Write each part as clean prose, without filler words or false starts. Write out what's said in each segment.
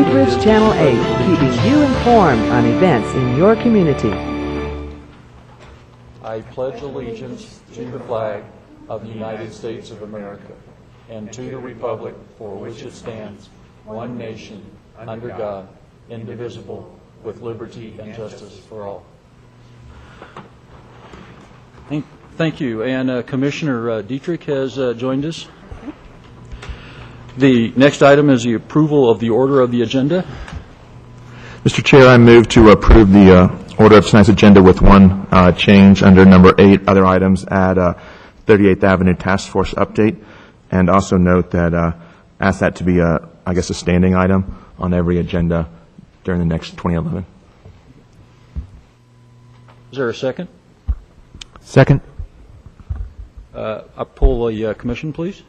Wheatridge Channel 8, keeping you informed on events in your community. I pledge allegiance to the flag of the United States of America and to the republic for which it stands, one nation, under God, indivisible, with liberty and justice for all. Thank you. And Commissioner Dietrich has joined us. The next item is the approval of the order of the agenda. Mr. Chair, I move to approve the order of tonight's agenda with one change under number 8, other items, add 38th Avenue Task Force update, and also note that ask that to be, I guess, a standing item on every agenda during the next 2011. Is there a second? Second. I'll pull the commission, please.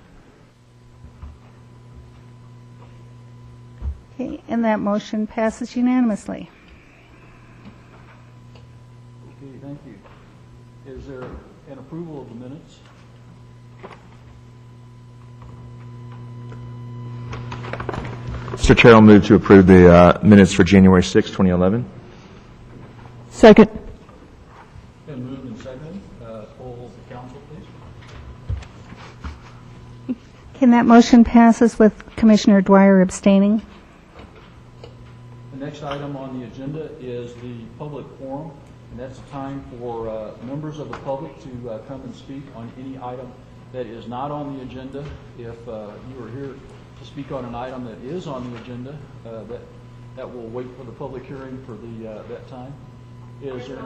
Okay, and that motion passes unanimously. Okay, thank you. Is there an approval of the minutes? Mr. Chair, I'll move to approve the minutes for January 6, 2011. Second. Been moved and seconded. Poll the council, please. Can that motion passes with Commissioner Dwyer abstaining? The next item on the agenda is the public forum, and that's a time for members of the public to come and speak on any item that is not on the agenda. If you are here to speak on an item that is on the agenda, that will wait for the public hearing for that time. Is there?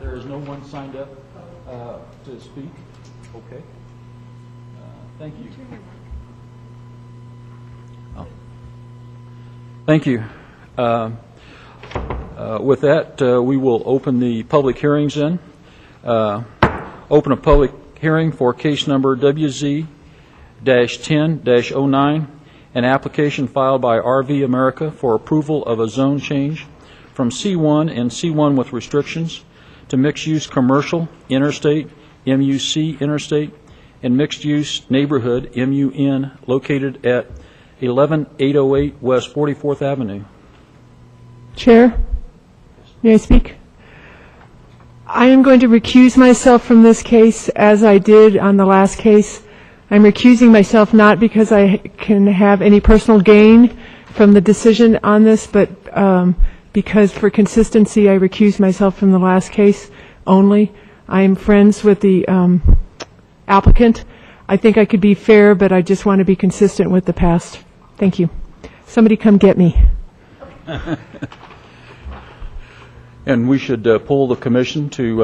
There is no one signed up to speak. Okay. Thank you. Oh. Thank you. With that, we will open the public hearings then. Open a public hearing for case number WZ-10-09, an application filed by RV America for approval of a zone change from C1 and C1 with restrictions to mixed-use commercial, interstate, MUC interstate, and mixed-use neighborhood, MUN, located at 11808 West 44th Avenue. Chair, may I speak? I am going to recuse myself from this case as I did on the last case. I'm recusing myself not because I can have any personal gain from the decision on this, but because for consistency I recuse myself from the last case only. I am friends with the applicant. I think I could be fair, but I just want to be consistent with the past. Thank you. Somebody come get me. And we should poll the commission to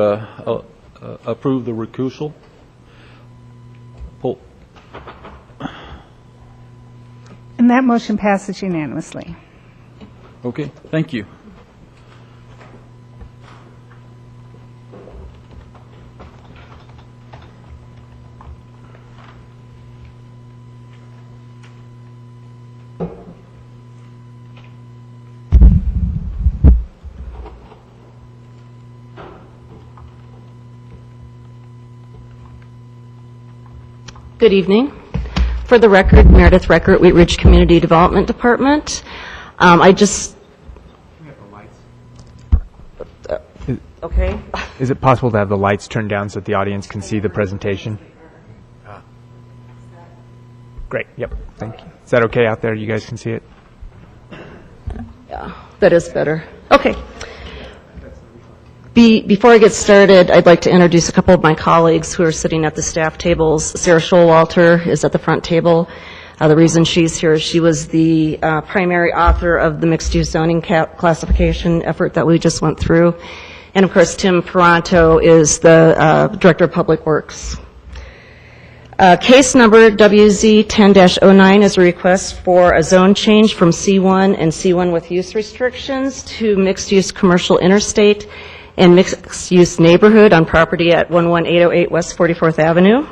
approve the recusal. Poll. And that motion passes unanimously. Okay, thank you. Good evening. For the record, Meredith Recker, Wheatridge Community Development Department. Okay. Is it possible to have the lights turned down so that the audience can see the presentation? Great. Yep. Thank you. Is that okay out there? You guys can see it? Yeah, that is better. Okay. Before I get started, I'd like to introduce a couple of my colleagues who are sitting at the staff tables. Sarah Schowalter is at the front table. The reason she's here is she was the primary author of the mixed-use zoning classification effort that we just went through. And, of course, Tim Peranto is the Director of Public Works. Case number WZ-10-09 is a request for a zone change from C1 and C1 with use restrictions to mixed-use commercial interstate and mixed-use neighborhood on property at 11808 West 44th Avenue.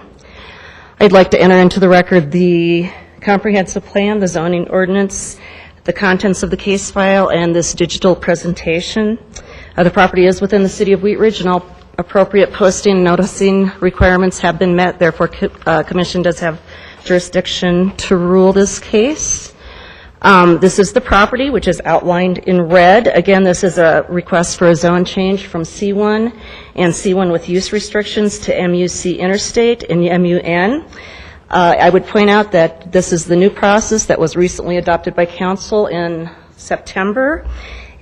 I'd like to enter into the record the comprehensive plan, the zoning ordinance, the contents of the case file, and this digital presentation. The property is within the city of Wheatridge, and all appropriate posting and noticing requirements have been met. Therefore, Commission does have jurisdiction to rule this case. This is the property, which is outlined in red. Again, this is a request for a zone change from C1 and C1 with use restrictions to MUC Interstate and MUN. I would point out that this is the new process that was recently adopted by council in September,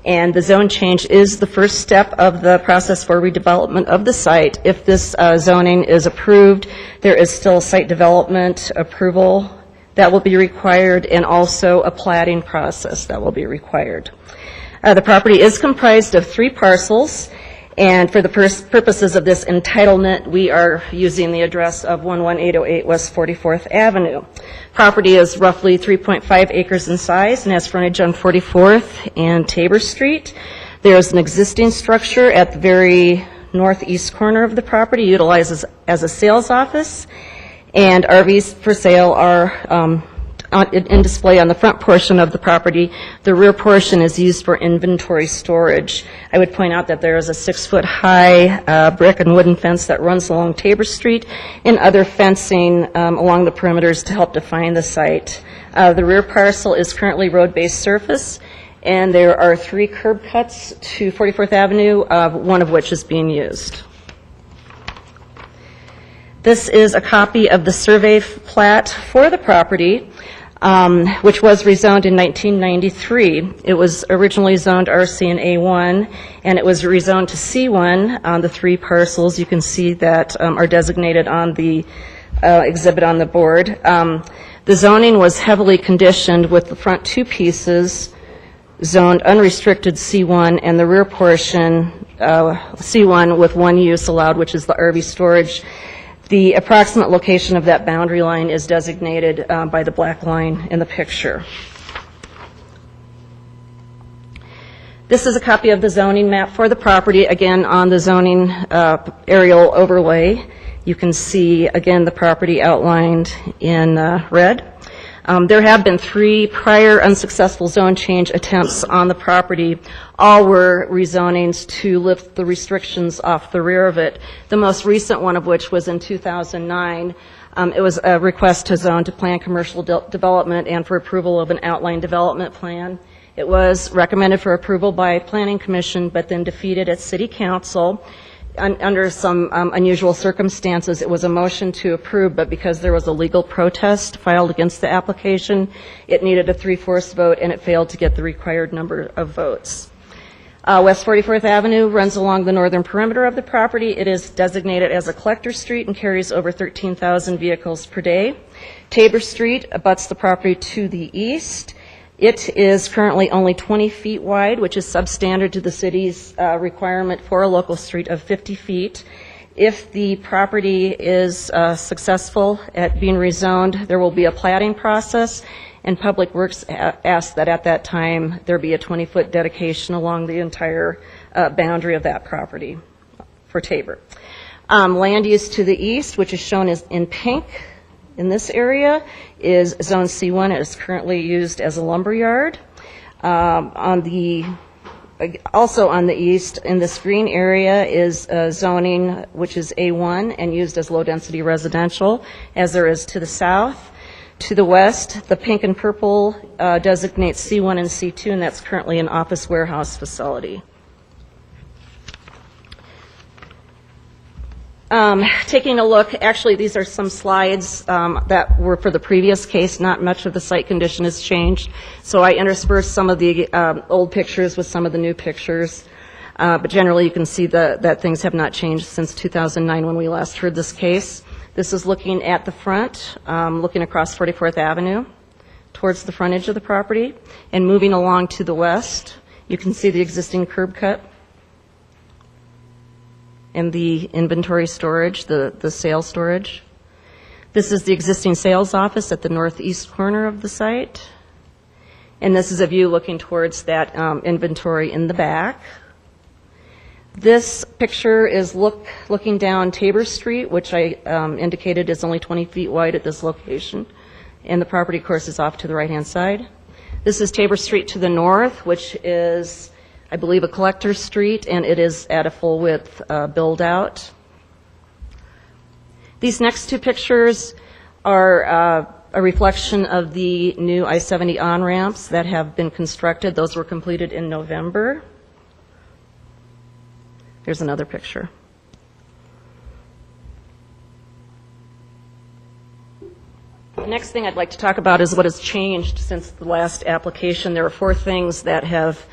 and the zone change is the first step of the process for redevelopment of the site. If this zoning is approved, there is still site development approval that will be required, and also a platting process that will be required. The property is comprised of 3 parcels, and for the purposes of this entitlement, we are using the address of 11808 West 44th Avenue. Property is roughly 3.5 acres in size and has frontage on 44th and Tabor Street. There is an existing structure at the very northeast corner of the property, utilized as a sales office, and RVs for sale are in display on the front portion of the property. The rear portion is used for inventory storage. I would point out that there is a 6-foot-high brick and wooden fence that runs along Tabor Street, and other fencing along the perimeters to help define the site. The rear parcel is currently road-based surface, and there are 3 curb cuts to 44th Avenue, one of which is being used. This is a copy of the survey plat for the property, which was rezoned in 1993. It was originally zoned RC and A1, and it was rezoned to C1 on the 3 parcels you can see that are designated on the exhibit on the board. The zoning was heavily conditioned, with the front 2 pieces zoned unrestricted C1, and the rear portion C1 with 1 use allowed, which is the RV storage. The approximate location of that boundary line is designated by the black line in the picture. This is a copy of the zoning map for the property. Again, on the zoning aerial overlay, you can see, again, the property outlined in red. There have been 3 prior unsuccessful zone change attempts on the property. All were rezonings to lift the restrictions off the rear of it, the most recent one of which was in 2009. It was a request to zone to plan commercial development and for approval of an outline development plan. It was recommended for approval by Planning Commission, but then defeated at City Council. Under some unusual circumstances, it was a motion to approve, but because there was a legal protest filed against the application, it needed a 3/4 vote, and it failed to get the required number of votes. West 44th Avenue runs along the northern perimeter of the property. It is designated as a collector street and carries over 13,000 vehicles per day. Tabor Street abuts the property to the east. It is currently only 20 feet wide, which is substandard to the city's requirement for a local street of 50 feet. If the property is successful at being rezoned, there will be a platting process, and Public Works asked that at that time there be a 20-foot dedication along the entire boundary of that property for Tabor. Land use to the east, which is shown as in pink, in this area, is Zone C1. It is currently used as a lumber yard. Also on the east, in this green area, is zoning, which is A1 and used as low-density residential, as there is to the south. To the west, the pink and purple designates C1 and C2, and that's currently an office warehouse facility. Taking a look, actually these are some slides that were for the previous case. Not much of the site condition has changed, so I interspersed some of the old pictures with some of the new pictures. But generally you can see that things have not changed since 2009 when we last heard this case. This is looking at the front, looking across 44th Avenue towards the frontage of the property, and moving along to the west, you can see the existing curb cut and the inventory storage, the sales storage. This is the existing sales office at the northeast corner of the site. And this is a view looking towards that inventory in the back. This picture is looking down Tabor Street, which I indicated is only 20 feet wide at this location. And the property, of course, is off to the right-hand side. This is Tabor Street to the north, which is, I believe, a collector street, and it is at a full width build out. These next 2 pictures are a reflection of the new I-70 on-ramps that have been constructed. Those were completed in November. Here's another picture. The next thing I'd like to talk about is what has changed since the last application. There are 4 things that have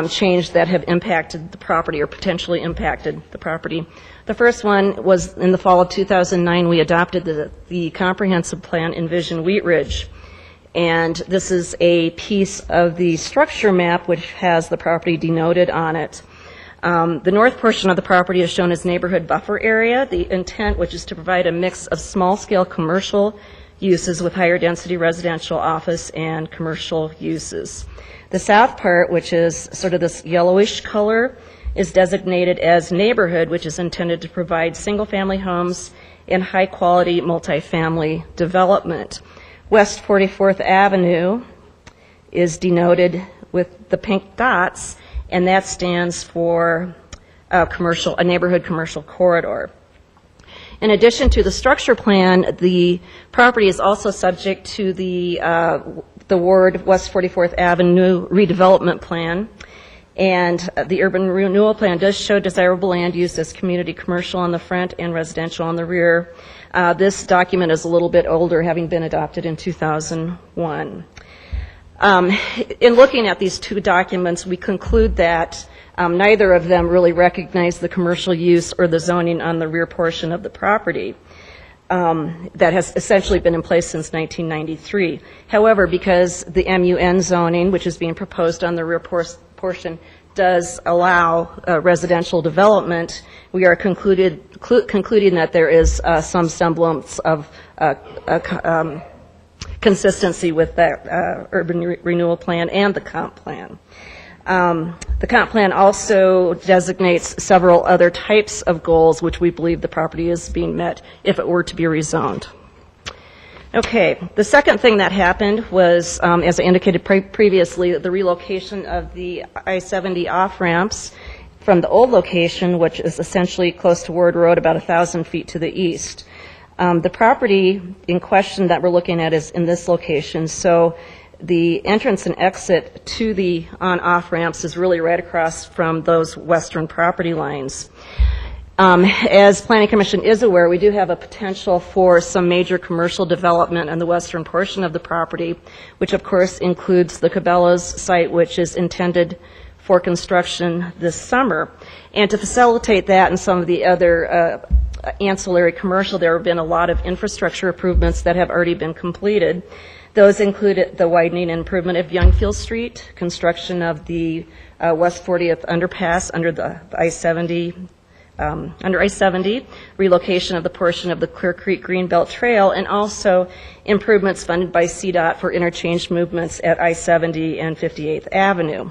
changed that have impacted the property or potentially impacted the property. The first one was in the fall of 2009, we adopted the comprehensive plan Envision Wheat Ridge. And this is a piece of the structure map which has the property denoted on it. The north portion of the property is shown as neighborhood buffer area. The intent, which is to provide a mix of small-scale commercial uses with higher density residential, office, and commercial uses. The south part, which is sort of this yellowish color, is designated as neighborhood, which is intended to provide single-family homes and high-quality multifamily development. West 44th Avenue is denoted with the pink dots, and that stands for a neighborhood commercial corridor. In addition to the structure plan, the property is also subject to the Ward West 44th Avenue redevelopment plan, and the urban renewal plan does show desirable land use as community commercial on the front and residential on the rear. This document is a little bit older, having been adopted in 2001. In looking at these 2 documents, we conclude that neither of them really recognize the commercial use or the zoning on the rear portion of the property. That has essentially been in place since 1993. However, because the MUN zoning, which is being proposed on the rear portion, does allow residential development, we are concluding that there is some semblance of consistency with that urban renewal plan and the comp plan. The comp plan also designates several other types of goals which we believe the property is being met if it were to be rezoned. Okay, the second thing that happened was, as I indicated previously, the relocation of the I-70 off-ramps from the old location, which is essentially close to Ward Road, about 1,000 feet to the east. The property in question that we're looking at is in this location, so the entrance and exit to the on-off ramps is really right across from those western property lines. As Planning Commission is aware, we do have a potential for some major commercial development on the western portion of the property, which of course includes the Cabela's site, which is intended for construction this summer. And to facilitate that and some of the other ancillary commercial, there have been a lot of infrastructure improvements that have already been completed. Those included the widening and improvement of Youngfield Street, construction of the West 40th underpass under the I-70, relocation of the portion of the Clear Creek Greenbelt Trail, and also improvements funded by CDOT for interchange movements at I-70 and 58th Avenue.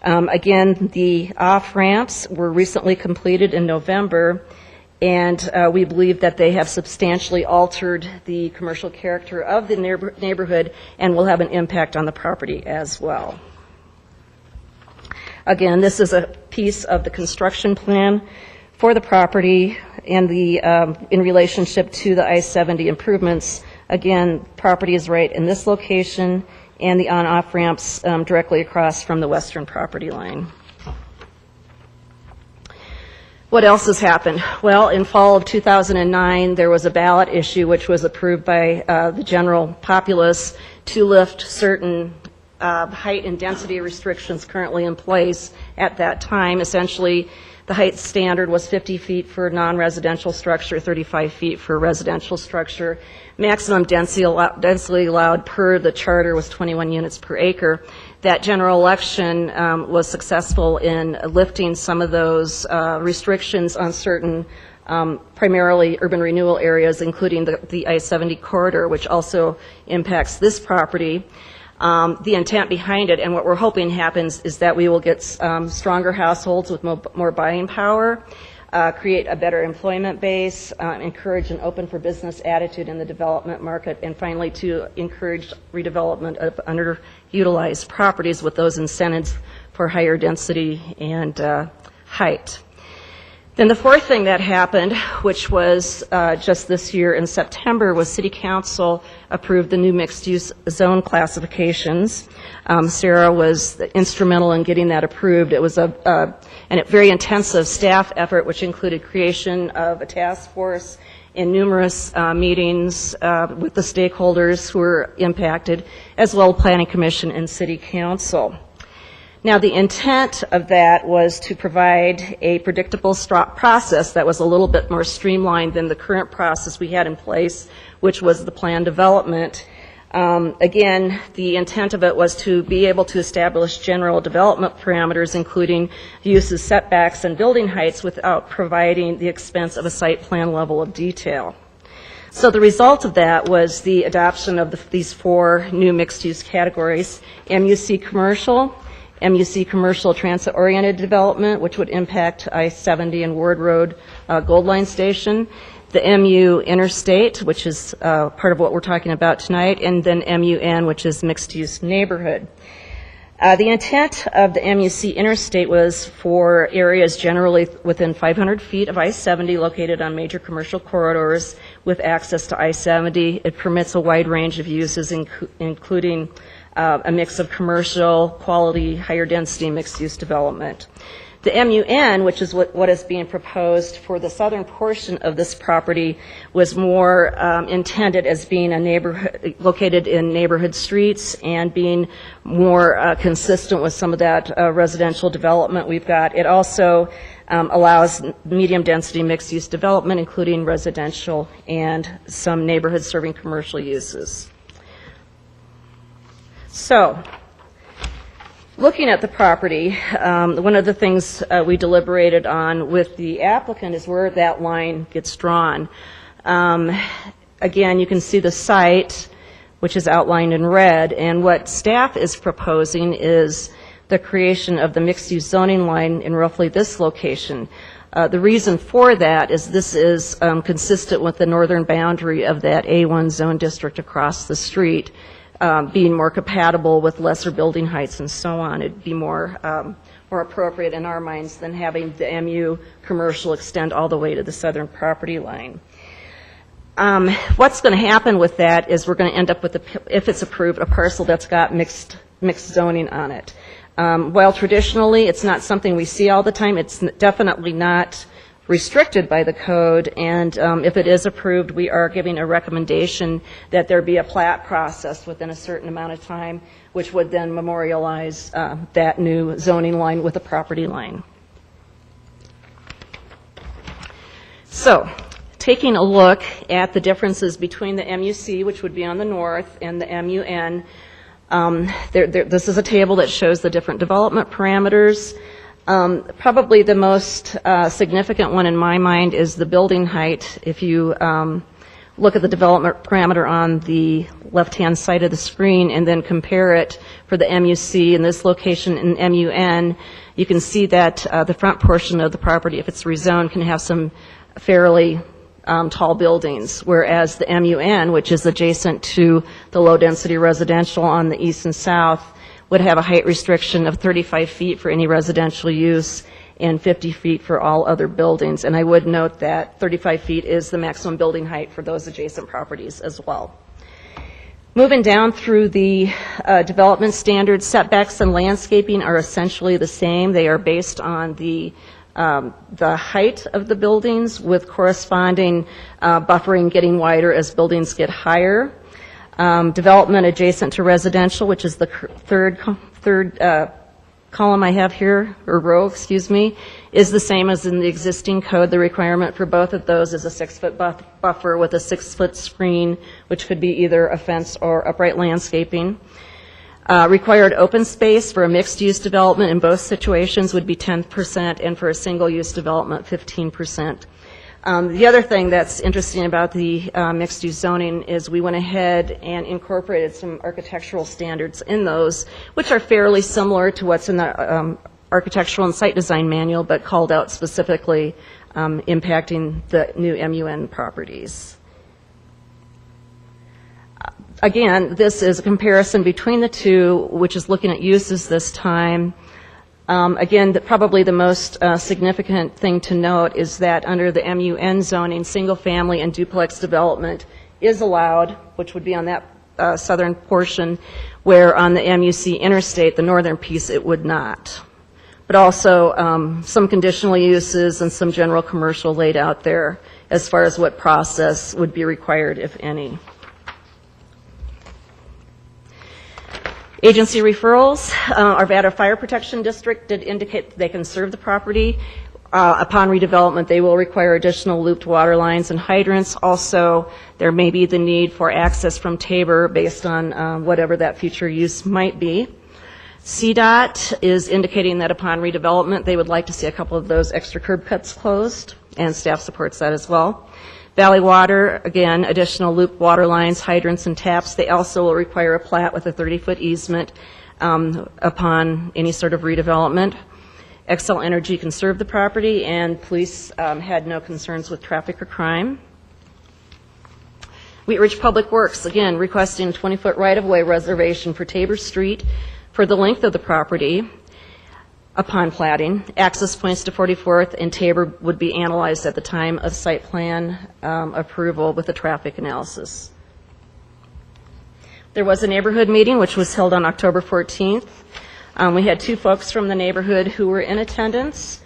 Again, the off-ramps were recently completed in November, and we believe that they have substantially altered the commercial character of the neighborhood and will have an impact on the property as well. Again, this is a piece of the construction plan for the property and the in relationship to the I-70 improvements. Again, property is right in this location, and the on-off ramps directly across from the western property line. What else has happened? Well, in fall of 2009, there was a ballot issue which was approved by the general populace to lift certain height and density restrictions currently in place at that time. Essentially, the height standard was 50 feet for non-residential structure, 35 feet for residential structure. Maximum density allowed per the charter was 21 units per acre. That general election was successful in lifting some of those restrictions on certain primarily urban renewal areas, including the I-70 corridor, which also impacts this property. The intent behind it and what we're hoping happens is that we will get stronger households with more buying power, create a better employment base, encourage an open for business attitude in the development market, and finally to encourage redevelopment of underutilized properties with those incentives for higher density and height. Then the fourth thing that happened, which was just this year in September, was City Council approved the new mixed-use zone classifications. Sarah was instrumental in getting that approved. It was a very intensive staff effort, which included creation of a task force and numerous meetings with the stakeholders who were impacted, as well as Planning Commission and City Council. Now, the intent of that was to provide a predictable process that was a little bit more streamlined than the current process we had in place, which was the plan development. Again, the intent of it was to be able to establish general development parameters, including uses, setbacks, and building heights, without providing the expense of a site plan level of detail. So the result of that was the adoption of these four new mixed-use categories: MUC commercial, MUC commercial transit-oriented development, which would impact I-70 and Ward Road Gold Line Station, the MU interstate, which is part of what we're talking about tonight, and then MUN, which is mixed-use neighborhood. The intent of the MUC interstate was for areas generally within 500 feet of I-70 located on major commercial corridors with access to I-70. It permits a wide range of uses, including a mix of commercial, quality, higher density mixed-use development. The MUN, which is what is being proposed for the southern portion of this property, was more intended as being a neighborhood located in neighborhood streets and being more consistent with some of that residential development we've got. It also allows medium-density mixed-use development, including residential and some neighborhood serving commercial uses. So, looking at the property, one of the things we deliberated on with the applicant is where that line gets drawn. Again, you can see the site, which is outlined in red, and what staff is proposing is the creation of the mixed-use zoning line in roughly this location. The reason for that is this is consistent with the northern boundary of that A1 zone district across the street. Being more compatible with lesser building heights and so on. It'd be more appropriate in our minds than having the MU commercial extend all the way to the southern property line. What's going to happen with that is we're going to end up with, if it's approved, a parcel that's got mixed zoning on it. While traditionally it's not something we see all the time, it's definitely not restricted by the code, and if it is approved, we are giving a recommendation that there be a plat process within a certain amount of time, which would then memorialize that new zoning line with a property line. So, taking a look at the differences between the MUC, which would be on the north, and the MUN, this is a table that shows the different development parameters. Probably the most significant one in my mind is the building height. If you look at the development parameter on the left-hand side of the screen and then compare it for the MUC in this location and MUN, you can see that the front portion of the property, if it's rezoned, can have some fairly tall buildings, whereas the MUN, which is adjacent to the low-density residential on the east and south, would have a height restriction of 35 feet for any residential use and 50 feet for all other buildings. And I would note that 35 feet is the maximum building height for those adjacent properties as well. Moving down through the development standards, setbacks and landscaping are essentially the same. They are based on the height of the buildings with corresponding buffering getting wider as buildings get higher. Development adjacent to residential, which is the third column I have here, or row, excuse me, is the same as in the existing code. The requirement for both of those is a 6-foot buffer with a 6-foot screen, which could be either a fence or upright landscaping. Required open space for a mixed-use development in both situations would be 10%, and for a single-use development, 15%. The other thing that's interesting about the mixed-use zoning is we went ahead and incorporated some architectural standards in those, which are fairly similar to what's in the architectural and site design manual, but called out specifically impacting the new MUN properties. Again, this is a comparison between the two, which is looking at uses this time. Again, probably the most significant thing to note is that under the MUN zoning, single-family and duplex development is allowed, which would be on that southern portion, where on the MUC interstate, the northern piece, it would not. But also some conditional uses and some general commercial laid out there as far as what process would be required, if any. Agency referrals. Arvada Fire Protection District did indicate that they can serve the property. Upon redevelopment, they will require additional looped water lines and hydrants. Also, there may be the need for access from Tabor based on whatever that future use might be. CDOT is indicating that upon redevelopment, they would like to see a couple of those extra curb cuts closed, and staff supports that as well. Valley Water, again, additional loop water lines, hydrants, and taps. They also will require a plat with a 30-foot easement upon any sort of redevelopment. Xcel Energy can serve the property, and police had no concerns with traffic or crime. Wheat Ridge Public Works, again, requesting 20-foot right-of-way reservation for Tabor Street for the length of the property upon platting. Access points to 44th and Tabor would be analyzed at the time of site plan approval with a traffic analysis. There was a neighborhood meeting which was held on October 14th. We had 2 folks from the neighborhood who were in attendance.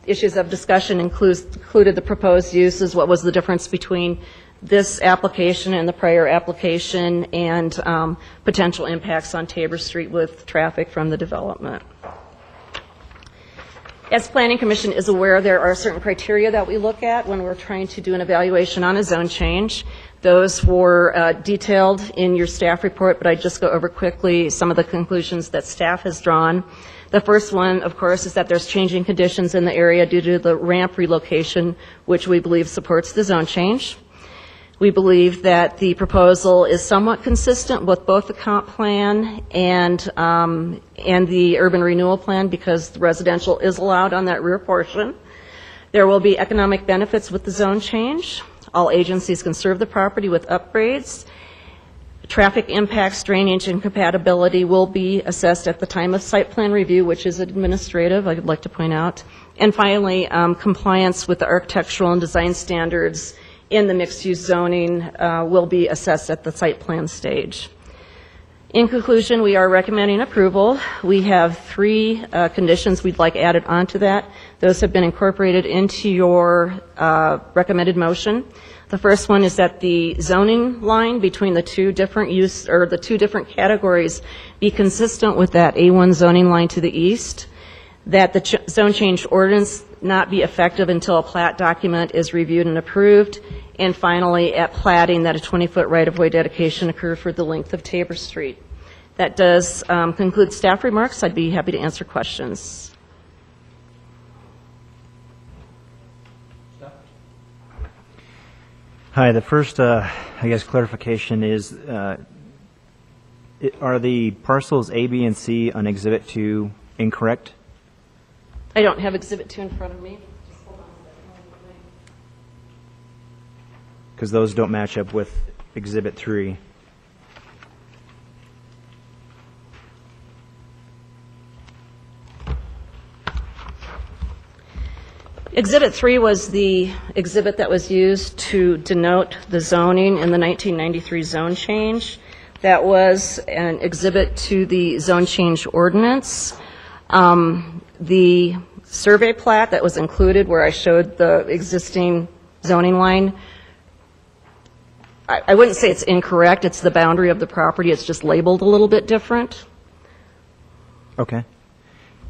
Issues of discussion included the proposed uses, what was the difference between this application and the prior application, and potential impacts on Tabor Street with traffic from the development. As Planning Commission is aware, there are certain criteria that we look at when we're trying to do an evaluation on a zone change. Those were detailed in your staff report, but I just go over quickly some of the conclusions that staff has drawn. The first one, of course, is that there's changing conditions in the area due to the ramp relocation, which we believe supports the zone change. We believe that the proposal is somewhat consistent with both the comp plan and the urban renewal plan, because the residential is allowed on that rear portion. There will be economic benefits with the zone change. All agencies can serve the property with upgrades. Traffic impacts, drainage, and compatibility will be assessed at the time of site plan review, which is administrative, I would like to point out. And finally, compliance with the architectural and design standards in the mixed-use zoning will be assessed at the site plan stage. In conclusion, we are recommending approval. We have 3 conditions we'd like added onto that. Those have been incorporated into your recommended motion. The first one is that the zoning line between the 2 different use, or the 2 different categories, be consistent with that A1 zoning line to the east. That the zone change ordinance not be effective until a plat document is reviewed and approved. And finally, at platting, that a 20-foot right-of-way dedication occur for the length of Tabor Street. That does conclude staff remarks. I'd be happy to answer questions. Hi, the first, I guess, clarification is, are the parcels A, B, and C on Exhibit 2 incorrect? I don't have Exhibit 2 in front of me. Just hold on a second. Because those don't match up with Exhibit 3. Exhibit 3 was the exhibit that was used to denote the zoning in the 1993 zone change. That was an exhibit to the zone change ordinance. The survey plat that was included, where I showed the existing zoning line, I wouldn't say it's incorrect. It's the boundary of the property. It's just labeled a little bit different. Okay.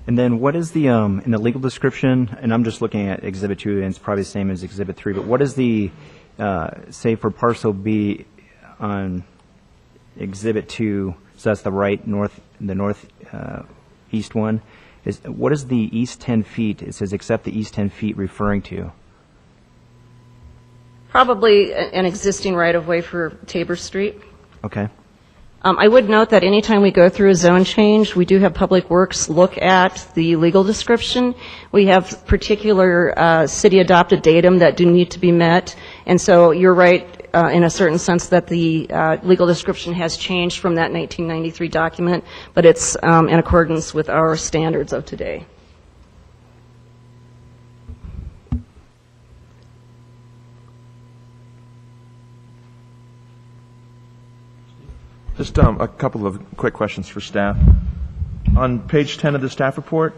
And then what is the, in the legal description, and I'm just looking at Exhibit 2, and it's probably the same as Exhibit 3, but what is the, say for parcel B on Exhibit 2, so that's the northeast one, what is the east 10 feet, it says except the east 10 feet referring to? Probably an existing right-of-way for Tabor Street. Okay. I would note that anytime we go through a zone change, we do have Public Works look at the legal description. We have particular city-adopted datum that do need to be met. And so you're right, in a certain sense that the legal description has changed from that 1993 document, but it's in accordance with our standards of today. Just a couple of quick questions for staff. On page 10 of the staff report,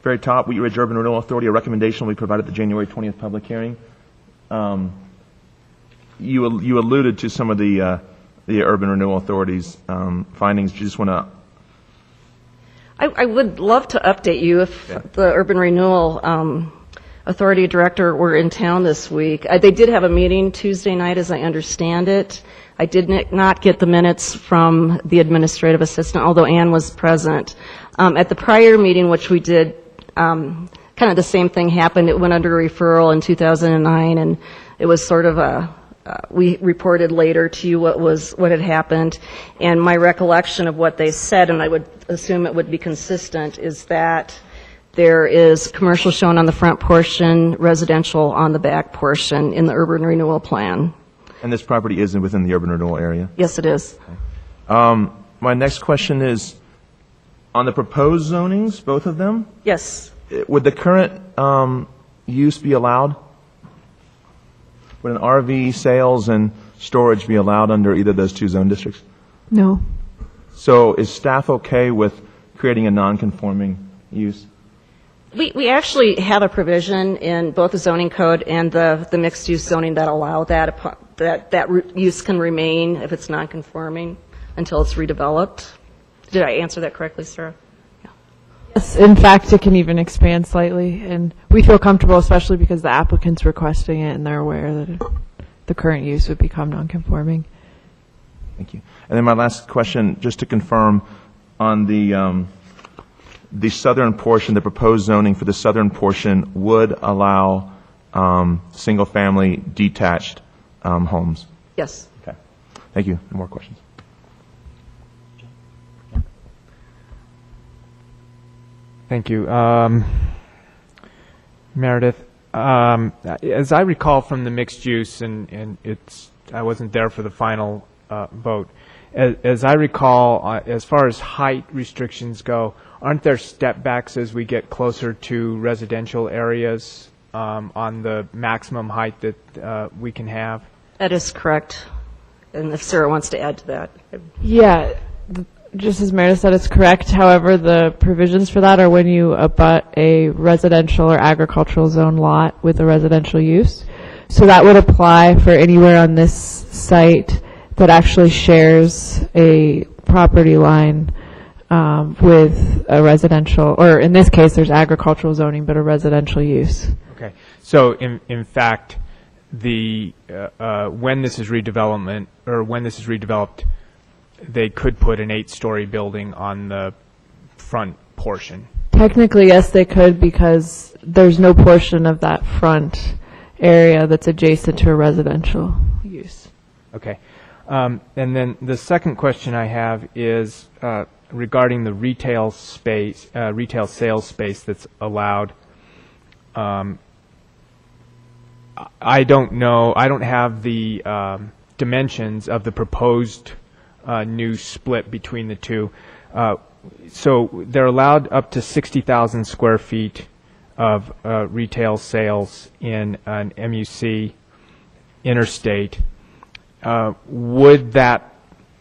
very top, Wheat Ridge Urban Renewal Authority, a recommendation will be provided at the January 20th public hearing. You alluded to some of the Urban Renewal Authority's findings. Do you just want to... I would love to update you if the Urban Renewal Authority Director were in town this week. They did have a meeting Tuesday night, as I understand it. I did not get the minutes from the administrative assistant, although Ann was present. At the prior meeting, which we did, kind of the same thing happened. It went under referral in 2009, and it was sort of we reported later to you what had happened. And my recollection of what they said, and I would assume it would be consistent, is that there is commercial shown on the front portion, residential on the back portion in the urban renewal plan. And this property is within the urban renewal area? Yes, it is. Okay. My next question is, on the proposed zonings, both of them, Yes. would the current use be allowed? Would an RV sales and storage be allowed under either of those two zone districts? No. So is staff okay with creating a non-conforming use? We actually have a provision in both the zoning code and the mixed-use zoning that allow that use can remain if it's non-conforming until it's redeveloped. Did I answer that correctly, Sarah? Yes, in fact, it can even expand slightly, and we feel comfortable, especially because the applicant's requesting it and they're aware that the current use would become non-conforming. Thank you. And then my last question, just to confirm, on the southern portion, the proposed zoning for the southern portion would allow single-family detached homes? Yes. Okay. Thank you. No more questions. Thank you. Meredith, as I recall from the mixed use, and I wasn't there for the final vote, as I recall, as far as height restrictions go, aren't there step backs as we get closer to residential areas on the maximum height that we can have? That is correct. And if Sarah wants to add to that. Yeah, just as Meredith said, it's correct. However, the provisions for that are when you abut a residential or agricultural zone lot with a residential use. So that would apply for anywhere on this site that actually shares a property line with a residential, or in this case, there's agricultural zoning, but a residential use. Okay. So in fact, when this is redeveloped, they could put an 8-story building on the front portion. Technically, yes, they could, because there's no portion of that front area that's adjacent to a residential use. Okay. And then the second question I have is regarding the retail space, retail sales space that's allowed. I don't know. I don't have the dimensions of the proposed new split between the two. So they're allowed up to 60,000 square feet of retail sales in an MUC interstate. Would that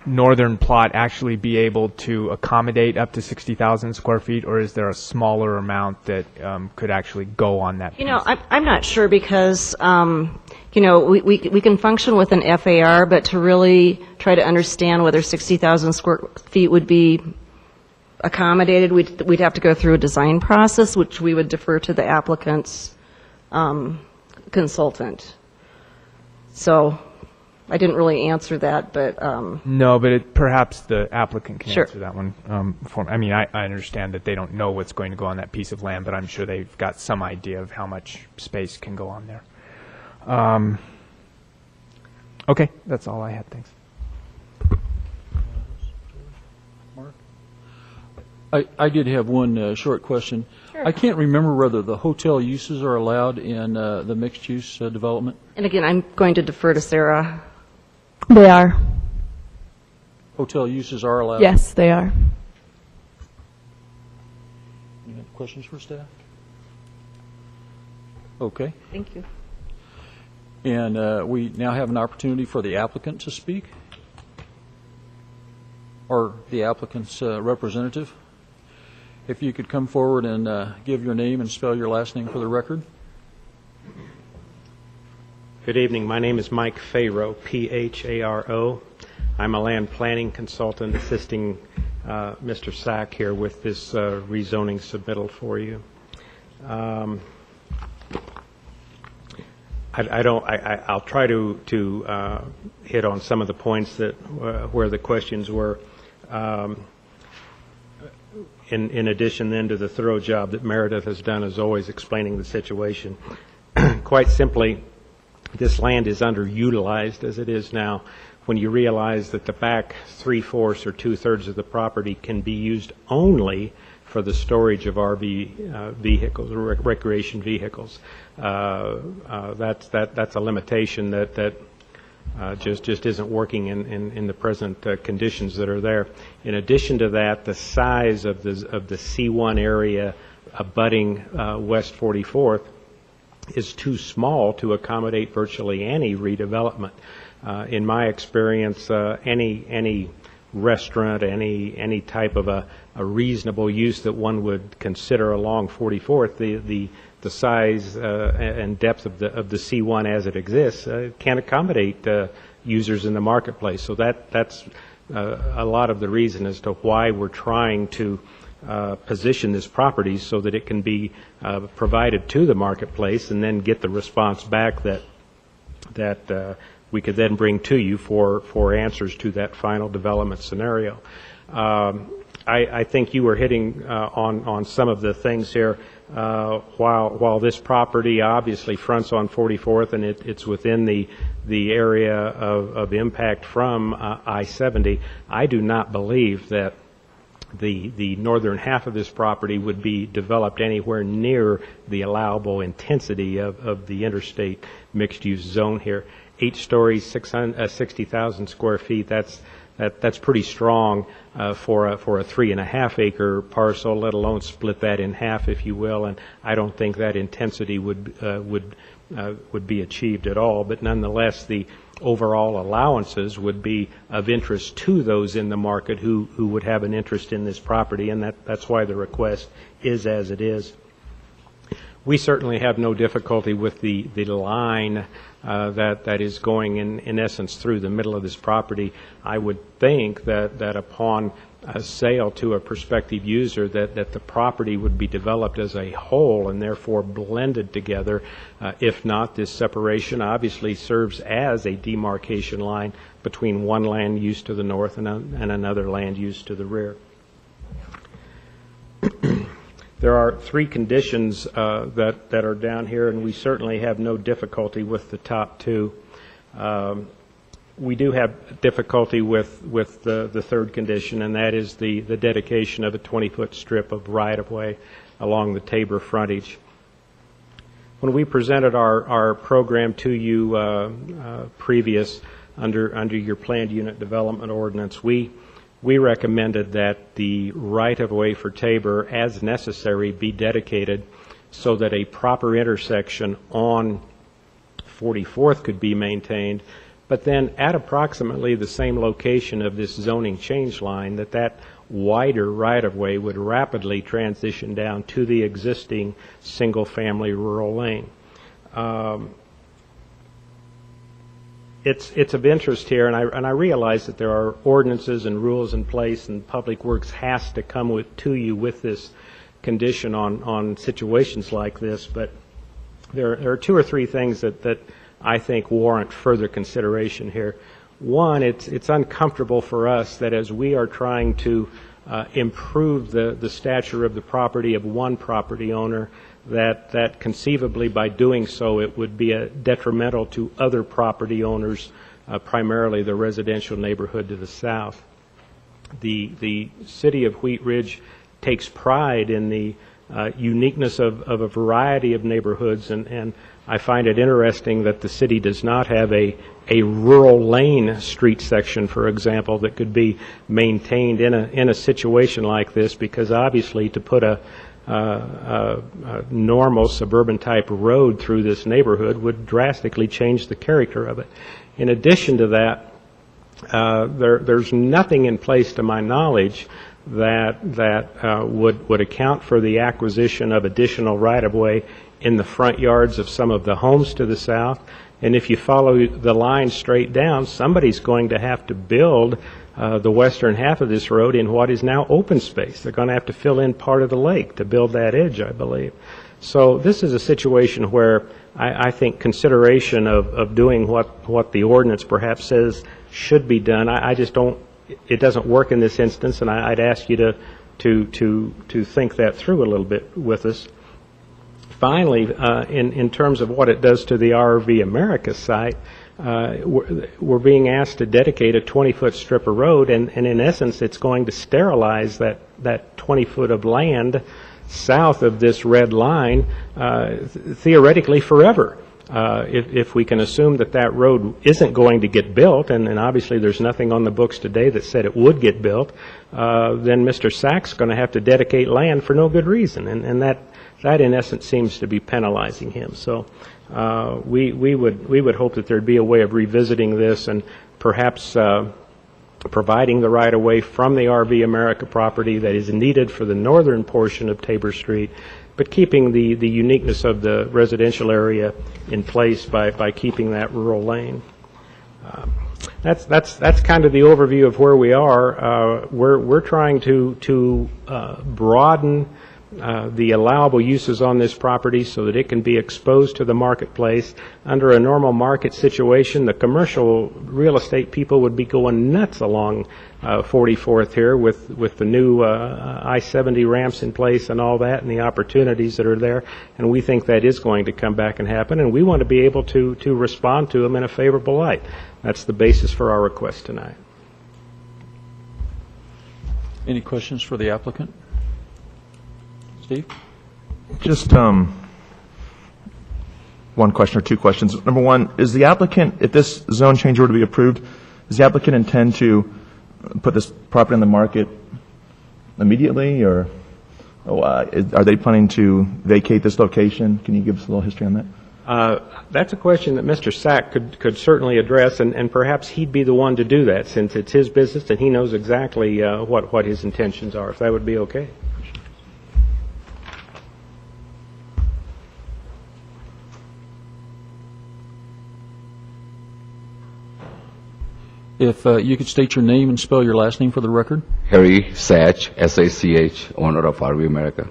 northern plot actually be able to accommodate up to 60,000 square feet, or is there a smaller amount that could actually go on that piece? You know, I'm not sure because, you know, we can function with an FAR, but to really try to understand whether 60,000 square feet would be accommodated, we'd have to go through a design process, which we would defer to the applicant's consultant. So I didn't really answer that, but... No, but perhaps the applicant can Sure. answer that one. I mean, I understand that they don't know what's going to go on that piece of land, but I'm sure they've got some idea of how much space can go on there. Okay, that's all I had. Thanks. Mark? I did have one short question. I can't remember whether the hotel uses are allowed in the mixed-use development. And again, I'm going to defer to Sarah. They are. Hotel uses are allowed? Yes, they are. Any other questions for staff? Okay. Thank you. And we now have an opportunity for the applicant to speak, or the applicant's representative. If you could come forward and give your name and spell your last name for the record. Good evening. My name is Mike Pharaoh, Pharo. I'm a land planning consultant assisting Mr. Sack here with this rezoning submittal for you. I'll try to hit on some of the points that where the questions were. In addition then to the thorough job that Meredith has done as always explaining the situation. Quite simply, this land is underutilized as it is now. When you realize that the back 3/4 or 2/3 of the property can be used only for the storage of RV vehicles or recreation vehicles, that's a limitation that just isn't working in the present conditions that are there. In addition to that, the size of the C1 area abutting West 44th is too small to accommodate virtually any redevelopment. In my experience, any restaurant, any type of a reasonable use that one would consider along 44th, the size and depth of the C1 as it exists can't accommodate users in the marketplace. So that's a lot of the reason as to why we're trying to position this property so that it can be provided to the marketplace and then get the response back that we could then bring to you for answers to that final development scenario. I think you were hitting on some of the things here. While this property obviously fronts on 44th and it's within the area of impact from I-70, I do not believe that the northern half of this property would be developed anywhere near the allowable intensity of the interstate mixed-use zone here. 8 stories, 60,000 square feet. That's pretty strong for a 3.5 acre parcel, let alone split that in half, if you will. And I don't think that intensity would be achieved at all. But nonetheless, the overall allowances would be of interest to those in the market who would have an interest in this property, and that's why the request is as it is. We certainly have no difficulty with the line that is going in essence through the middle of this property. I would think that upon a sale to a prospective user that the property would be developed as a whole and therefore blended together. If not, this separation obviously serves as a demarcation line between one land use to the north and another land use to the rear. There are 3 conditions that are down here, and we certainly have no difficulty with the top 2. We do have difficulty with the third condition, and that is the dedication of a 20-foot strip of right-of-way along the Tabor frontage. When we presented our program to you previous under your planned unit development ordinance, we recommended that the right-of-way for Tabor, as necessary, be dedicated so that a proper intersection on 44th could be maintained, but then at approximately the same location of this zoning change line, that wider right-of-way would rapidly transition down to the existing single-family rural lane. It's of interest here, and I realize that there are ordinances and rules in place, and Public Works has to come to you with this condition on situations like this, but there are 2 or 3 things that I think warrant further consideration here. One, it's uncomfortable for us that as we are trying to improve the stature of the property of one property owner, that conceivably by doing so it would be detrimental to other property owners, primarily the residential neighborhood to the south. The city of Wheat Ridge takes pride in the uniqueness of a variety of neighborhoods, and I find it interesting that the city does not have a rural lane street section, for example, that could be maintained in a situation like this, because obviously to put a normal suburban type road through this neighborhood would drastically change the character of it. In addition to that, there's nothing in place, to my knowledge, that would account for the acquisition of additional right-of-way in the front yards of some of the homes to the south. And if you follow the line straight down, somebody's going to have to build the western half of this road in what is now open space. They're going to have to fill in part of the lake to build that edge, I believe. So this is a situation where I think consideration of doing what the ordinance perhaps says should be done, I just don't, it doesn't work in this instance, and I'd ask you to think that through a little bit with us. Finally, in terms of what it does to the RV America site, we're being asked to dedicate a 20-foot strip of road, and in essence, it's going to sterilize that 20-foot of land south of this red line, theoretically forever. If we can assume that road isn't going to get built, and obviously there's nothing on the books today that said it would get built, then Mr. Sack's going to have to dedicate land for no good reason, and that in essence seems to be penalizing him. So we would hope that there'd be a way of revisiting this and perhaps providing the right-of-way from the RV America property that is needed for the northern portion of Tabor Street, but keeping the uniqueness of the residential area in place by keeping that rural lane. That's kind of the overview of where we are. We're trying to broaden the allowable uses on this property so that it can be exposed to the marketplace. Under a normal market situation, the commercial real estate people would be going nuts along 44th here with the new I-70 ramps in place and all that, and the opportunities that are there. And we think that is going to come back and happen, and we want to be able to respond to them in a favorable light. That's the basis for our request tonight. Any questions for the applicant? Steve? Just one question or two questions. Number one, is the applicant, if this zone change were to be approved, does the applicant intend to put this property on the market immediately, or are they planning to vacate this location? Can you give us a little history on that? That's a question that Mr. Sack could certainly address, and perhaps he'd be the one to do that, since it's his business and he knows exactly what his intentions are, if that would be okay. If you could state your name and spell your last name for the record. Harry Sach, S-A-C-H, owner of RV America.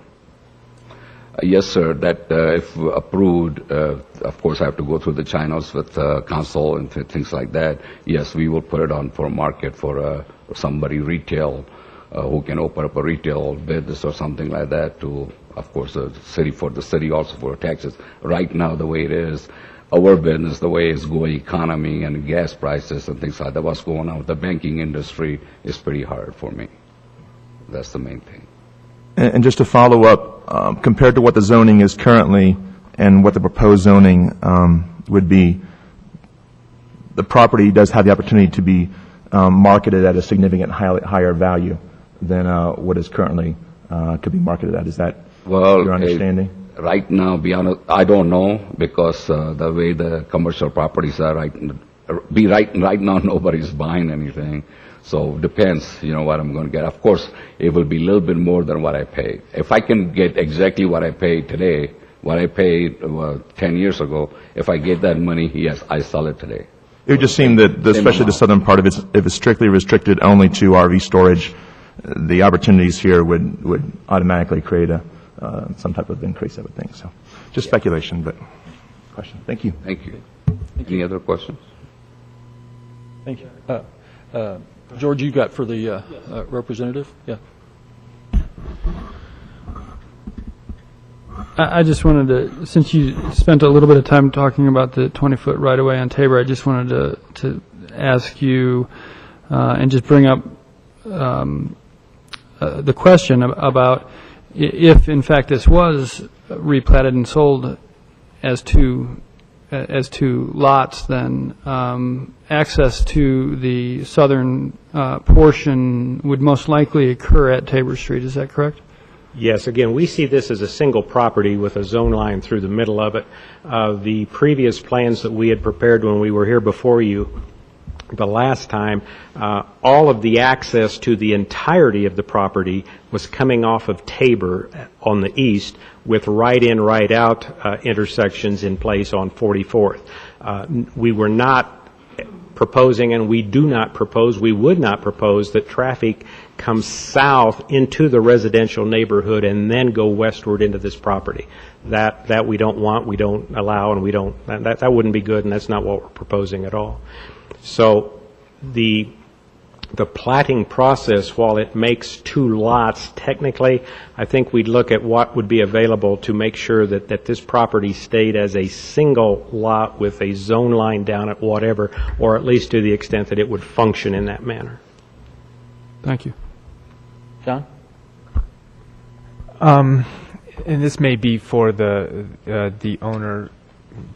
Yes, sir, that if approved, of course I have to go through the channels with council and things like that. Yes, we will put it on for market for somebody retail who can open up a retail business or something like that to, of course, the city also for taxes. Right now, the way it is, our business, the way it's going, economy and gas prices and things like that, what's going on with the banking industry is pretty hard for me. That's the main thing. And just to follow up, compared to what the zoning is currently and what the proposed zoning would be, the property does have the opportunity to be marketed at a significant higher value than what is currently could be marketed at. Is that your understanding? Right now, be honest, I don't know, because the way the commercial properties are right now, nobody's buying anything. So depends, what I'm going to get. Of course, it will be a little bit more than what I paid. If I can get exactly what I paid today, what I paid 10 years ago, if I get that money, yes, I sell it today. It would just seem that, especially the southern part of it, if it's strictly restricted only to RV storage, the opportunities here would automatically create some type of increase, I would think. So, just speculation, but question. Thank you. Thank you. Any other questions? Thank you. George, you got for the representative? Yeah. I just wanted to, since you spent a little bit of time talking about the 20-foot right-of-way on Tabor, I just wanted to ask you and just bring up the question about if, in fact, this was replatted and sold as two lots, then access to the southern portion would most likely occur at Tabor Street. Is that correct? Yes, again, we see this as a single property with a zone line through the middle of it. The previous plans that we had prepared when we were here before you the last time, all of the access to the entirety of the property was coming off of Tabor on the east with right-in, right-out intersections in place on 44th. We were not proposing, and we do not propose, we would not propose that traffic comes south into the residential neighborhood and then go westward into this property. That we don't want, we don't allow, and we don't, that wouldn't be good, and that's not what we're proposing at all. So the platting process, while it makes two lots technically, I think we'd look at what would be available to make sure that this property stayed as a single lot with a zone line down at whatever, or at least to the extent that it would function in that manner. Thank you. John? And this may be for the owner,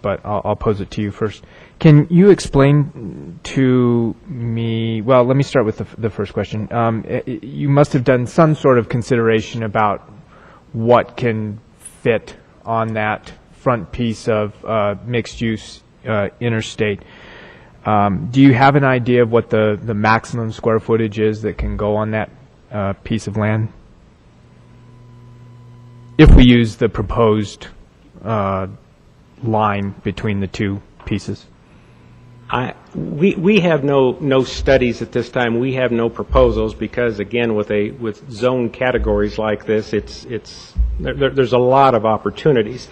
but I'll pose it to you first. Can you explain to me, well, let me start with the first question. You must have done some sort of consideration about what can fit on that front piece of mixed-use interstate. Do you have an idea of what the maximum square footage is that can go on that piece of land? If we use the proposed line between the two pieces? We have no studies at this time. We have no proposals because, again, with zone categories like this, there's a lot of opportunities.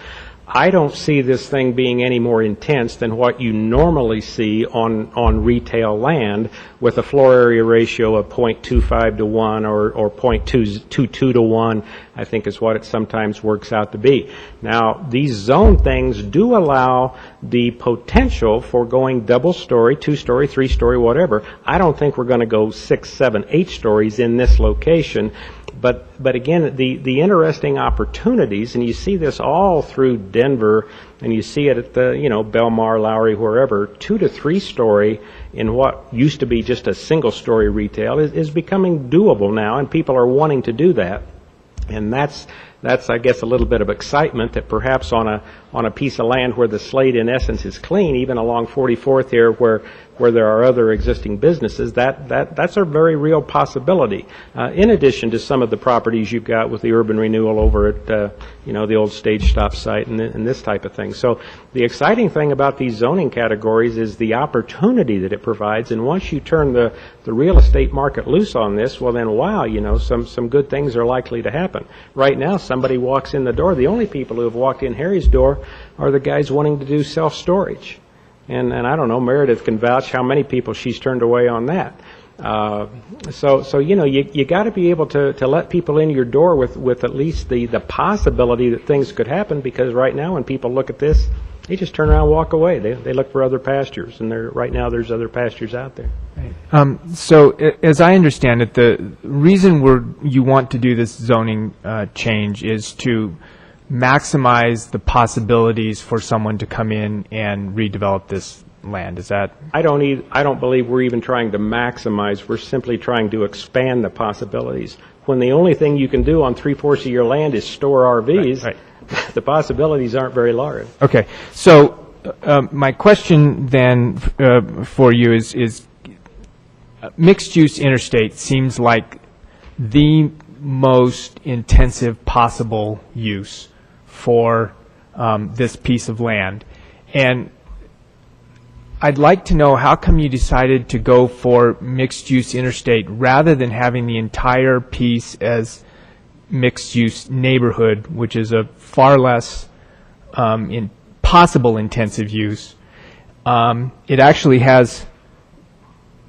I don't see this thing being any more intense than what you normally see on retail land with a floor area ratio of 0.25 to 1 or 0.22 to 1, I think is what it sometimes works out to be. Now, these zone things do allow the potential for going double-story, two-story, three-story, whatever. I don't think we're going to go 6, 7, 8 stories in this location. But again, the interesting opportunities, and you see this all through Denver, and you see it at the, Belmar, Lowry, wherever, 2 to 3 story in what used to be just a single story retail is becoming doable now, and people are wanting to do that. And that's I guess a little bit of excitement that perhaps on a piece of land where the slate in essence is clean, even along 44th here where there are other existing businesses, that's a very real possibility. In addition to some of the properties you've got with the urban renewal over at the old stage stop site and this type of thing. So the exciting thing about these zoning categories is the opportunity that it provides, and once you turn the real estate market loose on this, well then wow, some good things are likely to happen. Right now somebody walks in the door, the only people who have walked in Harry's door are the guys wanting to do self-storage. And I don't know, Meredith can vouch how many people she's turned away on that. So you got to be able to let people in your door with at least the possibility that things could happen, because right now when people look at this, they just turn around and walk away. They look for other pastures, and right now there's other pastures out there. Right. So as I understand it, the reason you want to do this zoning change is to maximize the possibilities for someone to come in and redevelop this land. Is that? I don't believe we're even trying to maximize. We're simply trying to expand the possibilities. When the only thing you can do on 3/4 of your land is store RVs, right. The possibilities aren't very large. Okay. So my question then for you is mixed-use interstate seems like the most intensive possible use for this piece of land. And I'd like to know, how come you decided to go for mixed-use interstate rather than having the entire piece as mixed-use neighborhood, which is a far less possible intensive use. It actually has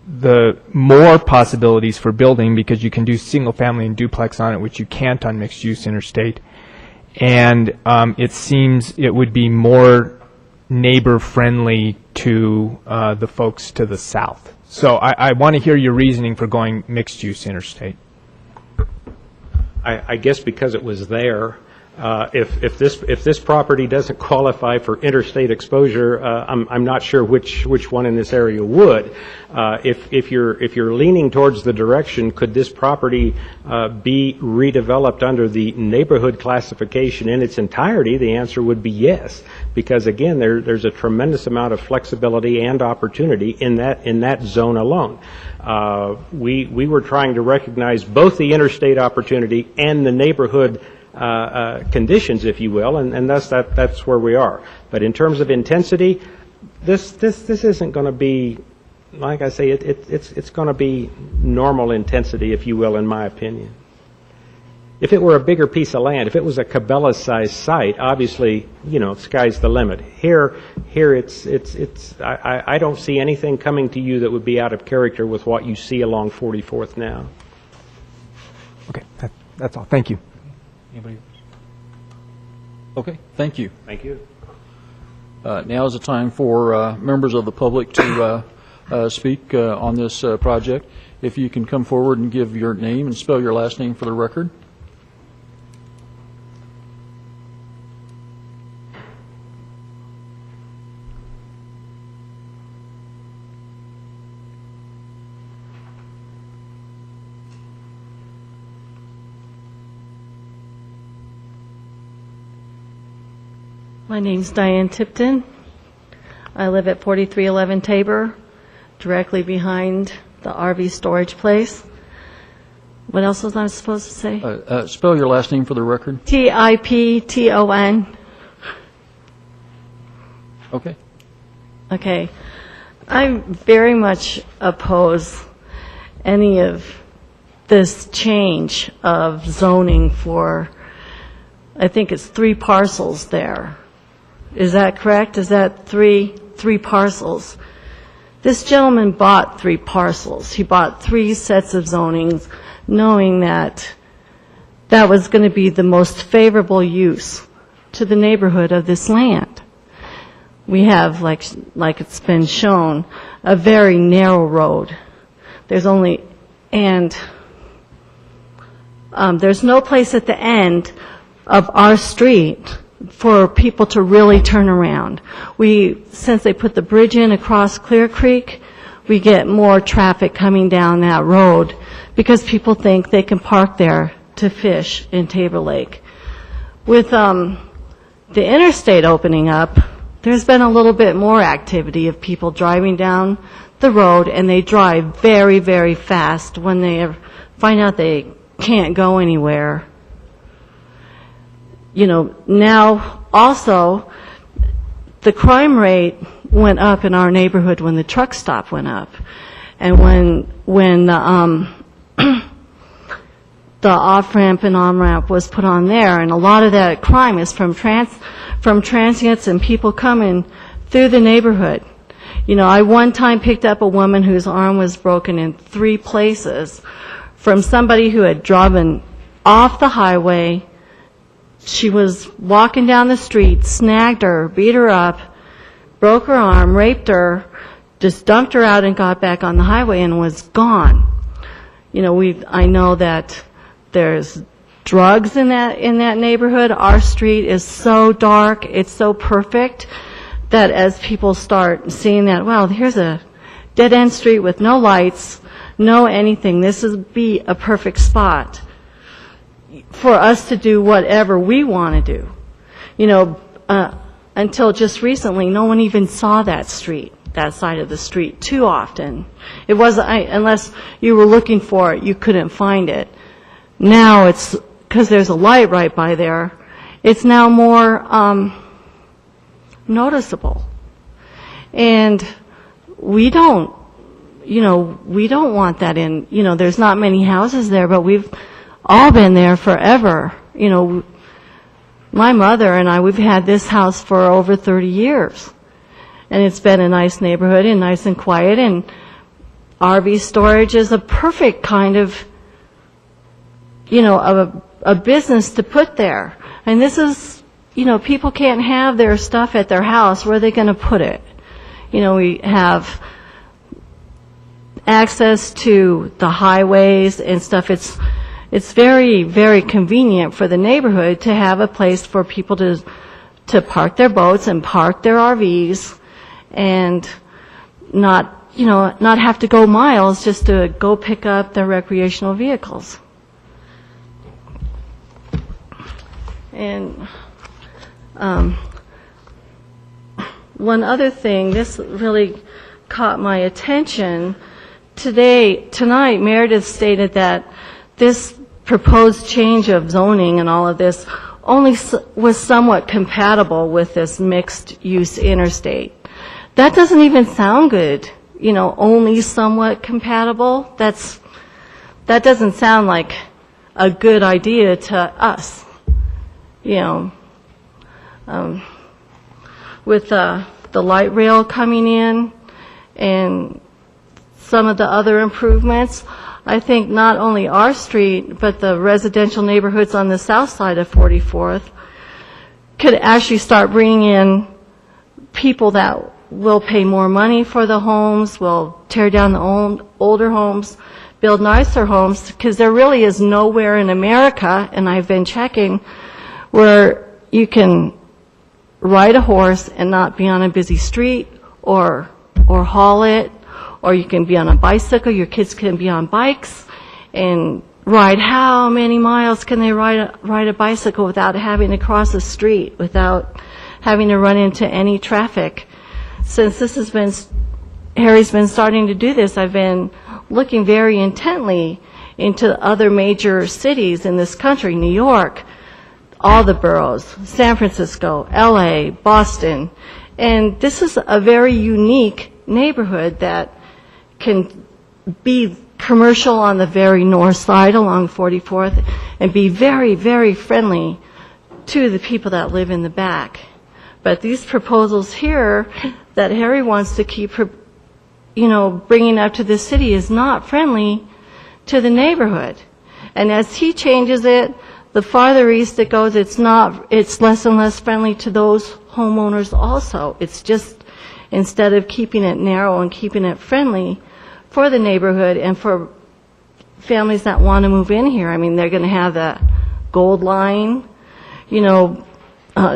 the more possibilities for building because you can do single-family and duplex on it, which you can't on mixed-use interstate. And it seems it would be more neighbor-friendly to the folks to the south. So I want to hear your reasoning for going mixed-use interstate. I guess because it was there. If this property doesn't qualify for interstate exposure, I'm not sure which one in this area would. If you're leaning towards the direction, could this property be redeveloped under the neighborhood classification in its entirety? The answer would be yes, because again, there's a tremendous amount of flexibility and opportunity in that zone alone. We were trying to recognize both the interstate opportunity and the neighborhood conditions, if you will, and thus that's where we are. But in terms of intensity, this isn't going to be, like I say, it's going to be normal intensity, if you will, in my opinion. If it were a bigger piece of land, if it was a Cabela-sized site, obviously, sky's the limit. Here, I don't see anything coming to you that would be out of character with what you see along 44th now. Okay, that's all. Thank you. Anybody else? Okay, thank you. Thank you. Now is the time for members of the public to speak on this project. If you can come forward and give your name and spell your last name for the record. My name's Diane Tipton. I live at 4311 Tabor, directly behind the RV storage place. What else was I supposed to say? Spell your last name for the record. Tipton. Okay. Okay. I very much oppose any of this change of zoning for, I think it's 3 parcels there. Is that correct? Is that three parcels? This gentleman bought 3 parcels. He bought 3 sets of zonings, knowing that that was going to be the most favorable use to the neighborhood of this land. We have, like it's been shown, a very narrow road. There's only, and there's no place at the end of our street for people to really turn around. Since they put the bridge in across Clear Creek, we get more traffic coming down that road because people think they can park there to fish in Tabor Lake. With the interstate opening up, there's been a little bit more activity of people driving down the road, and they drive very, very fast when they find out they can't go anywhere. Now also, the crime rate went up in our neighborhood when the truck stop went up. And when the off-ramp and on-ramp was put on there, and a lot of that crime is from transients and people coming through the neighborhood. I one time picked up a woman whose arm was broken in 3 places from somebody who had driven off the highway. She was walking down the street, snagged her, beat her up, broke her arm, raped her, just dumped her out and got back on the highway and was gone. I know that there's drugs in that neighborhood. Our street is so dark, it's so perfect, that as people start seeing that, wow, here's a dead-end street with no lights, no anything, this would be a perfect spot for us to do whatever we want to do. Until just recently, no one even saw that side of the street too often. It wasn't, unless you were looking for it, you couldn't find it. Now it's, because there's a light right by there, it's now more noticeable. And we don't want that in, there's not many houses there, but we've all been there forever. My mother and I, we've had this house for over 30 years. And it's been a nice neighborhood and nice and quiet, and RV storage is a perfect kind of, a business to put there. And this is, people can't have their stuff at their house. Where are they going to put it? We have access to the highways and stuff. it's very, very convenient for the neighborhood to have a place for people to park their boats and park their RVs and not have to go miles just to go pick up their recreational vehicles. And one other thing, this really caught my attention. Tonight, Meredith stated that this proposed change of zoning and all of this only was somewhat compatible with this mixed-use interstate. That doesn't even sound good, only somewhat compatible. That doesn't sound like a good idea to us, with the light rail coming in and some of the other improvements. I think not only our street, but the residential neighborhoods on the south side of 44th could actually start bringing in people that will pay more money for the homes, will tear down the older homes, build nicer homes, because there really is nowhere in America, and I've been checking, where you can ride a horse and not be on a busy street or haul it, or you can be on a bicycle, your kids can be on bikes and ride. How many miles can they ride a bicycle without having to cross a street, without having to run into any traffic? Since Harry's been starting to do this, I've been looking very intently into other major cities in this country, New York, all the boroughs, San Francisco, LA, Boston, and this is a very unique neighborhood that can be commercial on the very north side along 44th and be very, very friendly to the people that live in the back. But these proposals here that Harry wants to keep, bringing up to the city is not friendly to the neighborhood. And as he changes it, the farther east it goes, it's less and less friendly to those homeowners also. It's just, instead of keeping it narrow and keeping it friendly for the neighborhood and for families that want to move in here. I mean, they're going to have the Gold Line,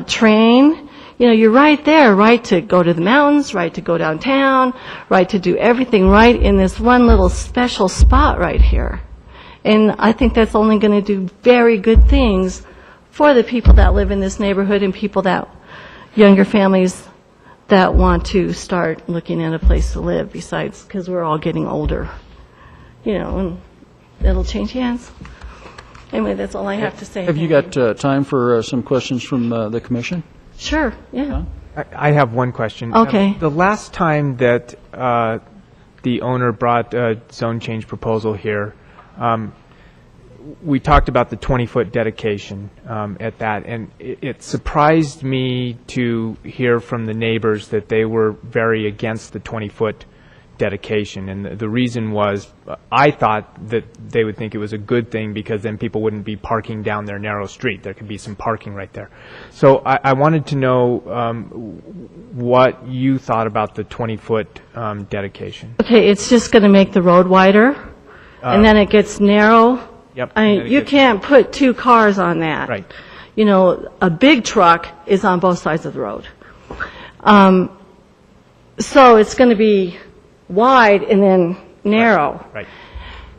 train. You're right there, right to go to the mountains, right to go downtown, right to do everything right in this one little special spot right here. And I think that's only going to do very good things for the people that live in this neighborhood and younger families that want to start looking at a place to live, besides, because we're all getting older, and it'll change hands. Anyway, that's all I have to say. Have you got time for some questions from the commission? Sure, yeah. I have one question. Okay. The last time that the owner brought a zone change proposal here, we talked about the 20-foot dedication at that, and it surprised me to hear from the neighbors that they were very against the 20-foot dedication. And the reason was, I thought that they would think it was a good thing because then people wouldn't be parking down their narrow street. There could be some parking right there. So I wanted to know what you thought about the 20-foot dedication. Okay, it's just going to make the road wider, and then it gets narrow. Yep. You can't put two cars on that. Right. A big truck is on both sides of the road. So it's going to be wide and then narrow. Right.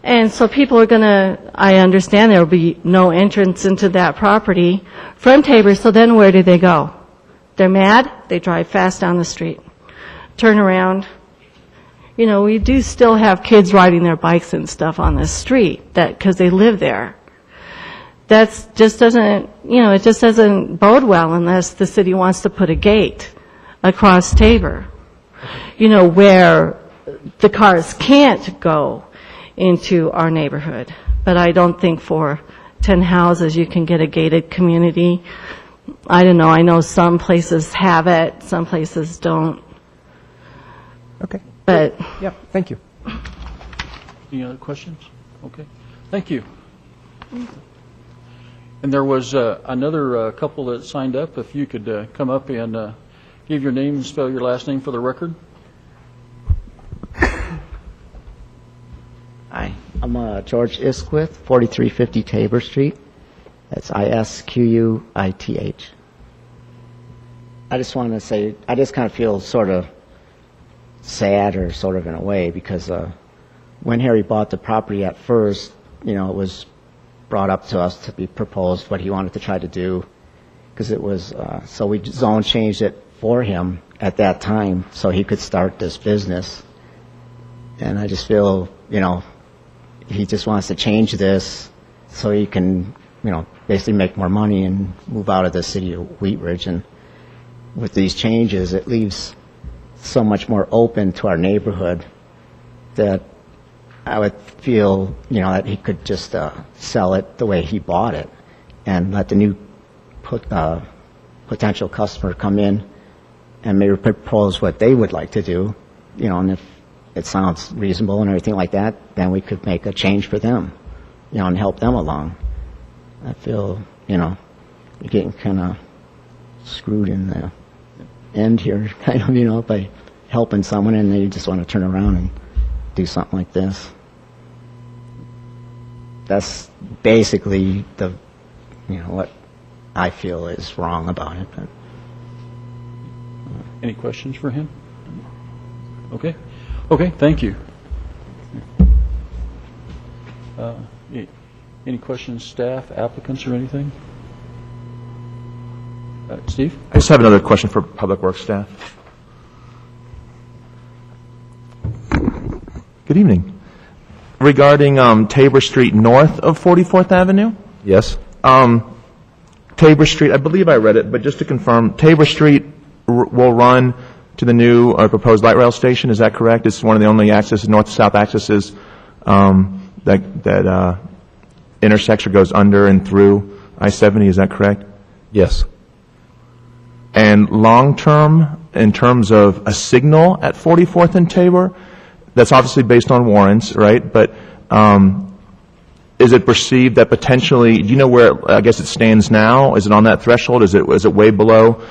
And so people are going to, I understand there will be no entrance into that property from Tabor, so then where do they go? They're mad, they drive fast down the street, turn around. We do still have kids riding their bikes and stuff on the street because they live there. That just doesn't, it just doesn't bode well unless the city wants to put a gate across Tabor, where the cars can't go into our neighborhood. But I don't think for 10 houses you can get a gated community. I don't know. I know some places have it, some places don't. Okay. But yeah, thank you. Any other questions? Okay. Thank you. And there was another couple that signed up. If you could come up and give your name and spell your last name for the record. Hi, I'm George Isquith, 4350 Tabor Street. That's Isquith. I just want to say, I just kind of feel sort of sad, or sort of in a way, because when Harry bought the property at first, it was brought up to us to be proposed what he wanted to try to do, because it was, so we zone changed it for him at that time so he could start this business. And I just feel, he just wants to change this so he can, basically make more money and move out of the city of Wheat Ridge. And with these changes, it leaves so much more open to our neighborhood that I would feel, that he could just sell it the way he bought it and let the new potential customer come in and maybe propose what they would like to do, and if it sounds reasonable and everything like that, then we could make a change for them, and help them along. I feel, you're getting kind of screwed in the end here, kind of, by helping someone and they just want to turn around and do something like this. That's basically what I feel is wrong about it. But. Any questions for him? Okay. Okay, thank you. Any questions, staff, applicants, or anything? Steve? I just have another question for Public Works staff. Good evening. Regarding Tabor Street north of 44th Avenue? Yes. Tabor Street, I believe I read it, but just to confirm, Tabor Street will run to the new proposed light rail station, is that correct? It's one of the only accesses, north-south accesses that intersects or goes under and through I-70, is that correct? Yes. And long-term, in terms of a signal at 44th and Tabor, that's obviously based on warrants, right? But is it perceived that potentially, do you know where, I guess it stands now? Is it on that threshold? Is it way below?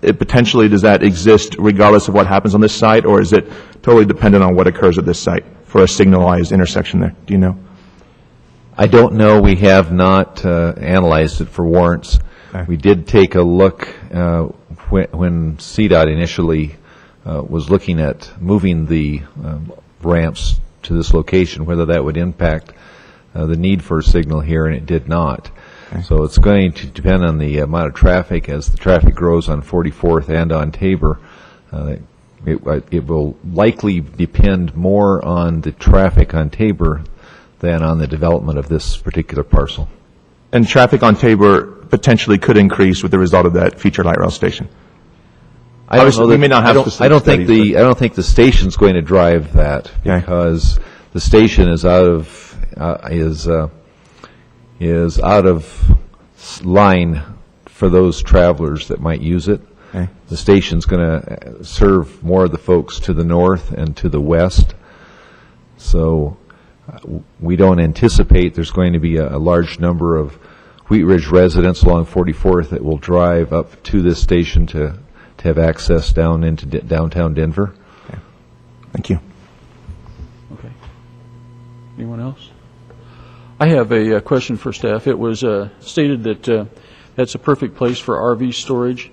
Potentially, does that exist regardless of what happens on this site, or is it totally dependent on what occurs at this site for a signalized intersection there? Do you know? I don't know. We have not analyzed it for warrants. Okay. We did take a look when CDOT initially was looking at moving the ramps to this location, whether that would impact the need for a signal here, and it did not. Okay. So it's going to depend on the amount of traffic. As the traffic grows on 44th and on Tabor, it will likely depend more on the traffic on Tabor than on the development of this particular parcel. And traffic on Tabor potentially could increase with the result of that future light rail station? I don't think the station's going to drive that, because the station is out of line for those travelers that might use it. Okay. The station's going to serve more of the folks to the north and to the west. So we don't anticipate there's going to be a large number of Wheat Ridge residents along 44th that will drive up to this station to have access down into downtown Denver. Okay. Thank you. Okay. Anyone else? I have a question for staff. It was stated that that's a perfect place for RV storage,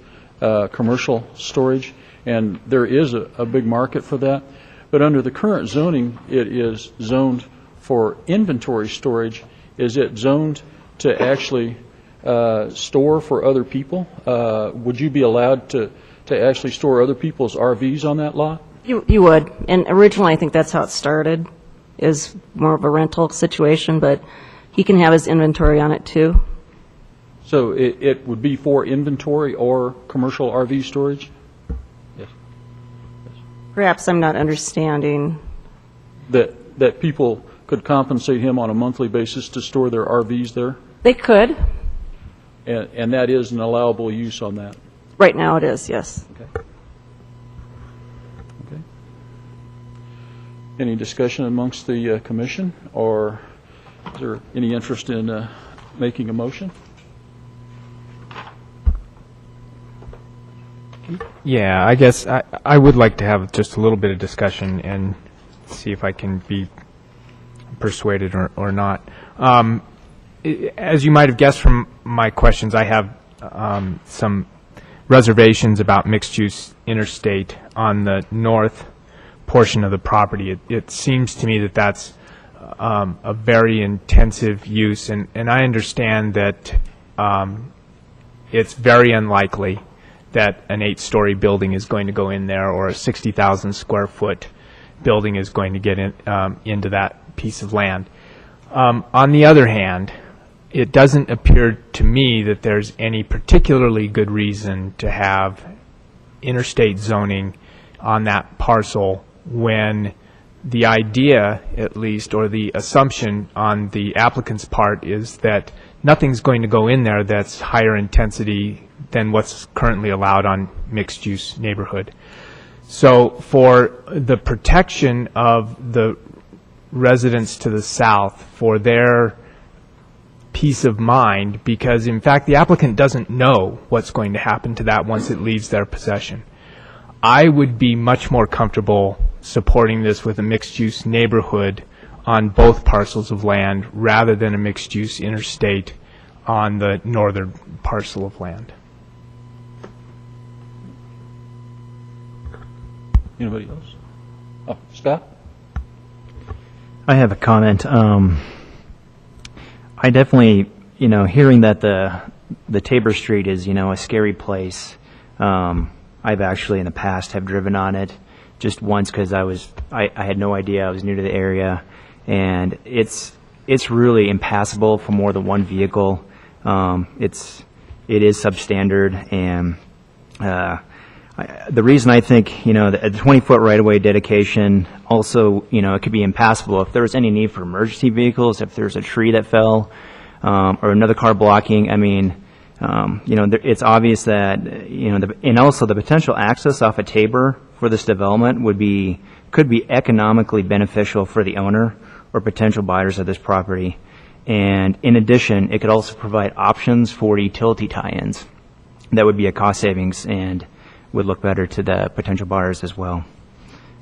commercial storage, and there is a big market for that. But under the current zoning, it is zoned for inventory storage. Is it zoned to actually store for other people? Would you be allowed to actually store other people's RVs on that lot? You would. And originally, I think that's how it started, is more of a rental situation, but he can have his inventory on it too. So it would be for inventory or commercial RV storage? Yes. Perhaps I'm not understanding. That people could compensate him on a monthly basis to store their RVs there? They could. And that is an allowable use on that? Right now it is, yes. Okay. Okay. Any discussion amongst the commission, or is there any interest in making a motion? Yeah, I guess I would like to have just a little bit of discussion and see if I can be persuaded or not. As you might have guessed from my questions, I have some reservations about mixed-use interstate on the north portion of the property. It seems to me that that's a very intensive use, and I understand that it's very unlikely that an 8-story building is going to go in there, or a 60,000 square foot building is going to get into that piece of land. On the other hand, it doesn't appear to me that there's any particularly good reason to have interstate zoning on that parcel when the idea, at least, or the assumption on the applicant's part is that nothing's going to go in there that's higher intensity than what's currently allowed on mixed-use neighborhood. So for the protection of the residents to the south, for their peace of mind, because in fact the applicant doesn't know what's going to happen to that once it leaves their possession, I would be much more comfortable supporting this with a mixed-use neighborhood on both parcels of land rather than a mixed-use interstate on the northern parcel of land. Anybody else? Oh, Scott? I have a comment. I definitely, hearing that the Tabor Street is, a scary place. I've actually in the past have driven on it just once because I had no idea. I was new to the area, and it's really impassable for more than one vehicle. It is substandard, and the reason I think, the 20-foot right-of-way dedication also, it could be impassable if there was any need for emergency vehicles, if there's a tree that fell, or another car blocking. I mean, it's obvious that, and also the potential access off of Tabor for this development could be economically beneficial for the owner or potential buyers of this property. And in addition, it could also provide options for utility tie-ins that would be a cost savings and would look better to the potential buyers as well.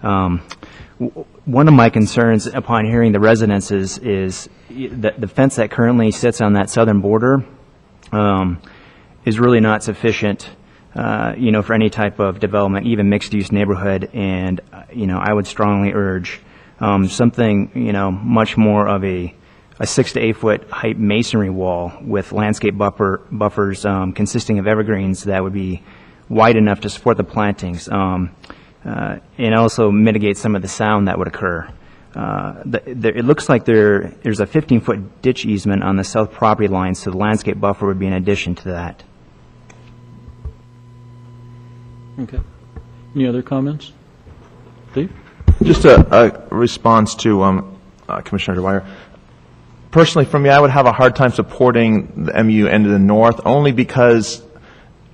One of my concerns upon hearing the residents is that the fence that currently sits on that southern border is really not sufficient, for any type of development, even mixed-use neighborhood. And, I would strongly urge something, much more of a 6 to 8 foot height masonry wall with landscape buffers consisting of evergreens that would be wide enough to support the plantings, and also mitigate some of the sound that would occur. It looks like there's a 15-foot ditch easement on the south property line, so the landscape buffer would be in addition to that. Okay. Any other comments? Steve? Just a response to Commissioner Dwyer. Personally, for me, I would have a hard time supporting the MU end of the north, only because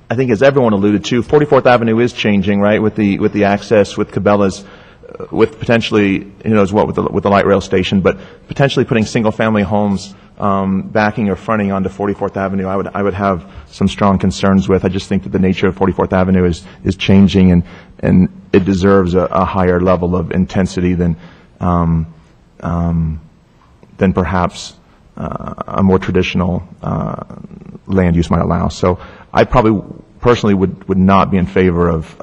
I think, as everyone alluded to, 44th Avenue is changing, right, with the access, with Cabela's, with potentially, who knows what, with the light rail station, but potentially putting single-family homes backing or fronting onto 44th Avenue, I would have some strong concerns with. I just think that the nature of 44th Avenue is changing, and it deserves a higher level of intensity than perhaps a more traditional land use might allow. So I probably personally would not be in favor of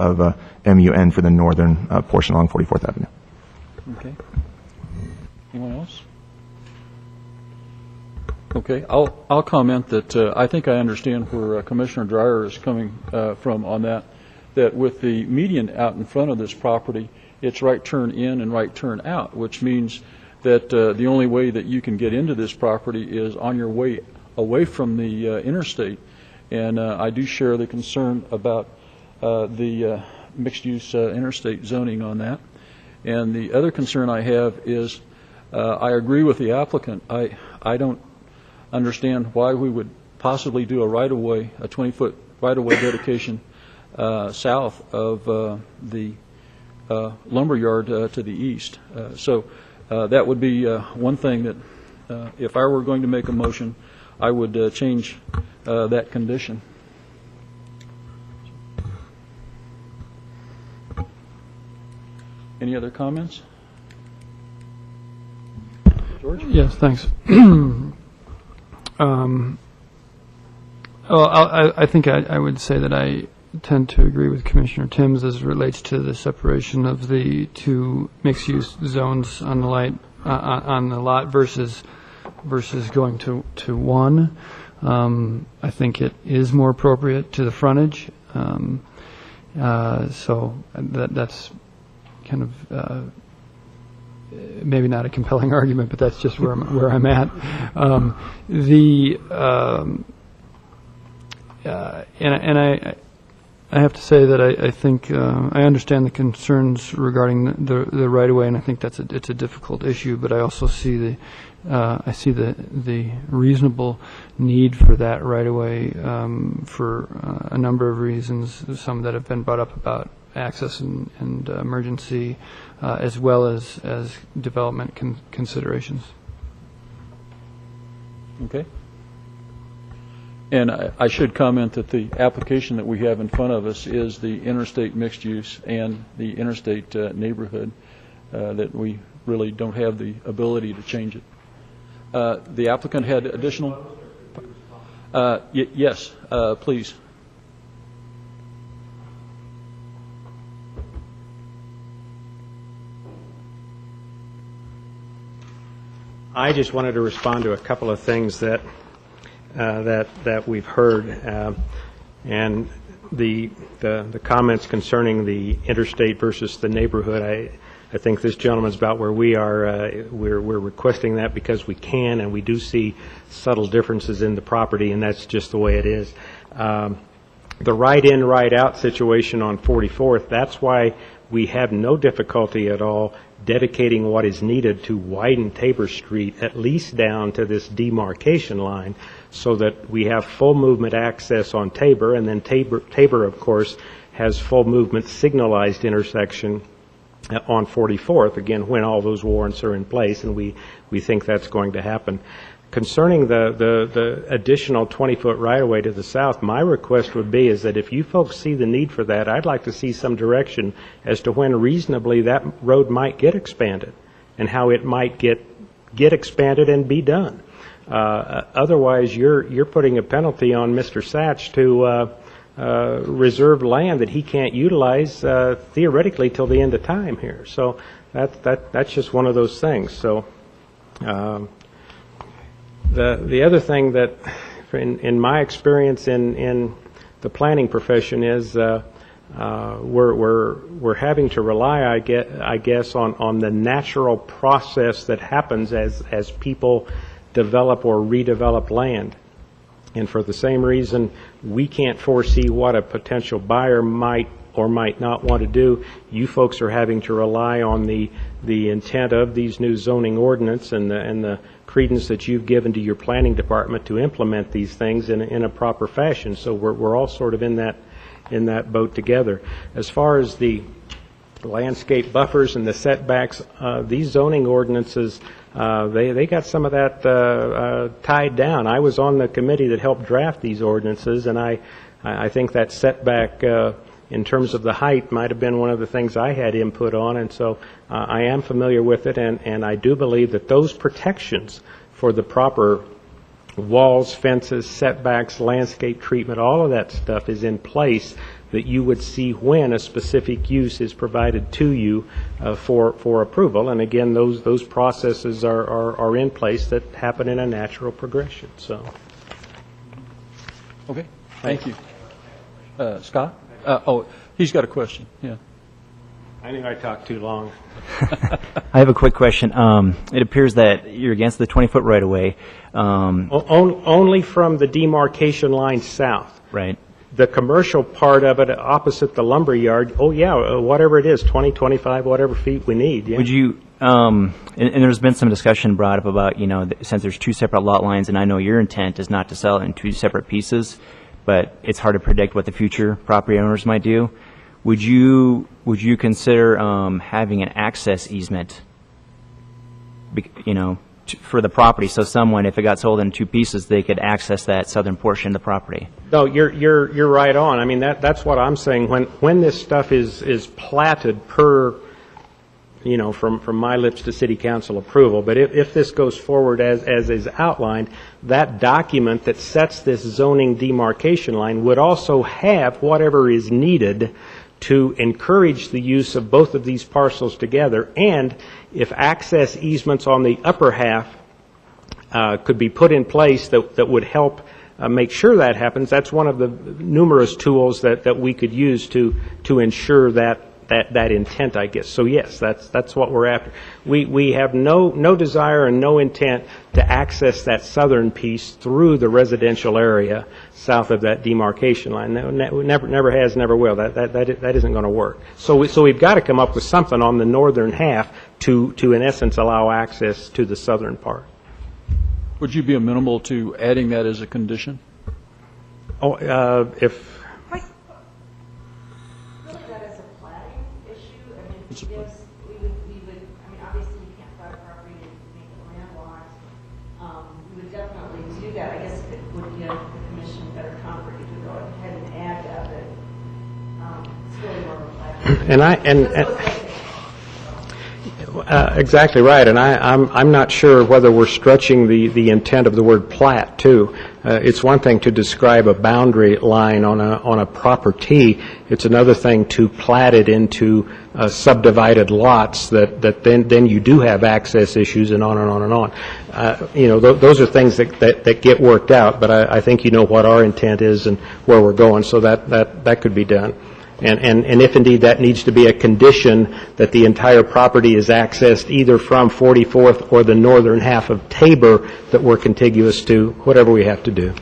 MUN for the northern portion along 44th Avenue. Okay. Anyone else? Okay, I'll comment that I think I understand where Commissioner Dwyer is coming from on that with the median out in front of this property, it's right turn in and right turn out, which means that the only way that you can get into this property is on your way away from the interstate. And I do share the concern about the mixed-use interstate zoning on that. And the other concern I have is I agree with the applicant. I don't understand why we would possibly do a right-of-way, a 20-foot right-of-way dedication south of the lumberyard to the east. So that would be one thing that if I were going to make a motion, I would change that condition. Any other comments? George? Yes, thanks. I think I would say that I tend to agree with Commissioner Timms as it relates to the separation of the two mixed-use zones on the lot versus going to one. I think it is more appropriate to the frontage. So that's kind of maybe not a compelling argument, but that's just where I'm at. And I have to say that I think I understand the concerns regarding the right of way, and I think it's a difficult issue. But I also see the reasonable need for that right of way for a number of reasons, some that have been brought up about access and emergency, as well as development considerations. Okay. And I should comment that the application that we have in front of us is the interstate mixed use and the interstate neighborhood, that we really don't have the ability to change it. The applicant had additional? Yes, please. I just wanted to respond to a couple of things that we've heard, and the comments concerning the interstate versus the neighborhood. I think this gentleman's about where we are. We're requesting that because we can, and we do see subtle differences in the property, and that's just the way it is. The right-in, right-out situation on 44th, that's why we have no difficulty at all dedicating what is needed to widen Tabor Street at least down to this demarcation line, so that we have full movement access on Tabor, and then Tabor, of course, has full movement signalized intersection on 44th, again, when all those warrants are in place, and we think that's going to happen. Concerning the additional 20-foot right-of-way to the south, my request would be is that if you folks see the need for that, I'd like to see some direction as to when reasonably that road might get expanded and how it might get expanded and be done. Otherwise, you're putting a penalty on Mr. Satch to reserve land that he can't utilize theoretically till the end of time here. So that's just one of those things. So the other thing that, in my experience in the planning profession, is we're having to rely, I guess, on the natural process that happens as people develop or redevelop land. And for the same reason, we can't foresee what a potential buyer might or might not want to do. You folks are having to rely on the intent of these new zoning ordinance and the credence that you've given to your planning department to implement these things in a proper fashion. So we're all sort of in that boat together. As far as the landscape buffers and the setbacks, these zoning ordinances, they got some of that tied down. I was on the committee that helped draft these ordinances, and I think that setback in terms of the height might have been one of the things I had input on, and so I am familiar with it, and I do believe that those protections for the proper walls, fences, setbacks, landscape treatment, all of that stuff is in place that you would see when a specific use is provided to you for approval. And again, those processes are in place that happen in a natural progression. So, okay, thank you. Scott? Oh, he's got a question. Yeah. I knew I talked too long. I have a quick question. It appears that you're against the 20-foot right-of-way. Only from the demarcation line south. Right. The commercial part of it opposite the lumber yard, whatever it is, 20, 25, whatever feet we need. Yeah. Would you, and there's been some discussion brought up about, since there's two separate lot lines, and I know your intent is not to sell it in two separate pieces, but it's hard to predict what the future property owners might do. Would you consider having an access easement, for the property, so someone, if it got sold in two pieces, they could access that southern portion of the property? No, you're right on. I mean, that's what I'm saying. When this stuff is platted per from my lips to city council approval. But if this goes forward as is outlined, that document that sets this zoning demarcation line would also have whatever is needed to encourage the use of both of these parcels together, and if access easements on the upper half could be put in place that would help make sure that happens, that's one of the numerous tools that we could use to ensure that intent, I guess. So yes, that's what we're after. We have no desire and no intent to access that southern piece through the residential area south of that demarcation line. Never has, never will. That isn't going to work. So we've got to come up with something on the northern half to in essence allow access to the southern part. Would you be amenable to adding that as a condition? Oh, if. Obviously you can't buy property and make it landlocked. We would definitely do that. I guess it would give the commission better comfort if you go ahead and add that, but it's really more reflective. Exactly right, and I'm not sure whether we're stretching the intent of the word plat too. It's one thing to describe a boundary line on a property. It's another thing to plat it into subdivided lots that then you do have access issues and on and on and on. Those are things that get worked out. But I think you know what our intent is and where we're going, so that could be done. And if indeed that needs to be a condition that the entire property is accessed either from 44th or the northern half of Tabor that we're contiguous to, whatever we have to do.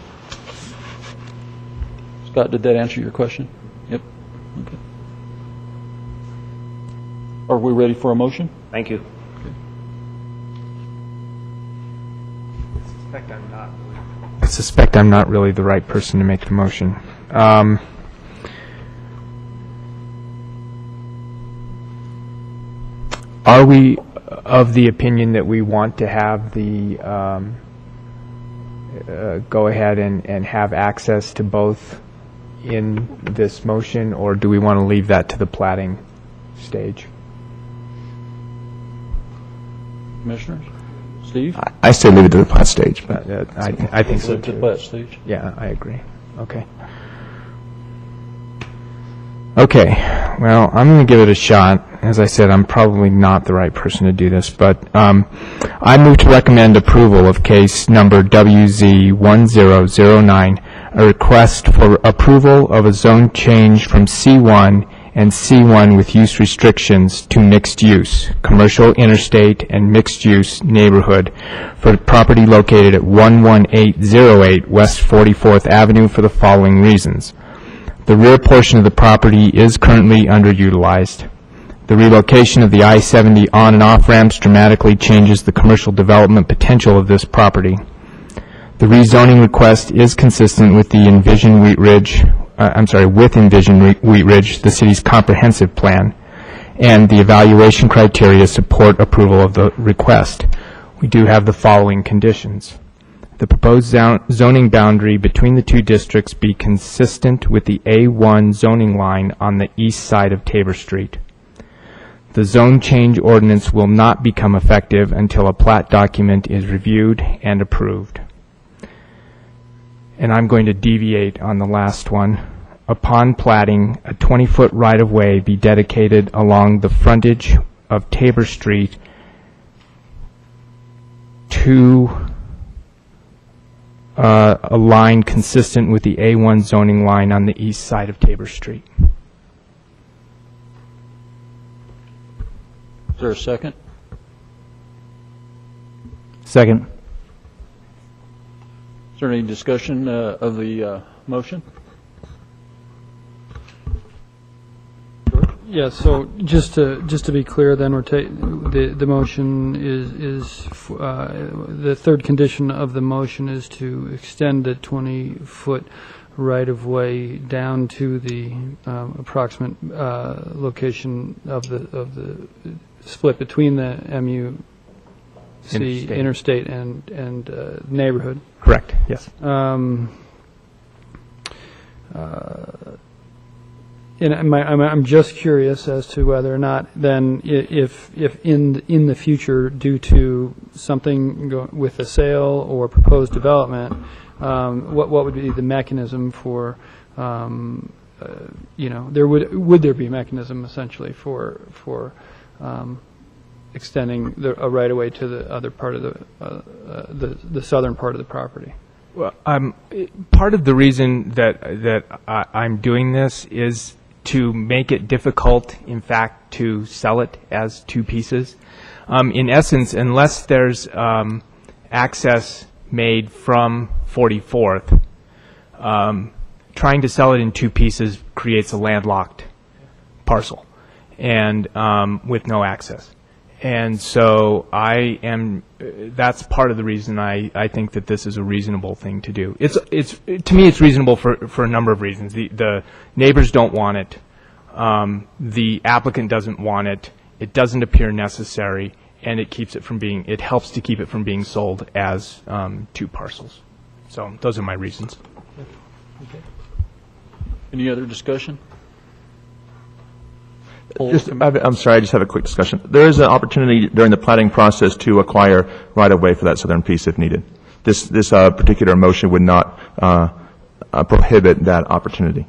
Scott, did that answer your question? Yep. Okay. Are we ready for a motion? Thank you. I suspect I'm not really the right person to make the motion. Are we of the opinion that we want to have the go ahead and have access to both in this motion, or do we want to leave that to the platting stage? Commissioners? Steve? I say leave it to the plat stage. But I think so To the too. plat stage? Yeah, I agree. Okay. Okay, well, I'm going to give it a shot. As I said, I'm probably not the right person to do this, but I move to recommend approval of case number WZ1009, a request for approval of a zone change from C1 and C1 with use restrictions to mixed use, commercial, interstate, and mixed use neighborhood for property located at 11808 West 44th Avenue for the following reasons. The rear portion of the property is currently underutilized. The relocation of the I-70 on and off ramps dramatically changes the commercial development potential of this property. The rezoning request is consistent with the Envision Wheat Ridge, the city's comprehensive plan, and the evaluation criteria support approval of the request. We do have the following conditions. The proposed zoning boundary between the two districts be consistent with the A1 zoning line on the east side of Tabor Street. The zone change ordinance will not become effective until a plat document is reviewed and approved. And I'm going to deviate on the last one. Upon platting, a 20-foot right-of-way be dedicated along the frontage of Tabor Street to a line consistent with the A1 zoning line on the east side of Tabor Street. Is there a second? Second. Is there any discussion of the motion? Yeah, so just to be clear, then the motion is the third condition of the motion is to extend the 20-foot right-of-way down to the approximate location of the split between the MUC interstate and neighborhood. Correct. Yes. And I'm just curious as to whether or not then if in the future, due to something with a sale or proposed development, what would be the mechanism for, would there be a mechanism essentially for extending a right of way to the other part of the southern part of the property? Well, part of the reason that I'm doing this is to make it difficult, in fact, to sell it as two pieces. In essence, unless there's access made from 44th, trying to sell it in two pieces creates a landlocked parcel, and with no access. And so that's part of the reason I think that this is a reasonable thing to do. To me, it's reasonable for a number of reasons. The neighbors don't want it. The applicant doesn't want it. It doesn't appear necessary, and it helps to keep it from being sold as two parcels. So those are my reasons. Okay. Any other discussion? I'm sorry, I just have a quick discussion. There is an opportunity during the planning process to acquire right-of-way for that southern piece if needed. This particular motion would not prohibit that opportunity.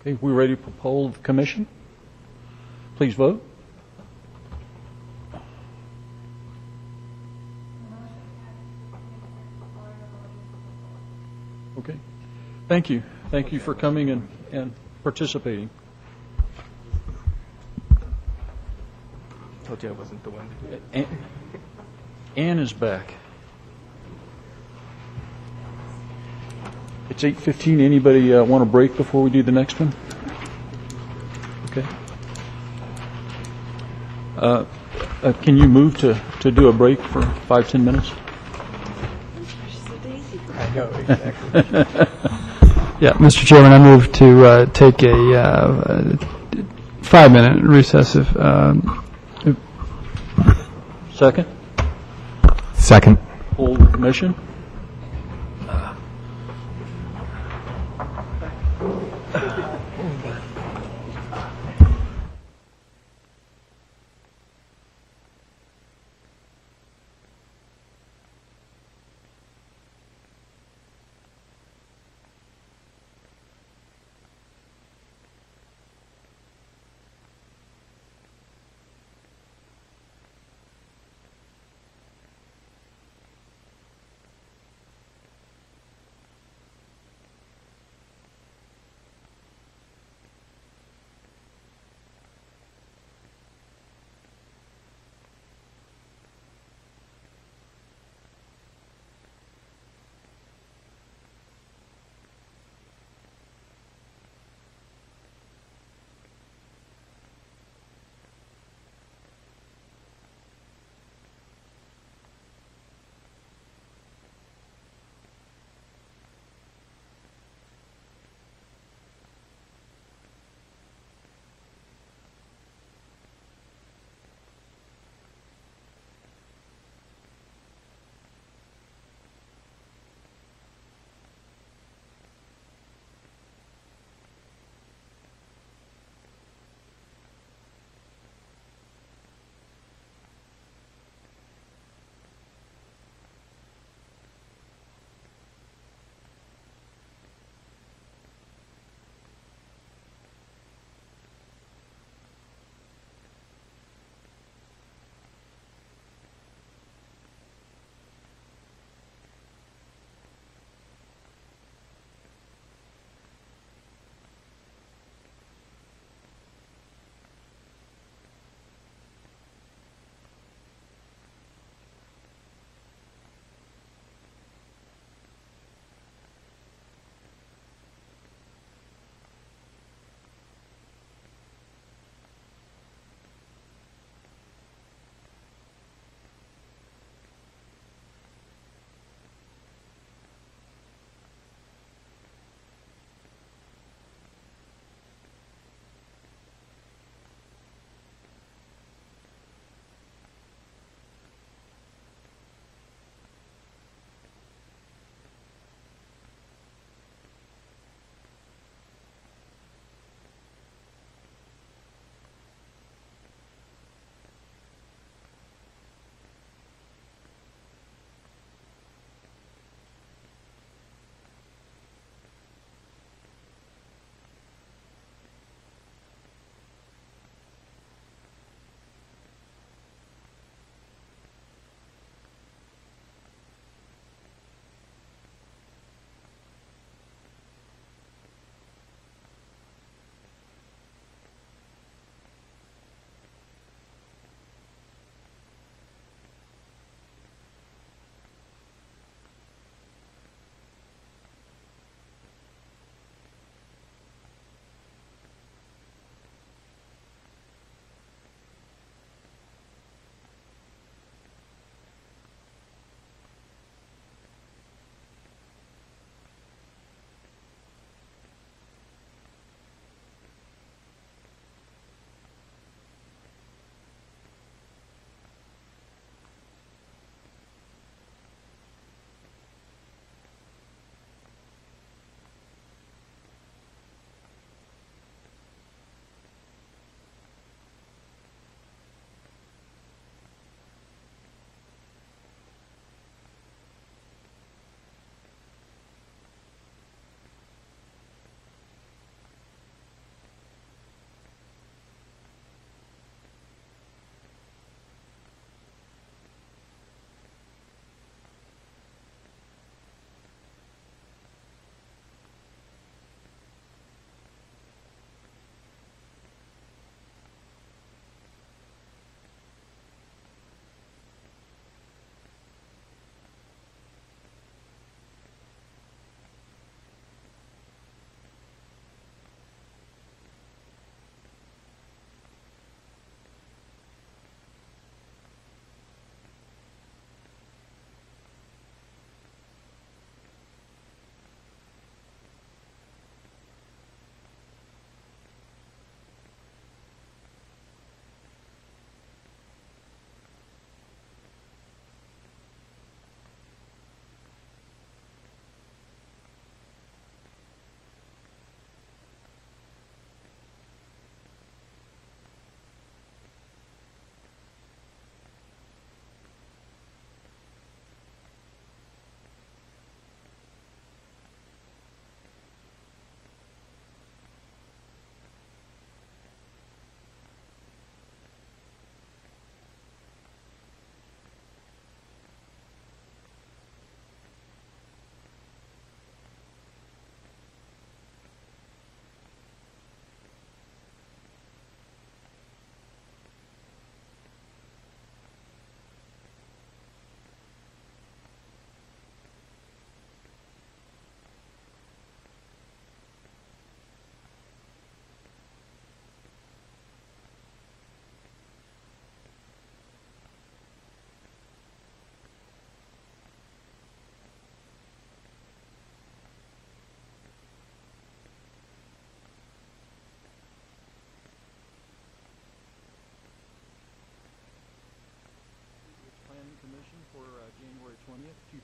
Okay, we're ready for poll of the commission. Please vote. Okay. Thank you. Thank you for coming and participating. Told you I wasn't the one. Ann is back. It's 8:15. Anybody want a break before we do the next one? Okay. Can you move to do a break for 5-10 minutes? I know, exactly. Yeah, Mr. Chairman, I move to take a 5-minute recess. Second? Second. Poll the commission.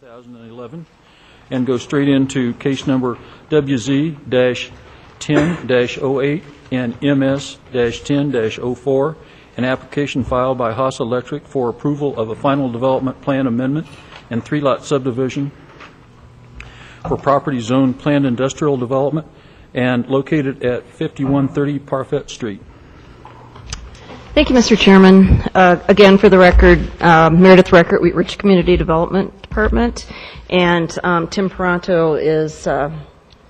2011, and go straight into case number WZ-10-08 and MS-10-04, an application filed by Haas Electric for approval of a final development plan amendment and three-lot subdivision for property zone planned industrial development and located at 5130 Parfett Street. Thank you, Mr. Chairman. Again, for the record, Meredith Record, Wheat Ridge Community Development Department, and Tim Peranto is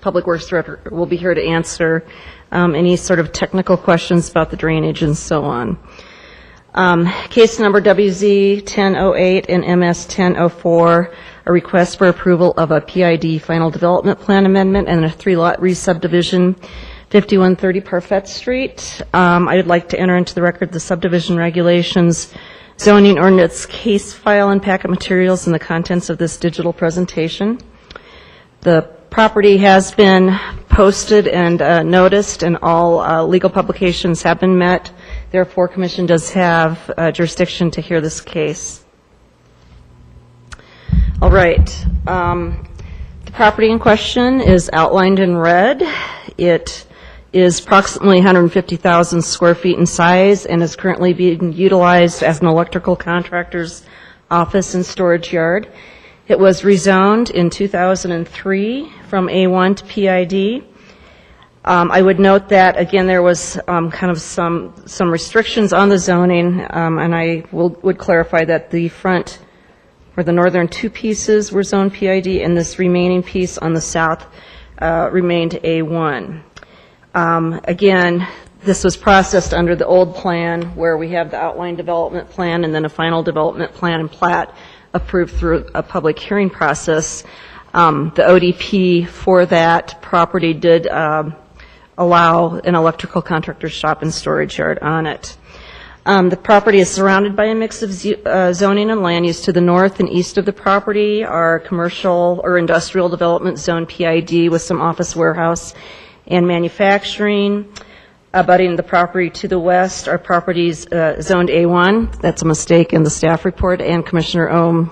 Public Works Director, will be here to answer any sort of technical questions about the drainage and so on. Case number WZ-1008 and MS-1004, a request for approval of a PID final development plan amendment and a three-lot re-subdivision, 5130 Parfett Street. I would like to enter into the record the subdivision regulations, zoning ordinance case file and packet materials, and the contents of this digital presentation. The property has been posted and noticed, and all legal publications have been met. Therefore, Commission does have jurisdiction to hear this case. All right. The property in question is outlined in red. It is approximately 150,000 square feet in size and is currently being utilized as an electrical contractor's office and storage yard. It was rezoned in 2003 from A1 to PID. I would note that, again, there was kind of some restrictions on the zoning, and I would clarify that the front or the northern two pieces were zoned PID, and this remaining piece on the south remained A1. Again, this was processed under the old plan where we have the outline development plan and then a final development plan and plat approved through a public hearing process. The ODP for that property did allow an electrical contractor's shop and storage yard on it. The property is surrounded by a mix of zoning and land use. To the north and east of the property are commercial or industrial development zone PID with some office, warehouse, and manufacturing. Abutting the property to the west are properties zoned A1. That's a mistake in the staff report, and Commissioner Ohm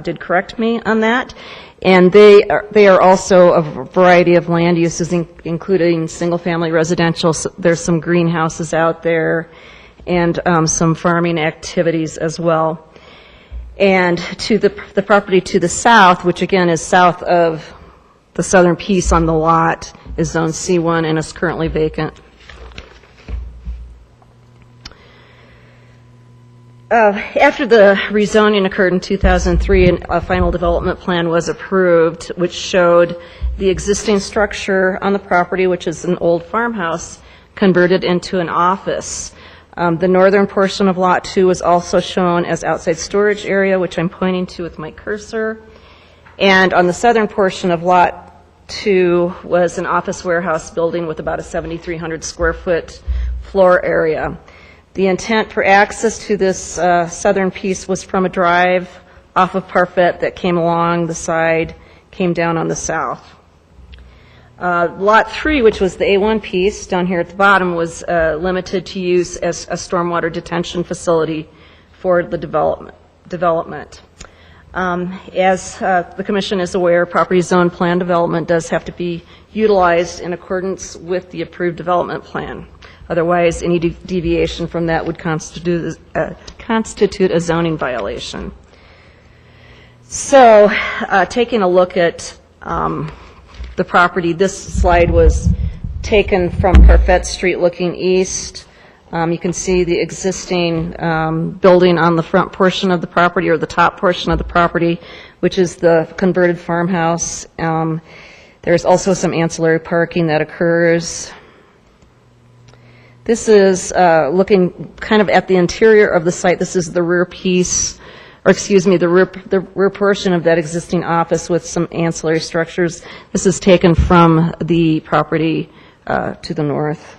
did correct me on that. And they are also a variety of land uses, including single-family residential. So there's some greenhouses out there and some farming activities as well. And to the property to the south, which again is south of the southern piece on the lot, is zone C1 and is currently vacant. After the rezoning occurred in 2003, a final development plan was approved, which showed the existing structure on the property, which is an old farmhouse, converted into an office. The northern portion of Lot 2 was also shown as outside storage area, which I'm pointing to with my cursor. And on the southern portion of Lot 2 was an office warehouse building with about a 7,300 square foot floor area. The intent for access to this southern piece was from a drive off of Parfett that came along the side, came down on the south. Lot 3, which was the A1 piece down here at the bottom, was limited to use as a stormwater detention facility for the development. As the Commission is aware, property zone plan development does have to be utilized in accordance with the approved development plan. Otherwise, any deviation from that would constitute a zoning violation. So, taking a look at the property, this slide was taken from Parfett Street looking east. You can see the existing building on the front portion of the property, or the top portion of the property, which is the converted farmhouse. There's also some ancillary parking that occurs. This is looking kind of at the interior of the site. This is the rear piece, or excuse me, the rear portion of that existing office with some ancillary structures. This is taken from the property to the north.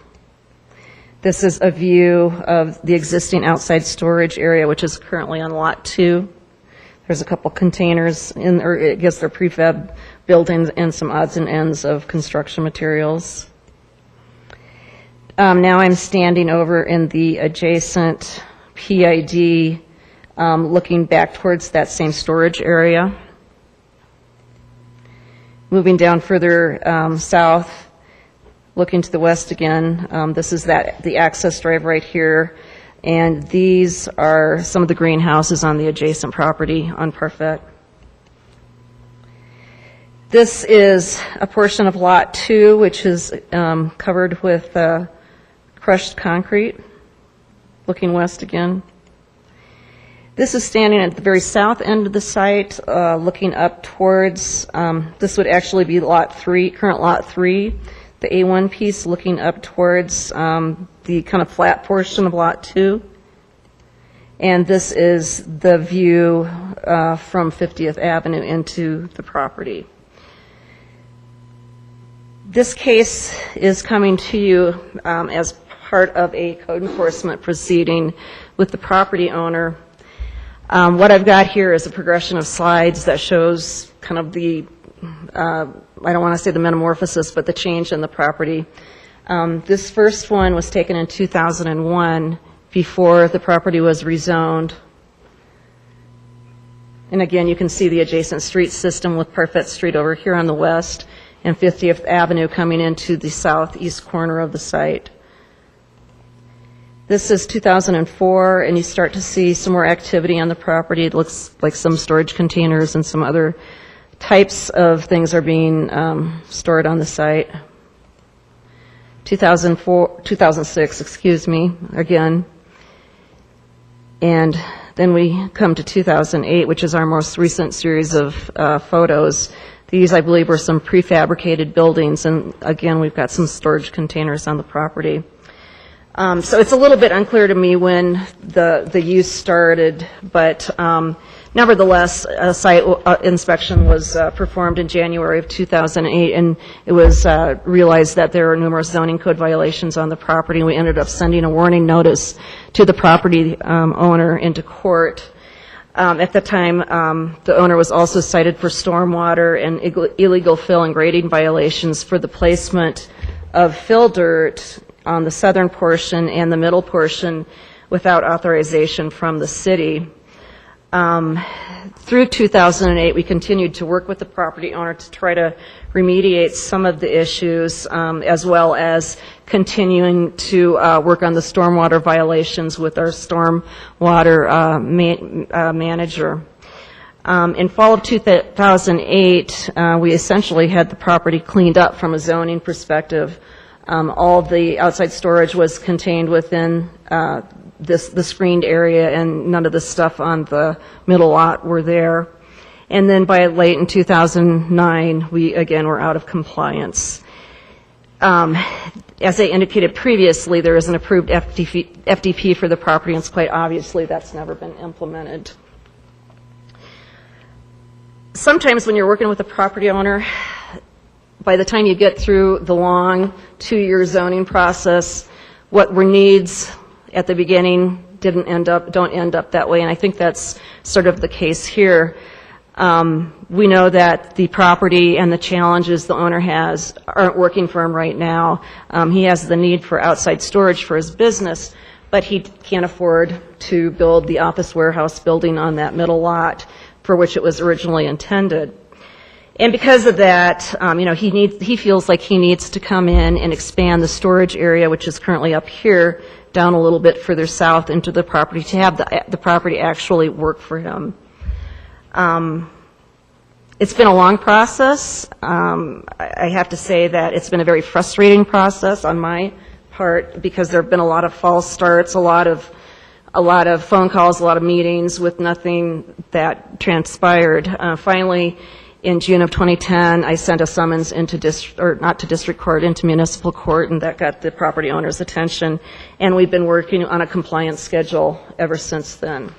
This is a view of the existing outside storage area, which is currently on Lot 2. There's a couple containers, or I guess they're prefab buildings, and some odds and ends of construction materials. Now I'm standing over in the adjacent PID, looking back towards that same storage area. Moving down further south, looking to the west again, this is the access drive right here, and these are some of the greenhouses on the adjacent property on Parfait. This is a portion of Lot 2, which is covered with crushed concrete. Looking west again. This is standing at the very south end of the site, looking up towards, this would actually be Lot 3, current Lot 3, the A1 piece looking up towards the kind of flat portion of Lot 2. And this is the view from 50th Avenue into the property. This case is coming to you as part of a code enforcement proceeding with the property owner. What I've got here is a progression of slides that shows kind of the, I don't want to say the metamorphosis, but the change in the property. This first one was taken in 2001 before the property was rezoned. And again, you can see the adjacent street system with Parfait Street over here on the west and 50th Avenue coming into the southeast corner of the site. This is 2004, and you start to see some more activity on the property. It looks like some storage containers and some other types of things are being stored on the site. 2006, excuse me, again. And then we come to 2008, which is our most recent series of photos. These, I believe, were some prefabricated buildings, and again, we've got some storage containers on the property. So it's a little bit unclear to me when the use started, but nevertheless, a site inspection was performed in January of 2008, and it was realized that there were numerous zoning code violations on the property, and we ended up sending a warning notice to the property owner into court. At the time, the owner was also cited for stormwater and illegal fill and grading violations for the placement of fill dirt on the southern portion and the middle portion without authorization from the city. Through 2008, we continued to work with the property owner to try to remediate some of the issues, as well as continuing to work on the stormwater violations with our stormwater manager. In fall of 2008, we essentially had the property cleaned up from a zoning perspective. All of the outside storage was contained within the screened area, and none of the stuff on the middle lot were there. And then by late in 2009, we again were out of compliance. As I indicated previously, there is an approved FDP for the property, and it's quite obviously that's never been implemented. Sometimes when you're working with a property owner, by the time you get through the long 2-year zoning process, what were needs at the beginning don't end up that way, and I think that's sort of the case here. We know that the property and the challenges the owner has aren't working for him right now. He has the need for outside storage for his business, but he can't afford to build the office warehouse building on that middle lot for which it was originally intended. And because of that, he feels like he needs to come in and expand the storage area, which is currently up here, down a little bit further south into the property, to have the property actually work for him. It's been a long process. I have to say that it's been a very frustrating process on my part, because there have been a lot of false starts, a lot of phone calls, a lot of meetings with nothing that transpired. Finally, in June of 2010, I sent a summons into into municipal court, and that got the property owner's attention. And we've been working on a compliance schedule ever since then.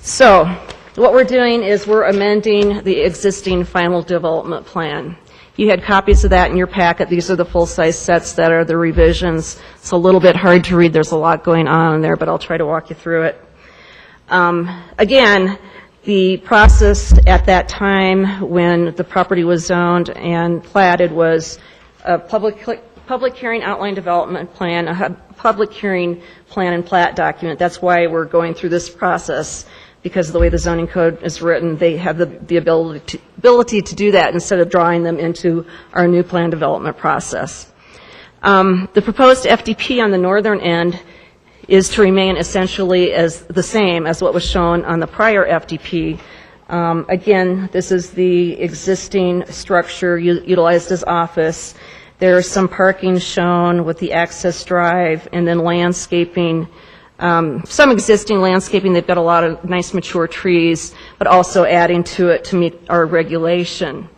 So what we're doing is we're amending the existing final development plan. You had copies of that in your packet. These are the full-size sets that are the revisions. It's a little bit hard to read. There's a lot going on in there, but I'll try to walk you through it. Again, the process at that time when the property was zoned and platted was a public hearing outline development plan, a public hearing plan and plat document. That's why we're going through this process. because of the way the zoning code is written, they have the ability to do that instead of drawing them into our new plan development process. The proposed FDP on the northern end is to remain essentially as the same as what was shown on the prior FDP. Again, this is the existing structure utilized as office. There is some parking shown with the access drive, and then landscaping, some existing landscaping. They've got a lot of nice mature trees, but also adding to it to meet our regulation.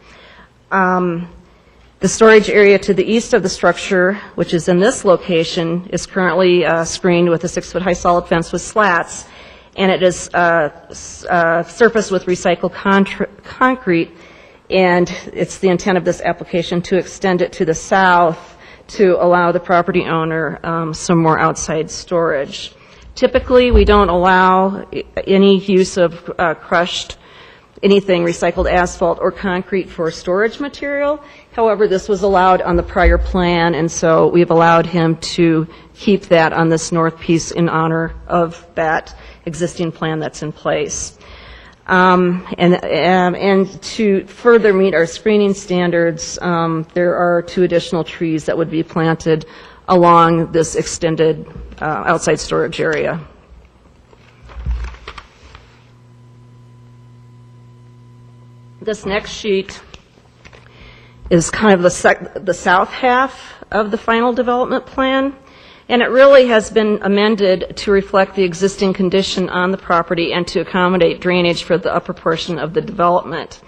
The storage area to the east of the structure, which is in this location, is currently screened with a 6-foot-high solid fence with slats, and it is surfaced with recycled concrete, and it's the intent of this application to extend it to the south to allow the property owner some more outside storage. Typically, we don't allow any use of crushed anything, recycled asphalt or concrete for storage material. However, this was allowed on the prior plan, and so we've allowed him to keep that on this north piece in honor of that existing plan that's in place. And to further meet our screening standards, there are 2 additional trees that would be planted along this extended outside storage area. This next sheet is kind of the south half of the final development plan, and it really has been amended to reflect the existing condition on the property and to accommodate drainage for the upper portion of the development.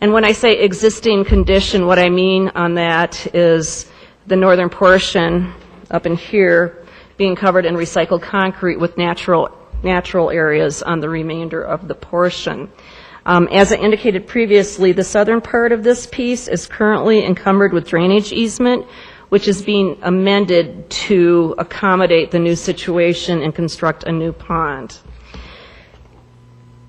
And when I say existing condition, what I mean on that is the northern portion up in here being covered in recycled concrete with natural areas on the remainder of the portion. As I indicated previously, the southern part of this piece is currently encumbered with drainage easement, which is being amended to accommodate the new situation and construct a new pond.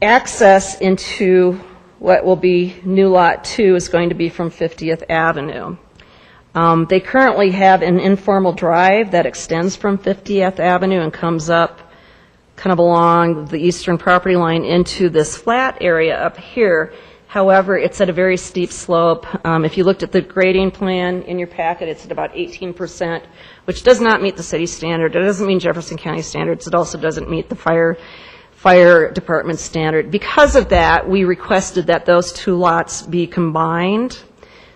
Access into what will be new Lot 2 is going to be from 50th Avenue. They currently have an informal drive that extends from 50th Avenue and comes up kind of along the eastern property line into this flat area up here. However, it's at a very steep slope. If you looked at the grading plan in your packet, it's at about 18%, which does not meet the city standard. It doesn't meet Jefferson County standards. It also doesn't meet the fire department standard. Because of that, we requested that those 2 lots be combined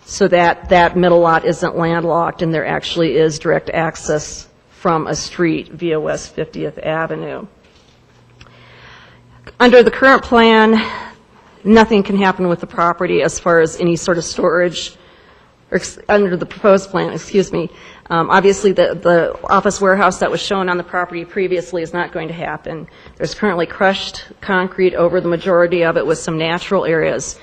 so that that middle lot isn't landlocked and there actually is direct access from a street via West 50th Avenue. Under the current plan, nothing can happen with the property as far as any sort of storage, or under the proposed plan, excuse me. Obviously, the office warehouse that was shown on the property previously is not going to happen. There's currently crushed concrete over the majority of it with some natural areas.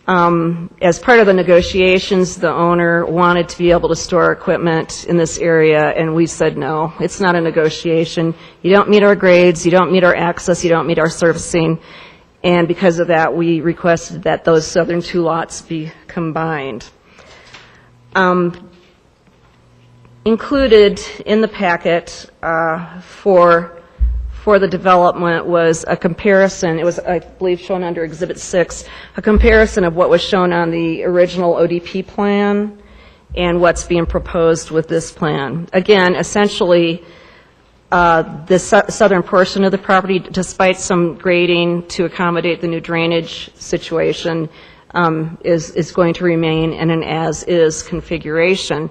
As part of the negotiations, the owner wanted to be able to store equipment in this area, and we said no, it's not a negotiation. You don't meet our grades, you don't meet our access, you don't meet our servicing, and because of that, we requested that those southern 2 lots be combined. Included in the packet for the development was a comparison. It was, I believe, shown under Exhibit 6, a comparison of what was shown on the original ODP plan and what's being proposed with this plan. Again, essentially, the southern portion of the property, despite some grading to accommodate the new drainage situation, is going to remain in an as-is configuration.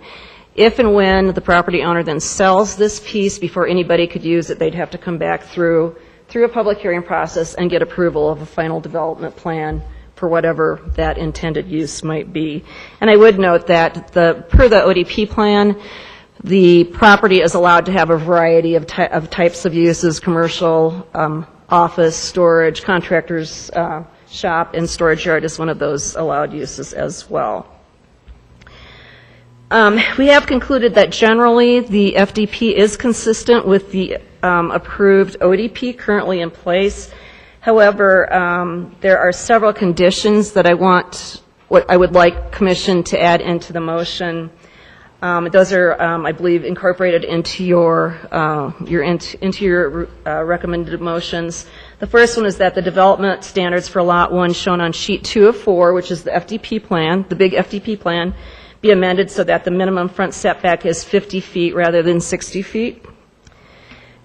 If and when the property owner then sells this piece before anybody could use it, they'd have to come back through a public hearing process and get approval of a final development plan for whatever that intended use might be. And I would note that per the ODP plan, the property is allowed to have a variety of types of uses: commercial, office, storage, contractors' shop, and storage yard is one of those allowed uses as well. We have concluded that generally the FDP is consistent with the approved ODP currently in place. However, there are several conditions that I would like Commission to add into the motion. Those are, I believe, incorporated into your recommended motions. The first one is that the development standards for Lot 1 shown on sheet 2 of 4, which is the FDP plan, the big FDP plan, be amended so that the minimum front setback is 50 feet rather than 60 feet.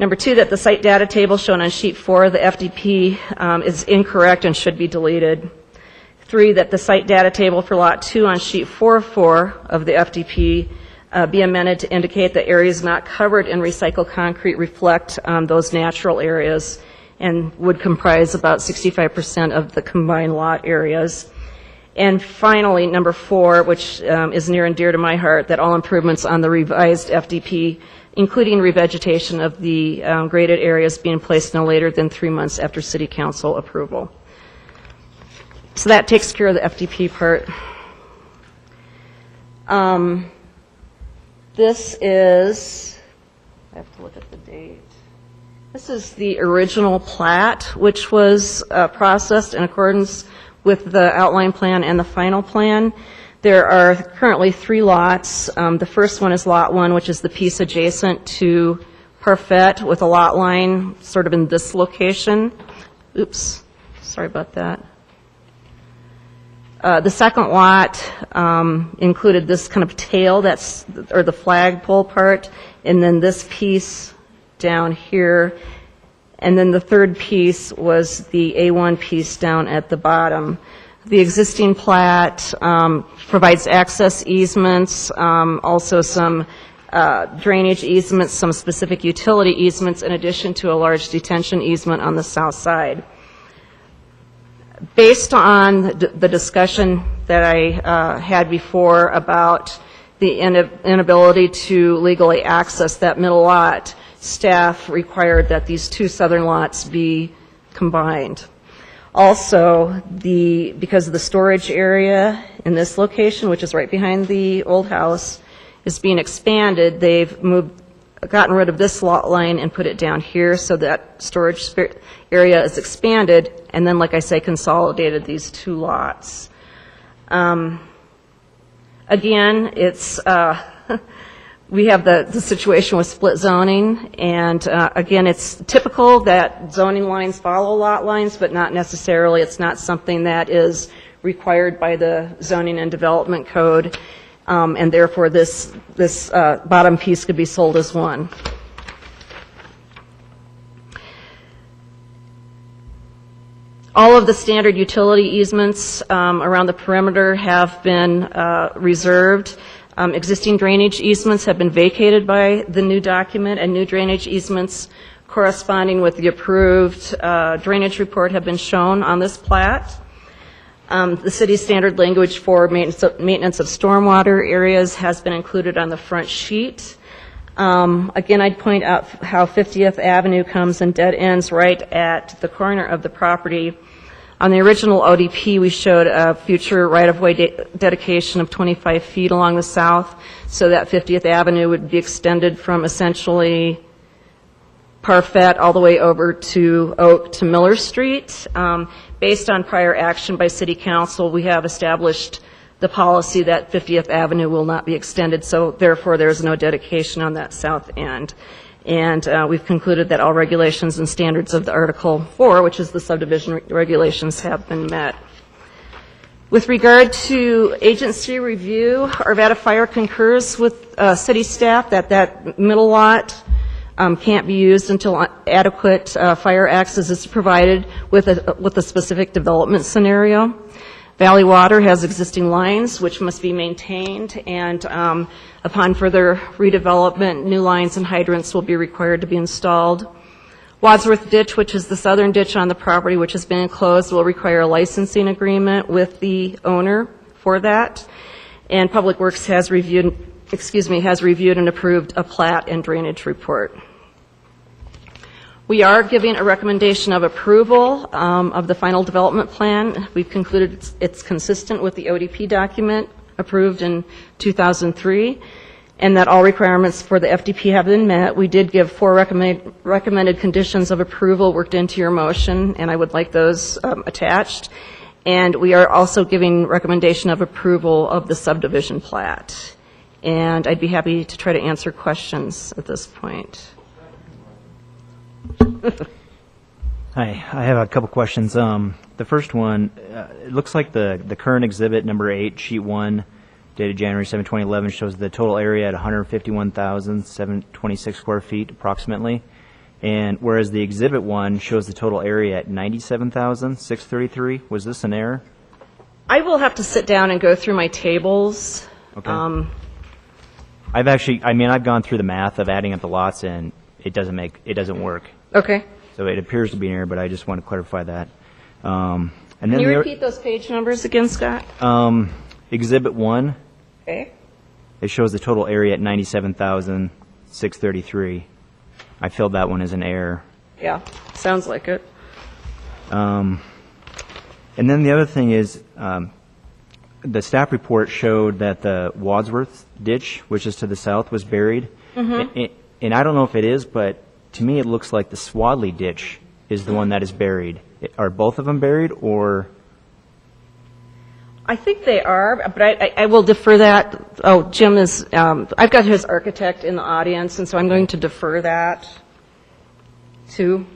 Number 2, that the site data table shown on sheet 4 of the FDP is incorrect and should be deleted. 3, that the site data table for Lot 2 on sheet 4 of the FDP be amended to indicate that areas not covered in recycled concrete reflect those natural areas and would comprise about 65% of the combined lot areas. And finally, number 4, which is near and dear to my heart, that all improvements on the revised FDP, including revegetation of the graded areas, being placed no later than 3 months after City Council approval. So that takes care of the FDP part. This is, I have to look at the date. This is the original plat, which was processed in accordance with the outline plan and the final plan. There are currently 3 lots. The first one is Lot 1, which is the piece adjacent to Parfait with a lot line sort of in this location. Oops, sorry about that. The second lot included this kind of tail or the flagpole part, and then this piece down here. And then the third piece was the A1 piece down at the bottom. The existing plat provides access easements, also some drainage easements, some specific utility easements, in addition to a large detention easement on the south side. Based on the discussion that I had before about the inability to legally access that middle lot, staff required that these 2 southern lots be combined. Also, because of the storage area in this location, which is right behind the old house, is being expanded, they've gotten rid of this lot line and put it down here so that storage area is expanded, and then, like I say, consolidated these 2 lots. Again, it's we have the situation with split zoning, and again, it's typical that zoning lines follow lot lines, but not necessarily. It's not something that is required by the zoning and development code, and therefore this bottom piece could be sold as one. All of the standard utility easements around the perimeter have been reserved. Existing drainage easements have been vacated by the new document, and new drainage easements corresponding with the approved drainage report have been shown on this plat. The city's standard language for maintenance of stormwater areas has been included on the front sheet. Again, I'd point out how 50th Avenue comes and dead ends right at the corner of the property. On the original ODP, we showed a future right-of-way dedication of 25 feet along the south, so that 50th Avenue would be extended from essentially Parfait all the way over to Oak to Miller Street. Based on prior action by City Council, we have established the policy that 50th Avenue will not be extended, so therefore there is no dedication on that south end. And we've concluded that all regulations and standards of the Article 4, which is the subdivision regulations, have been met. With regard to agency review, Arvada Fire concurs with city staff that that middle lot can't be used until adequate fire access is provided with a specific development scenario. Valley Water has existing lines which must be maintained, and upon further redevelopment, new lines and hydrants will be required to be installed. Wadsworth Ditch, which is the southern ditch on the property which has been enclosed, will require a licensing agreement with the owner for that. And Public Works has reviewed and approved a plat and drainage report. We are giving a recommendation of approval of the final development plan. We've concluded it's consistent with the ODP document approved in 2003, and that all requirements for the FDP have been met. We did give 4 recommended conditions of approval worked into your motion, and I would like those attached. And we are also giving recommendation of approval of the subdivision plat. And I'd be happy to try to answer questions at this point. Hi, I have a couple questions. The first one, it looks like the current exhibit number 8, sheet 1, dated January 7, 2011, shows the total area at 151,726 square feet approximately, and whereas the exhibit 1 shows the total area at 97,633. Was this an error? I will have to sit down and go through my tables. Okay. I've gone through the math of adding up the lots, and it doesn't work. Okay. So it appears to be an error, but I just want to clarify that. And then Can you repeat those page numbers again, Scott? Exhibit 1. Okay. It shows the total area at 97,633. I filled that one as an error. Yeah, sounds like it. And then the other thing is, the staff report showed that the Wadsworth ditch, which is to the south, was buried. Mhm. And I don't know if it is, but to me it looks like the Swadley ditch is the one that is buried. Are both of them buried, or? I think they are, but I will defer that. Oh, Jim is, I've got his architect in the audience, and so I'm going to defer that to.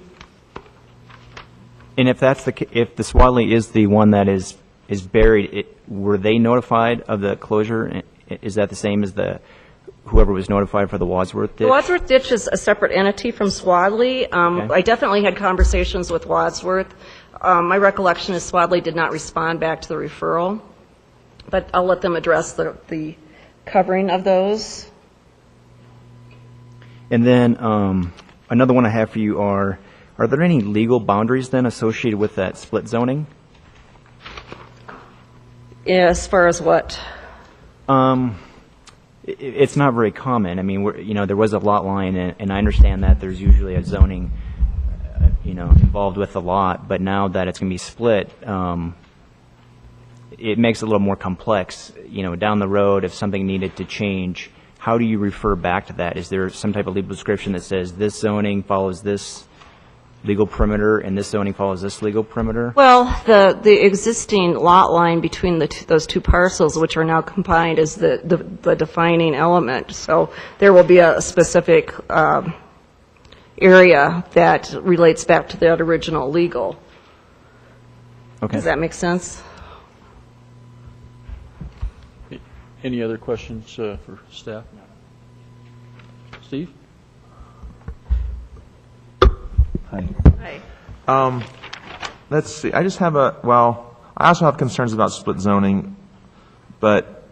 And if if the Swadley is the one that is buried, were they notified of the closure? Is that the same as whoever was notified for the Wadsworth ditch? The Wadsworth ditch is a separate entity from Swadley. Okay. I definitely had conversations with Wadsworth. My recollection is Swadley did not respond back to the referral, but I'll let them address the covering of those. And then another one I have for you are there any legal boundaries then associated with that split zoning? As far as what? It's not very common. I mean, there was a lot line, and I understand that there's usually a zoning, involved with the lot. But now that it's going to be split, it makes it a little more complex. Down the road, if something needed to change, how do you refer back to that? Is there some type of legal description that says this zoning follows this legal perimeter and this zoning follows this legal perimeter? Well, the existing lot line between those two parcels, which are now combined, is the defining element. So there will be a specific area that relates back to that original legal. Okay. Does that make sense? Any other questions for staff? Steve? Hi. Hi. Let's see. I also have concerns about split zoning, but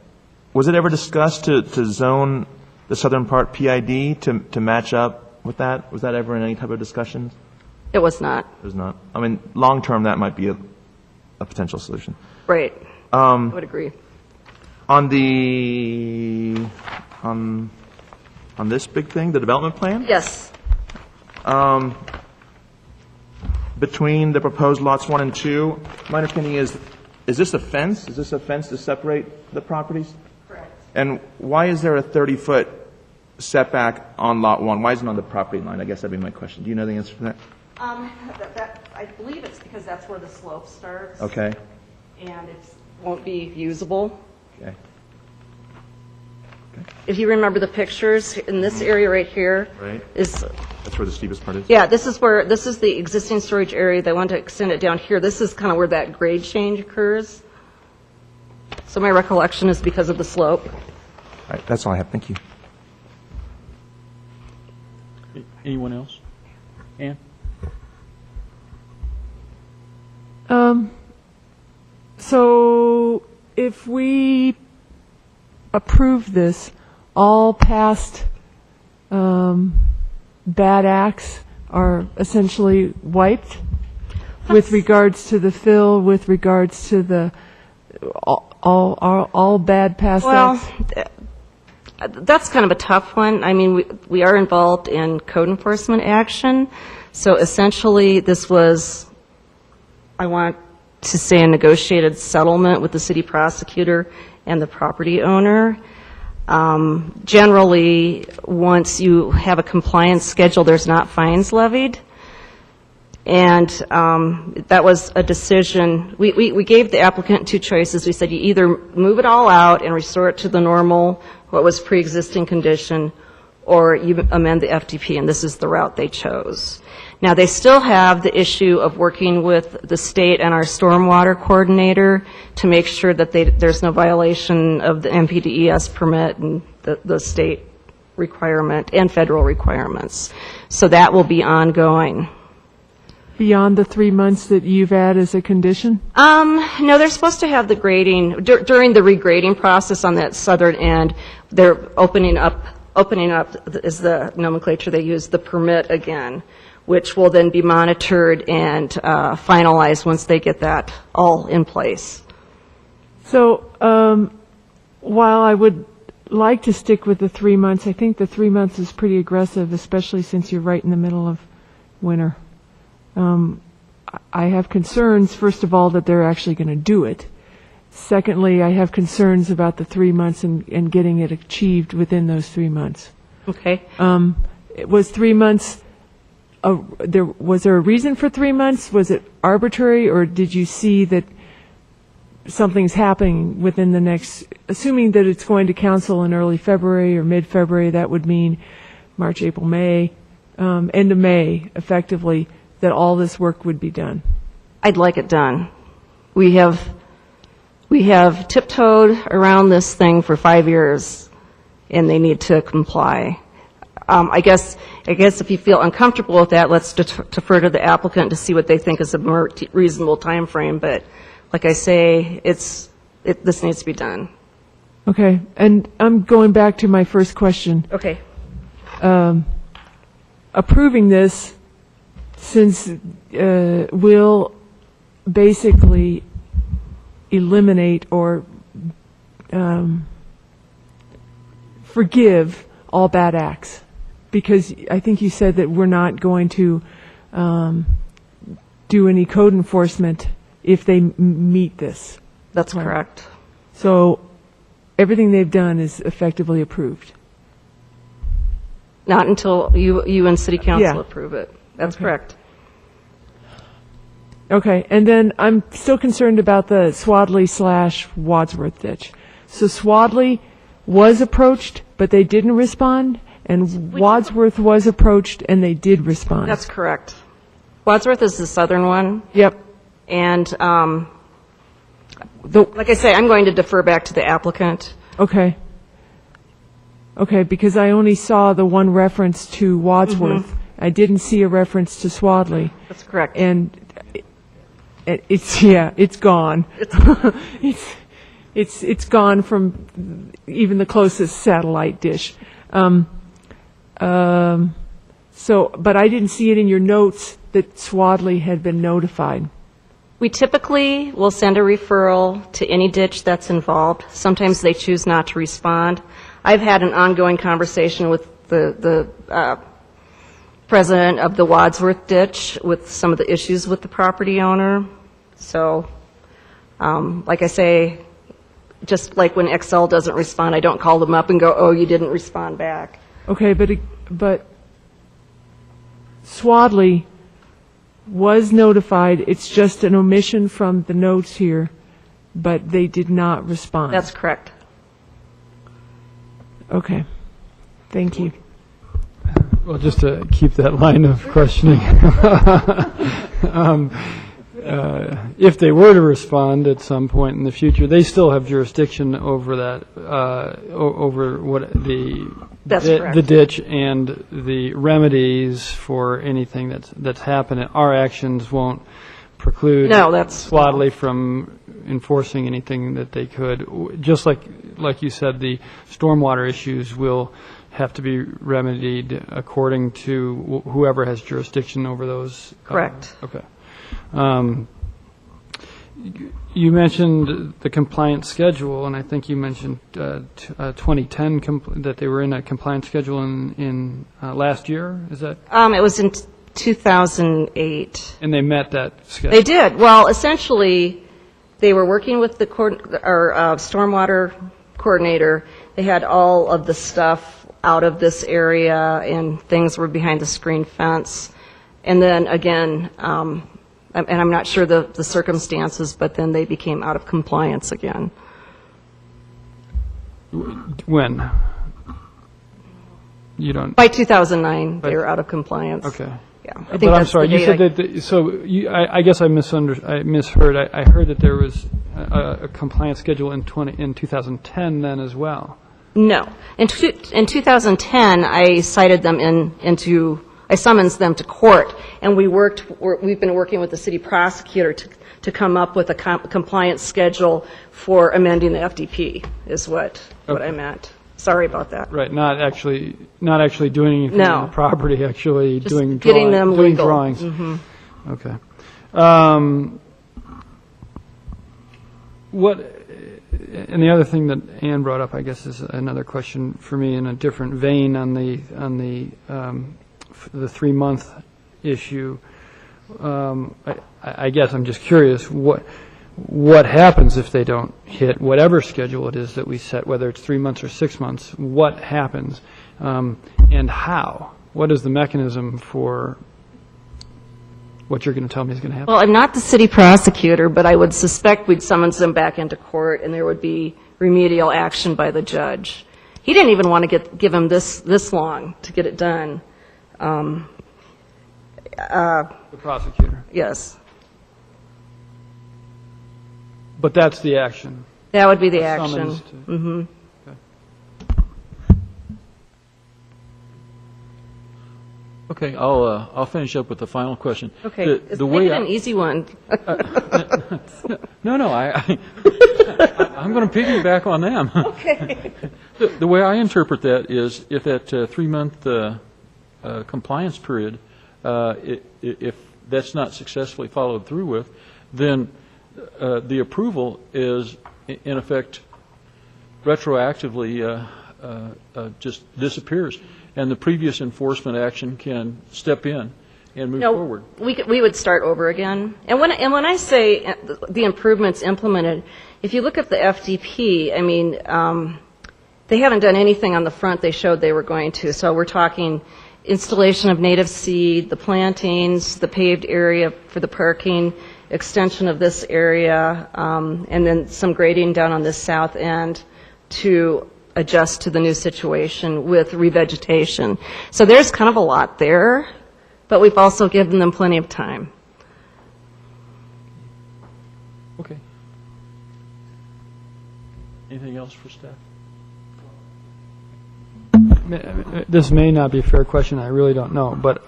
was it ever discussed to zone the southern part PID to match up with that? Was that ever in any type of discussions? It was not. It was not. I mean, long term, that might be a potential solution. Right. I would agree. On this big thing, the development plan? Yes. Between the proposed lots 1 and 2, my understanding is this a fence? Is this a fence to separate the properties? Correct. And why is there a 30-foot setback on lot 1? Why isn't it on the property line? I guess that'd be my question. Do you know the answer to that? I believe it's because that's where the slope starts. Okay. And it won't be usable. Okay. If you remember the pictures, in this area right here Right. is, That's where the steepest part is? yeah, this is the existing storage area. They want to extend it down here. This is kind of where that grade change occurs. So my recollection is because of the slope. All right. That's all I have. Thank you. Anyone else? Ann? So if we approve this, all past bad acts are essentially wiped with regards to the fill, with regards to the all bad past acts? That's kind of a tough one. I mean, we are involved in code enforcement action. So essentially, this was, I want to say, a negotiated settlement with the city prosecutor and the property owner. Generally, once you have a compliance schedule, there's not fines levied. And that was a decision. We gave the applicant two choices. We said you either move it all out and restore it to the normal, what was pre-existing condition, or you amend the FDP, and this is the route they chose. Now, they still have the issue of working with the state and our stormwater coordinator to make sure that there's no violation of the MPDES permit and the state requirement and federal requirements. So that will be ongoing. Beyond the 3 months that you've had as a condition? No, they're supposed to have the grading, during the regrading process on that southern end, they're opening up is the nomenclature they use, the permit again, which will then be monitored and finalized once they get that all in place. So while I would like to stick with the 3 months, I think the 3 months is pretty aggressive, especially since you're right in the middle of winter. I have concerns, first of all, that they're actually going to do it. Secondly, I have concerns about the 3 months and getting it achieved within those 3 months. Okay. Was 3 months, was there a reason for 3 months? Was it arbitrary, or did you see that something's happening within the next, assuming that it's going to council in early February or mid-February, that would mean March, April, May, end of May, effectively, that all this work would be done? I'd like it done. We have tiptoed around this thing for 5 years, and they need to comply. I guess if you feel uncomfortable with that, let's defer to the applicant to see what they think is a more reasonable time frame. But like I say, this needs to be done. Okay, and I'm going back to my first question. Okay. Approving this, since will basically eliminate or forgive all bad acts, because I think you said that we're not going to do any code enforcement if they meet this. That's correct. So everything they've done is effectively approved. Not until you and City Council approve it. That's correct. Okay, and then I'm still concerned about the Swadley/Wadsworth ditch. So Swadley was approached, but they didn't respond, and Wadsworth was approached, and they did respond. That's correct. Wadsworth is the southern one. Yep. And like I say, I'm going to defer back to the applicant. Okay. Okay, because I only saw the one reference to Wadsworth. Mm-hmm. I didn't see a reference to Swadley. That's correct. And it's gone. It's gone from even the closest satellite dish. So, but I didn't see it in your notes that Swadley had been notified. We typically will send a referral to any ditch that's involved. Sometimes they choose not to respond. I've had an ongoing conversation with the president of the Wadsworth ditch with some of the issues with the property owner. So, like I say, just like when Excel doesn't respond, I don't call them up and go, oh, you didn't respond back. Okay, but Swadley was notified. It's just an omission from the notes here, but they did not respond. That's correct. Okay. Thank you. Well, just to keep that line of questioning, if they were to respond at some point in the future, they still have jurisdiction over that, over what the ditch and the remedies for anything that's happened. Our actions won't preclude Swadley from enforcing anything that they could. Just like you said, the stormwater issues will have to be remedied according to whoever has jurisdiction over those. Correct. Okay. You mentioned the compliance schedule, and I think you mentioned 2010 that they were in a compliance schedule in last year. Is that? It was in 2008. And they met that schedule. They did. Well, essentially, they were working with the stormwater coordinator. They had all of the stuff out of this area, and things were behind the screen fence. And then again, and I'm not sure the circumstances, but then they became out of compliance again. When? you don't? By 2009, they were out of compliance. Okay. Yeah. I think But I'm that's sorry, the you date said that, so I guess I misheard. I heard that there was a compliance schedule in 2010 then as well. No. In 2010, I cited them I summons them to court, and we've been working with the city prosecutor to come up with a compliance schedule for amending the FDP, is what I meant. Sorry about that. Right, not actually doing anything on the property, actually Just doing getting them doing legal. drawings. Mhm. Okay. And the other thing that Ann brought up, I guess, is another question for me in a different vein on the 3-month issue. I guess I'm just curious what happens if they don't hit whatever schedule it is that we set, whether it's 3 months or 6 months. What happens, and how? What is the mechanism for what you're going to tell me is going to happen? Well, I'm not the city prosecutor, but I would suspect we'd summons them back into court, and there would be remedial action by the judge. He didn't even want to give him this long to get it done. The prosecutor. Yes. But that's the action. That would be the A action. summons to- Mm-hmm. Okay, I'll finish up with the final question. Okay, The make way it an easy one. No, I'm going to piggyback on them. Okay. The way I interpret that is if that 3-month compliance period, if that's not successfully followed through with, then the approval is, in effect, retroactively just disappears, and the previous enforcement action can step in and move forward. We would start over again. And when I say the improvements implemented, if you look at the FDP, I mean, they haven't done anything on the front they showed they were going to. So we're talking installation of native seed, the plantings, the paved area for the parking, extension of this area, and then some grading down on this south end to adjust to the new situation with revegetation. So there's kind of a lot there, but we've also given them plenty of time. Okay. Anything else for staff? This may not be a fair question. I really don't know, but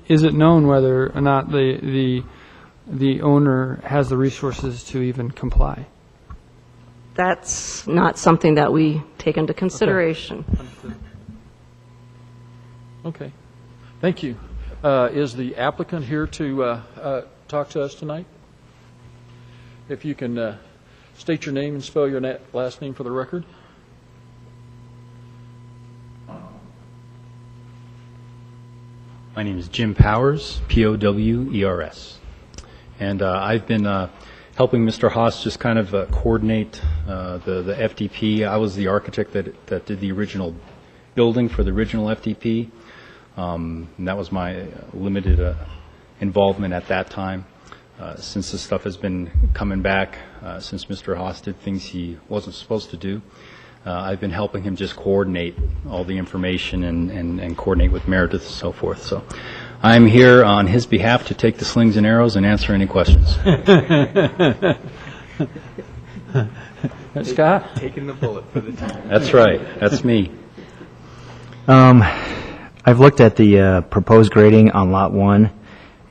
is it known whether or not the owner has the resources to even comply? That's not something that we take into consideration. Okay. Thank you. Is the applicant here to talk to us tonight? If you can state your name and spell your last name for the record. My name is Jim Powers, P-O-W-E-R-S. And I've been helping Mr. Haas just kind of coordinate the FDP. I was the architect that did the original building for the original FDP. And that was my limited involvement at that time. Since this stuff has been coming back, since Mr. Haas did things he wasn't supposed to do, I've been helping him just coordinate all the information and coordinate with Meredith and so forth. So I'm here on his behalf to take the slings and arrows and answer any questions. Scott? Taking the bullet for the team. That's right. That's me. I've looked at the proposed grading on Lot 1,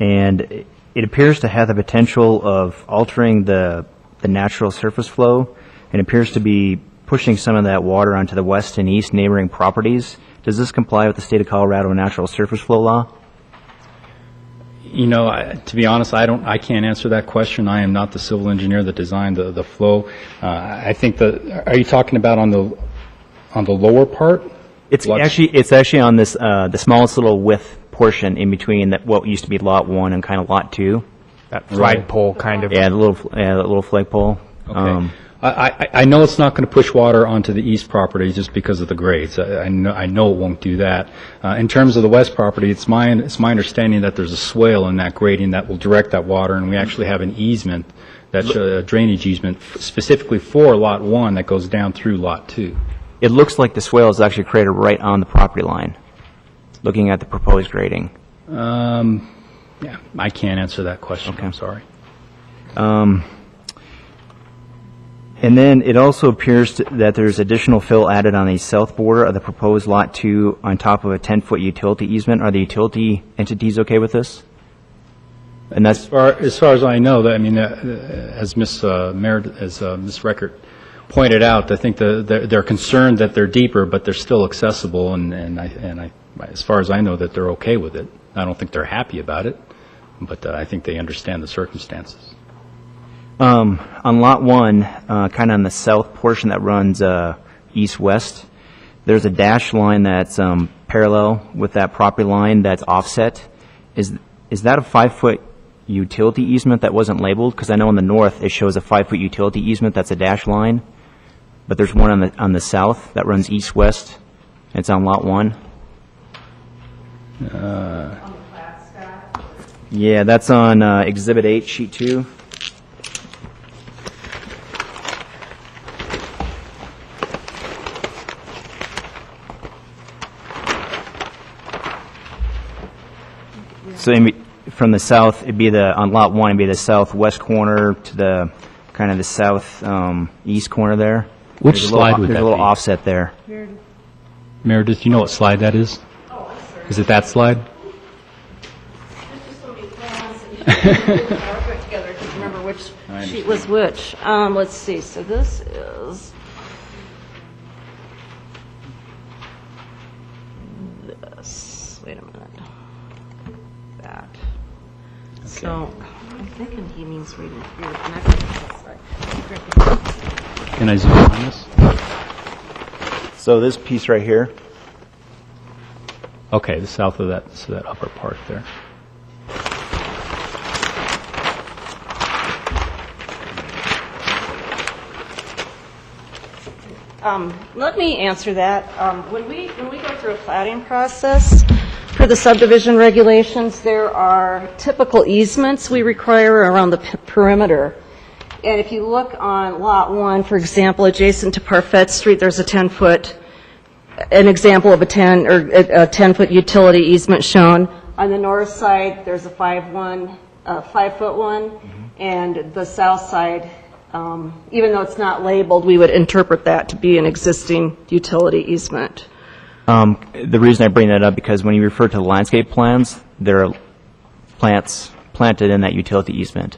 and it appears to have the potential of altering the natural surface flow, and appears to be pushing some of that water onto the west and east neighboring properties. Does this comply with the state of Colorado natural surface flow law? You know, to be honest, I can't answer that question. I am not the civil engineer that designed the flow. I think are you talking about on the lower part? It's actually on this the smallest little width portion in between what used to be Lot 1 and kind of Lot 2. That flagpole kind of. Yeah, the little flagpole. Okay. I know it's not going to push water onto the east property just because of the grades. I know it won't do that. In terms of the west property, it's my understanding that there's a swale in that grading that will direct that water, and we actually have an easement, that's a drainage easement specifically for Lot 1 that goes down through Lot 2. it looks like the swale is actually created right on the property line, looking at the proposed grading. Yeah, I can't answer that question. I'm sorry. And then it also appears that there's additional fill added on the south border of the proposed Lot 2 on top of a 10-foot utility easement. Are the utility entities okay with this? And that's As far as I know, I mean, as Ms. Meredith, as Ms. Reckert pointed out, I think they're concerned that they're deeper, but they're still accessible, and as far as I know, that they're okay with it. I don't think they're happy about it, but I think they understand the circumstances. on Lot 1, kind of on the south portion that runs east-west, there's a dashed line that's parallel with that property line that's offset. Is that a 5-foot utility easement that wasn't labeled? Because I know on the north it shows a 5-foot utility easement that's a dashed line, but there's one on the south that runs east-west. It's on Lot 1. Yeah, that's on Exhibit 8, Sheet 2. So from the south, it'd be on Lot 1, it'd be the southwest corner to the kind of the south east corner there. Which slide would that be? There's a little offset there. Meredith, do you know what slide that is? Is it that slide? Together to remember which sheet was which. Let's see. So this is this. Wait a minute. That. Okay. So I'm thinking he means reading here. Can I zoom on this? So this piece right here. Okay, the south of that, so that upper part there. Let me answer that. When we go through a platting process for the subdivision regulations, there are typical easements we require around the perimeter. And if you look on Lot 1, for example, adjacent to Parfait Street, there's a 10-foot, an example of a 10-foot utility easement shown. On the north side, there's a 5-foot one, and the south side, even though it's not labeled, we would interpret that to be an existing utility easement. The reason I bring that up, because when you refer to the landscape plans, there are plants planted in that utility easement.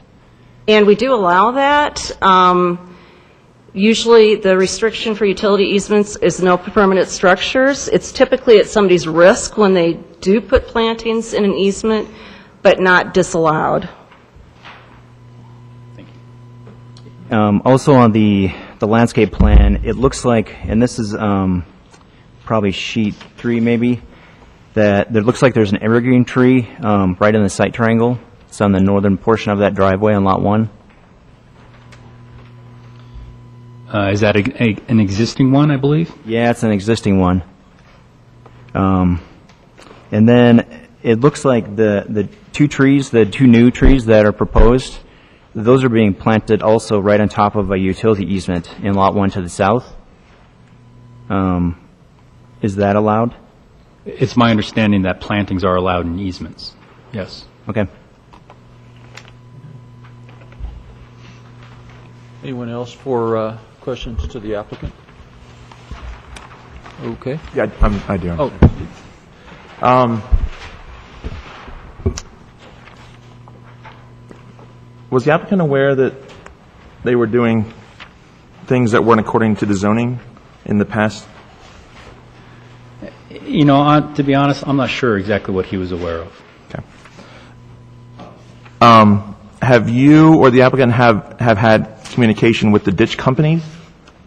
And we do allow that. Usually the restriction for utility easements is no permanent structures. It's typically at somebody's risk when they do put plantings in an easement, but not disallowed. Also on the landscape plan, it looks like, and this is probably sheet 3 maybe, that there looks like there's an evergreen tree right in the site triangle. It's on the northern portion of that driveway on Lot 1. Is that an existing one, I believe? Yeah, it's an existing one. And then it looks like the two new trees that are proposed, those are being planted also right on top of a utility easement in Lot 1 to the south. Is that allowed? It's my understanding that plantings are allowed in easements. Yes. Okay. Anyone else for questions to the applicant? Okay. Yeah, I do. Oh. Was the applicant aware that they were doing things that weren't according to the zoning in the past? You know, to be honest, I'm not sure exactly what he was aware of. Okay. Have you or the applicant have had communication with the ditch companies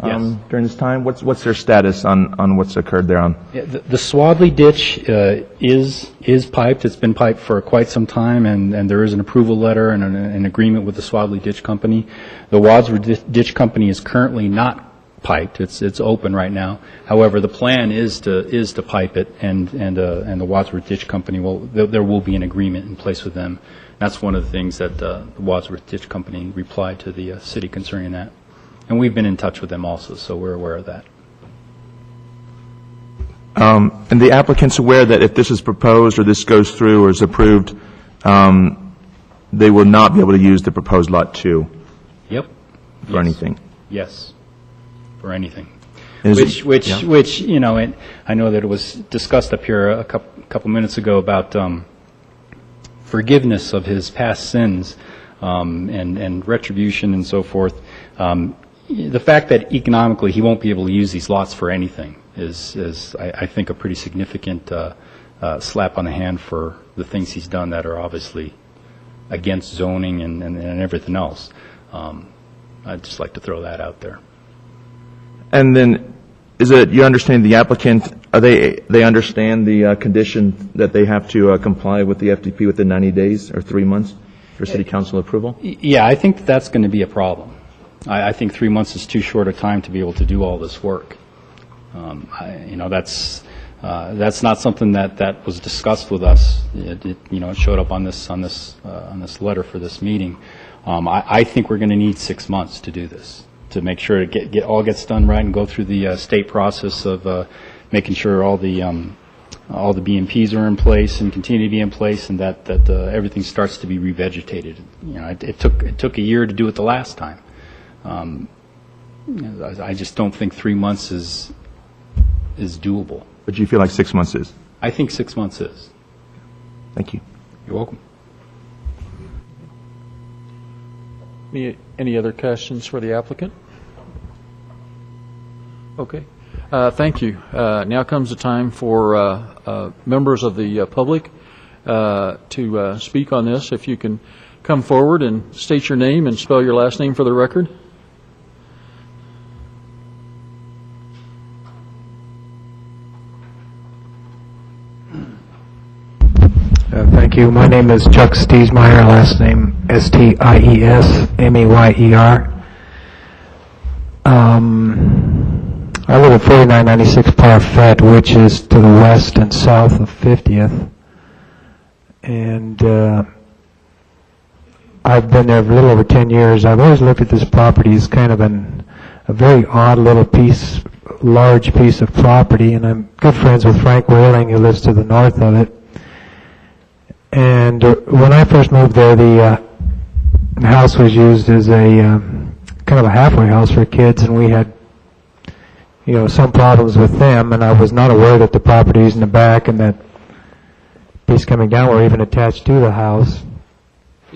during this time? What's their status on what's occurred there on? Yeah, the Swadley ditch is piped. It's been piped for quite some time, and there is an approval letter and an agreement with the Swadley Ditch Company. The Wadsworth Ditch Company is currently not piped. It's open right now. However, the plan is to pipe it, and the Wadsworth Ditch Company there will be an agreement in place with them. That's one of the things that the Wadsworth Ditch Company replied to the city concerning that. And we've been in touch with them also, so we're aware of that. And the applicant's aware that if this is proposed or this goes through or is approved, they will not be able to use the proposed Lot 2 Yep. for anything. Yes, for anything. Is Which, it- yeah. you know, and I know that it was discussed up here a couple minutes ago about forgiveness of his past sins and retribution and so forth. The fact that economically he won't be able to use these lots for anything is I think, a pretty significant slap on the hand for the things he's done that are obviously against zoning and everything else. I'd just like to throw that out there. And then, is it, you understand the applicant, they understand the condition that they have to comply with the FDP within 90 days or 3 months for city council approval? Yeah, I think that's going to be a problem. I think 3 months is too short a time to be able to do all this work. That's not something that was discussed with us. It showed up on this letter for this meeting. I think we're going to need 6 months to do this, to make sure it all gets done right and go through the state process of making sure all the BMPs are in place and continue to be in place, and that everything starts to be revegetated. It took a year to do it the last time. I just don't think 3 months is doable. But you feel like 6 months is? I think 6 months is. Thank you. You're welcome. Any other questions for the applicant? Okay. Thank you. Now comes the time for members of the public to speak on this. If you can come forward and state your name and spell your last name for the record. Thank you. My name is Chuck Stiesmeyer, last name Stiesmeyer. I live at 4996 Parfait, which is to the west and south of 50th. And I've been there for a little over 10 years. I've always looked at this property as kind of a very odd little large piece of property, and I'm good friends with Frank Whaling, who lives to the north of it. And when I first moved there, the house was used as a kind of a halfway house for kids, and we had, some problems with them, and I was not aware that the properties in the back and that piece coming down were even attached to the house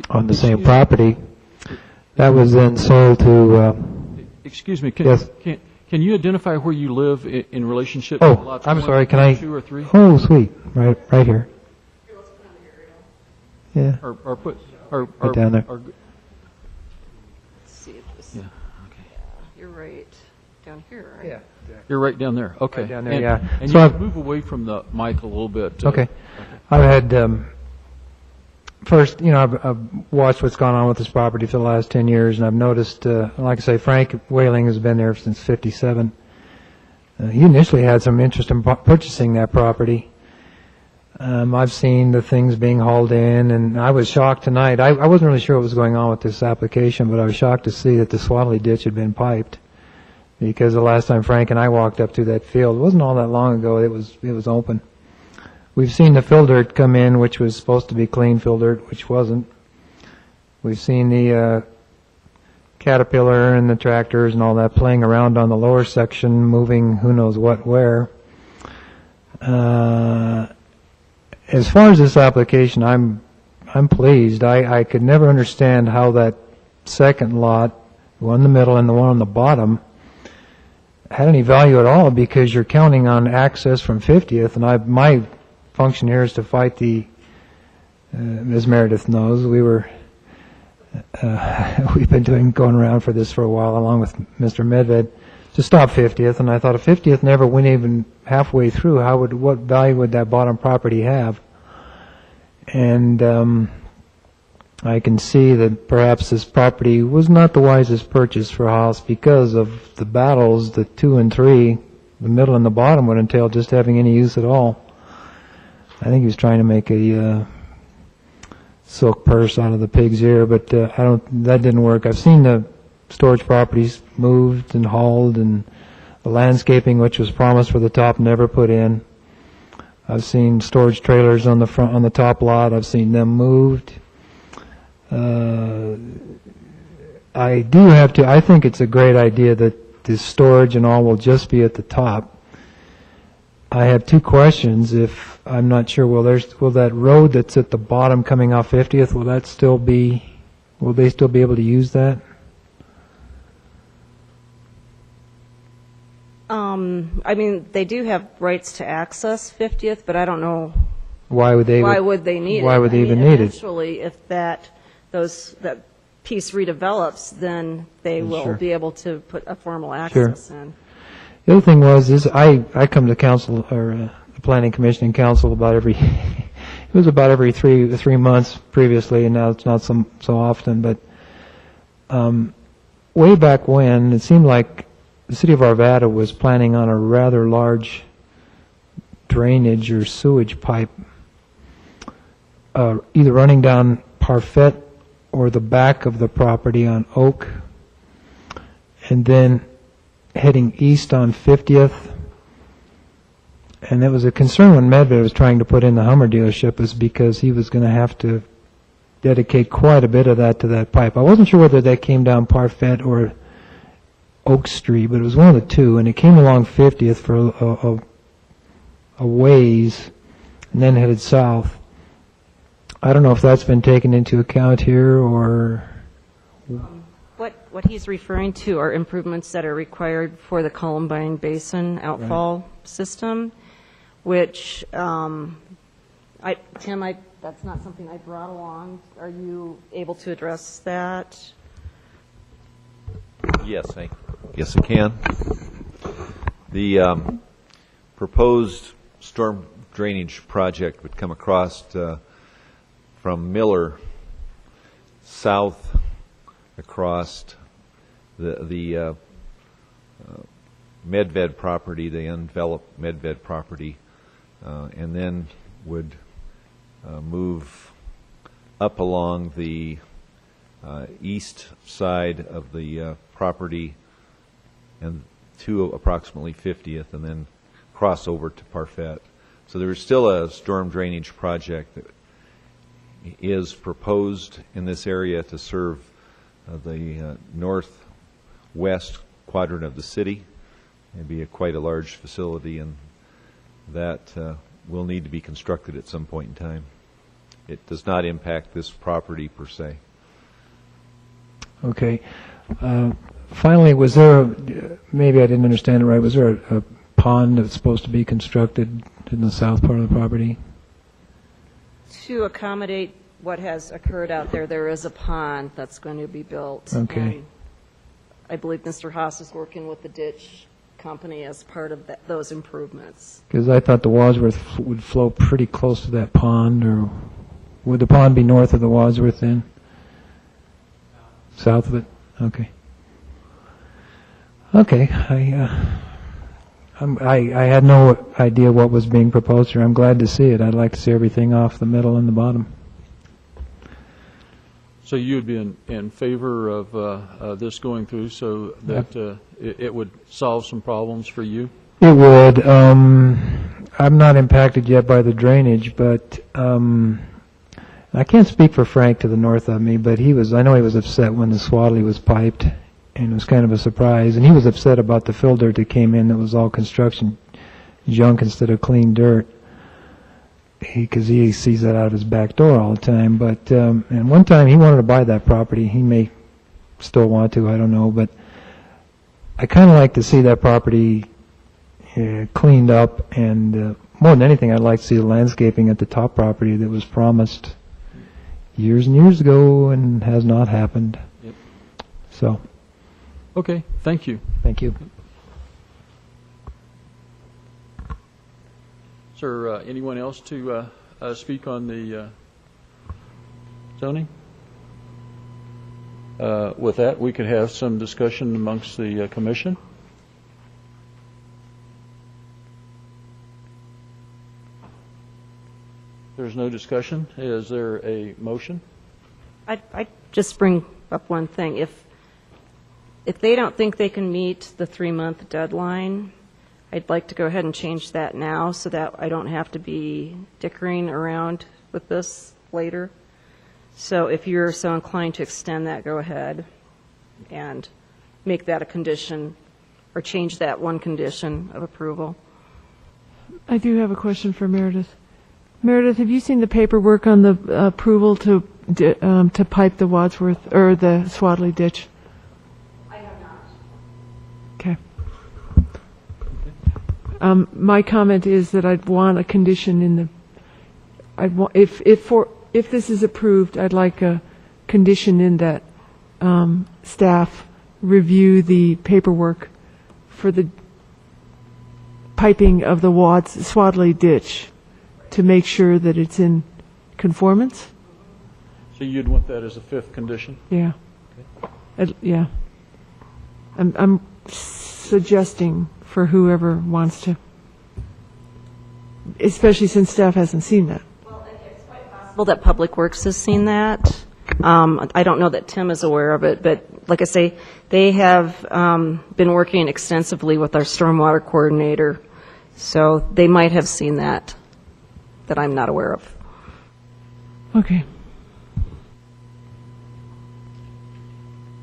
on the same property. That was then sold to... Excuse me. Yes. Can you identify where you live in relationship to Oh, lots I'm 1, sorry, can I... 2, or 3? Oh, sweet. Right here. Yeah. Or put... Right down there. Let's see if this... Yeah. You're right down here, right? Yeah. You're right down there. Okay. Right down there, and, yeah. And So you I've- move away from the mic a little bit. Okay. I've had, first, I've watched what's gone on with this property for the last 10 years, and I've noticed, like I say, Frank Whaling has been there since 57. He initially had some interest in purchasing that property. I've seen the things being hauled in, and I was shocked tonight. I wasn't really sure what was going on with this application, but I was shocked to see that the Swanley ditch had been piped, because the last time Frank and I walked up to that field, it wasn't all that long ago, it was open. We've seen the fill dirt come in, which was supposed to be clean fill dirt, which wasn't. We've seen the Caterpillar and the tractors and all that playing around on the lower section, moving who knows what where. As far as this application, I'm pleased. I could never understand how that second lot, the one in the middle and the one on the bottom, had any value at all, because you're counting on access from 50th, and my function here is to fight the, as Meredith knows, we've been going around for this for a while, along with Mr. Medved, to stop 50th, and I thought if 50th never went even halfway through, what value would that bottom property have? And I can see that perhaps this property was not the wisest purchase for a house, because of the battles, the 2 and 3, the middle and the bottom would entail just having any use at all. I think he was trying to make a silk purse out of the pig's ear, but that didn't work. I've seen the storage properties moved and hauled, and the landscaping, which was promised for the top, never put in. I've seen storage trailers on the top lot. I've seen them moved. I think it's a great idea that the storage and all will just be at the top. I have two questions. If I'm not sure, will that road that's at the bottom coming off 50th, will they still be able to use that? I mean, they do have rights to access 50th, but I don't know why would they need it? Why would they even need it? Eventually, if that piece redevelops, then they will be able to put a formal access in. The other thing is I come to council or the planning commission and council about every it was about every three months previously, and now it's not so often. But way back when, it seemed like the city of Arvada was planning on a rather large drainage or sewage pipe, either running down Parfait or the back of the property on Oak, and then heading east on 50th. And it was a concern when Medved was trying to put in the Hummer dealership, is because he was going to have to dedicate quite a bit of that to that pipe. I wasn't sure whether that came down Parfait or Oak Street, but it was one of the two, and it came along 50th for a ways and then headed south. I don't know if that's been taken into account here or... What he's referring to are improvements that are required for the Columbine Basin outfall system, which, Tim, that's not something I brought along. Are you able to address that? Yes, I can. The proposed storm drainage project would come across from Miller south across the Medved property, the undeveloped Medved property, and then would move up along the east side of the property and to approximately 50th, and then cross over to Parfait. So there is still a storm drainage project that is proposed in this area to serve the northwest quadrant of the city. It'd be quite a large facility, and that will need to be constructed at some point in time. It does not impact this property per se. Okay. Finally, was there maybe I didn't understand it right, was there a pond that's supposed to be constructed in the south part of the property? To accommodate what has occurred out there, there is a pond that's going to be built. Okay. And I believe Mr. Haas is working with the ditch company as part of those improvements. Because I thought the Wadsworth would flow pretty close to that pond, or would the pond be north of the Wadsworth then? South of it? Okay. Okay. I had no idea what was being proposed here. I'm glad to see it. I'd like to see everything off the middle and the bottom. So you would be in favor of this going through so that it would solve some problems for you? It would. I'm not impacted yet by the drainage, but I can't speak for Frank to the north of me, but I know he was upset when the Swadley was piped, and it was kind of a surprise. And he was upset about the fill dirt that came in that was all construction junk instead of clean dirt, because he sees that out of his back door all the time. But and one time he wanted to buy that property. He may still want to, I don't know. But I kind of like to see that property cleaned up, and more than anything, I'd like to see the landscaping at the top property that was promised years and years ago and has not happened. Yep. So. Okay, thank you. Thank you. Sir, anyone else to speak on the zoning? With that, we could have some discussion amongst the commission. There's no discussion. Is there a motion? I just bring up one thing. If they don't think they can meet the 3-month deadline, I'd like to go ahead and change that now so that I don't have to be dickering around with this later. So if you're so inclined to extend that, go ahead and make that a condition, or change that one condition of approval. I do have a question for Meredith. Meredith, have you seen the paperwork on the approval to pipe the Wadsworth, or the Swadley ditch? I have not. Okay. My comment is that I'd want a condition in the, if this is approved, I'd like a condition in that staff review the paperwork for the piping of the Swadley ditch to make sure that it's in conformance. So you'd want that as a fifth condition? Yeah. Yeah. I'm suggesting for whoever wants to, especially since staff hasn't seen that. Well, it's quite possible that Public Works has seen that. I don't know that Tim is aware of it, but like I say, they have been working extensively with our stormwater coordinator, so they might have seen that I'm not aware of. Okay.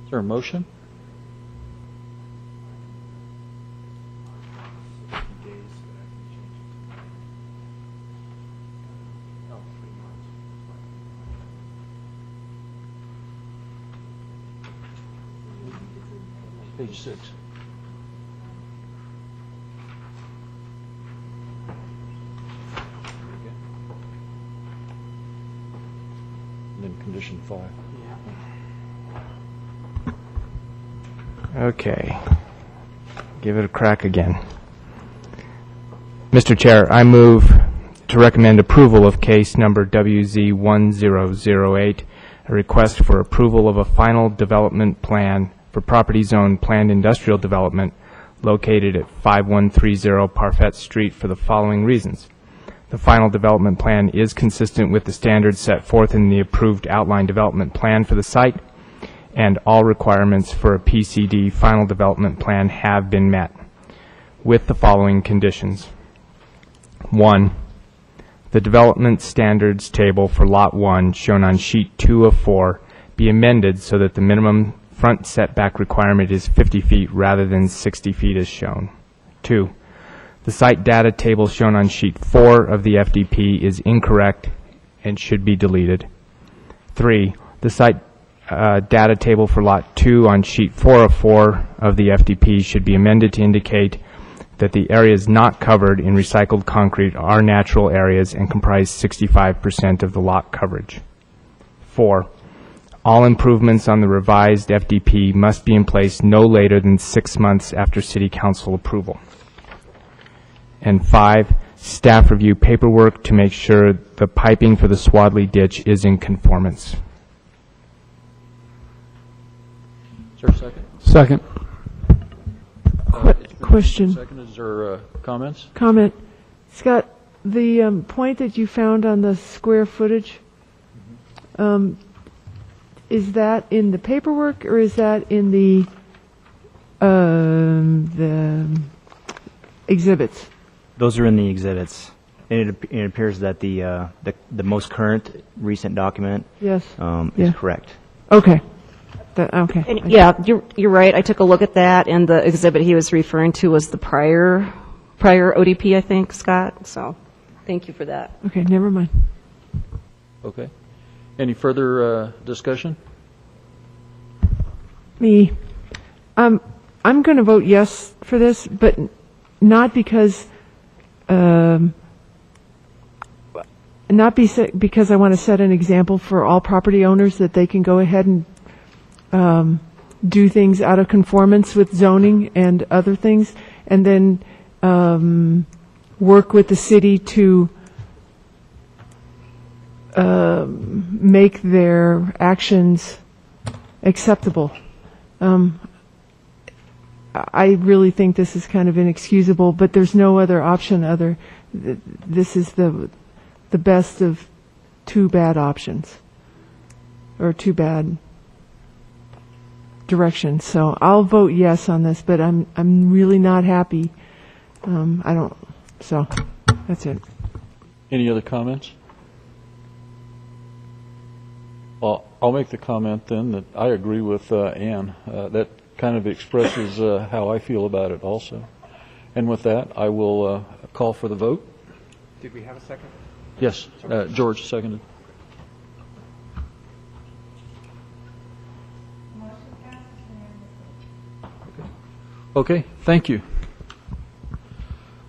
Is there a motion? Page 6. And then condition 5. Okay. Give it a crack again. Mr. Chair, I move to recommend approval of case number WZ1008, a request for approval of a final development plan for property zone planned industrial development located at 5130 Parfett Street for the following reasons. The final development plan is consistent with the standards set forth in the approved outline development plan for the site, and all requirements for a PCD final development plan have been met, with the following conditions. 1. The development standards table for Lot 1, shown on sheet 2 of 4, be amended so that the minimum front setback requirement is 50 feet rather than 60 feet as shown. 2. The site data table shown on sheet 4 of the FDP is incorrect and should be deleted. 3. The site data table for Lot 2 on sheet 4 of 4 of the FDP should be amended to indicate that the areas not covered in recycled concrete are natural areas and comprise 65% of the lot coverage. 4. All improvements on the revised FDP must be in place no later than 6 months after City Council approval. And 5, staff review paperwork to make sure the piping for the Swadley ditch is in conformance. Is there a second? Second. Question. Second, is there comments? Comment. Scott, the point that you found on the square footage, is that in the paperwork or is that in the exhibits? Those are in the exhibits. And it appears that the most current recent document Yes. is correct. Okay. Okay. And yeah, you're right. I took a look at that, and the exhibit he was referring to was the prior ODP, I think, Scott. So, thank you for that. Okay, never mind. Okay. Any further discussion? Me. I'm going to vote yes for this, but not because because I want to set an example for all property owners that they can go ahead and do things out of conformance with zoning and other things, and then work with the city to make their actions acceptable. I really think this is kind of inexcusable, but there's no other option other. This is the best of two bad options, or two bad directions. So I'll vote yes on this, but I'm really not happy I don't, so, that's it. Any other comments? Well, I'll make the comment then that I agree with Ann. That kind of expresses how I feel about it also. And with that, I will call for the vote. Did we have a second? Yes, George seconded. Okay, thank you.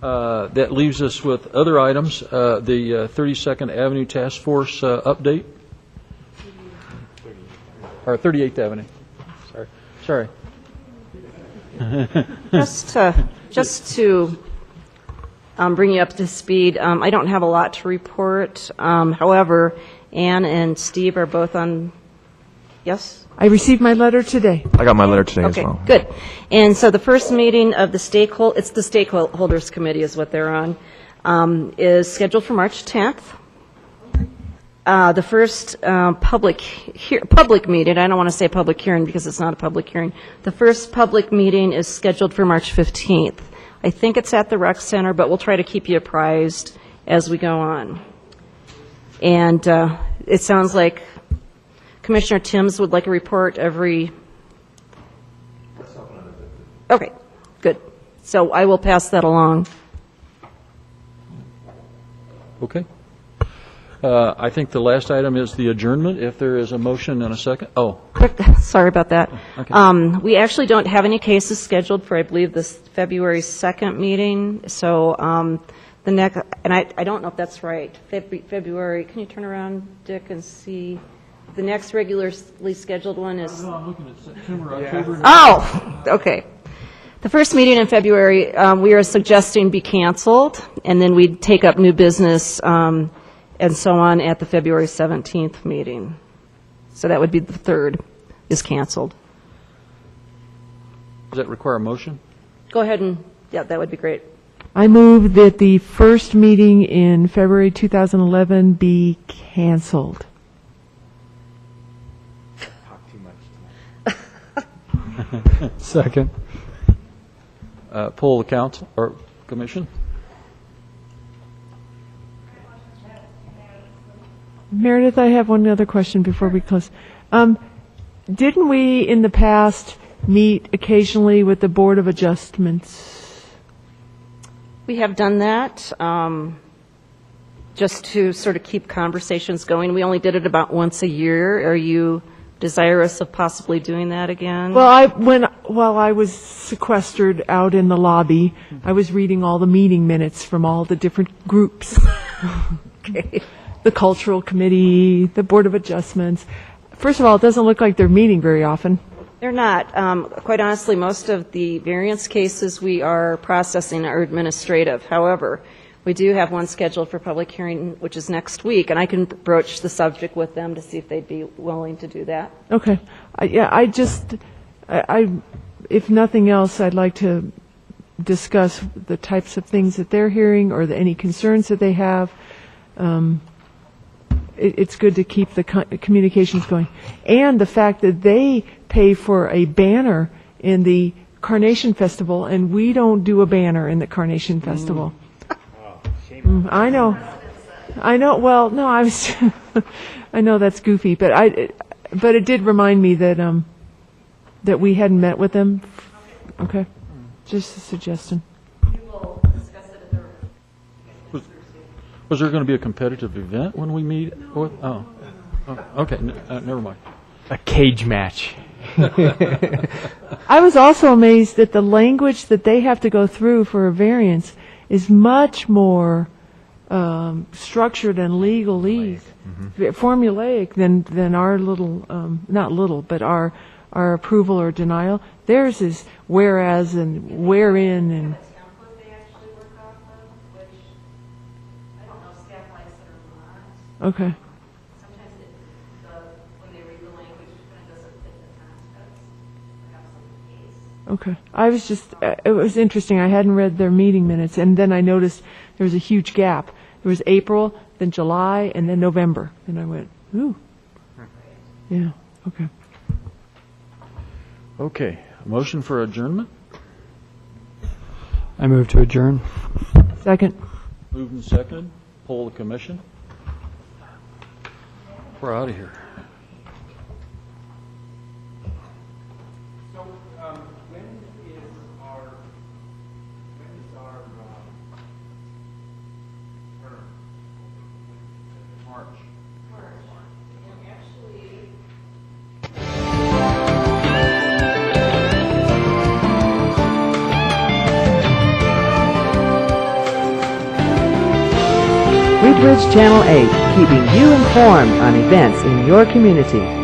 That leaves us with other items. The 32nd Avenue Task Force update. Or 38th Avenue. Sorry. Just to bring you up to speed, I don't have a lot to report. However, Ann and Steve are both on, yes? I received my letter today. I got my letter today as well. Okay, good. And so the first meeting of the Stakeholders Committee is what they're on, is scheduled for March 10th. The first public meeting, I don't want to say public hearing because it's not a public hearing. The first public meeting is scheduled for March 15th. I think it's at the Rec Center, but we'll try to keep you apprised as we go on. And it sounds like Commissioner Timms would like a report every... Okay, good. So I will pass that along. Okay. I think the last item is the adjournment, if there is a motion and a second. Oh. Sorry about that. Okay. We actually don't have any cases scheduled for, I believe, this February 2nd meeting. So the next, and I don't know if that's right, February, can you turn around, Dick, and see? The next regularly scheduled one is... No, I'm looking at September, October. Oh, okay. The first meeting in February, we are suggesting be canceled, and then we'd take up new business and so on at the February 17th meeting. So that would be the 3rd is canceled. Does that require a motion? Go ahead and, yeah, that would be great. I move that the first meeting in February 2011 be canceled. Second. Poll the council or commission. Meredith, I have one other question before we close. Didn't we in the past meet occasionally with the Board of Adjustments? We have done that just to sort of keep conversations going. We only did it about once a year. Are you desirous of possibly doing that again? Well, while I was sequestered out in the lobby, I was reading all the meeting minutes from all the different groups. Okay. The Cultural Committee, the Board of Adjustments. First of all, it doesn't look like they're meeting very often. They're not. Quite honestly, most of the variance cases we are processing are administrative. However, we do have one scheduled for public hearing, which is next week, and I can broach the subject with them to see if they'd be willing to do that. Okay. If nothing else, I'd like to discuss the types of things that they're hearing or any concerns that they have. It's good to keep the communications going. And the fact that they pay for a banner in the Carnation Festival, and we don't do a banner in the Carnation Festival. I know. Well, no, I was. I know that's goofy, but it did remind me that that we hadn't met with them. Okay, just a suggestion. Was there going to be a competitive event when we meet? Oh, okay. Never mind. A cage match. I was also amazed that the language that they have to go through for a variance is much more structured and legalese, formulaic than our little, not little, but our approval or denial. Theirs is whereas and wherein and. Okay. Sometimes when they read the language, it doesn't fit the context, perhaps in the case. Okay. I was just, it was interesting. I hadn't read their meeting minutes, and then I noticed there was a huge gap. There was April, then July, and then November. And I went, ooh. Yeah, okay. Okay. Motion for adjournment? I move to adjourn. Second. Moved and seconded. Poll the commission. We're out of here. So, when is our term? March. Wheatridge Channel 8, keeping you informed on events in your community.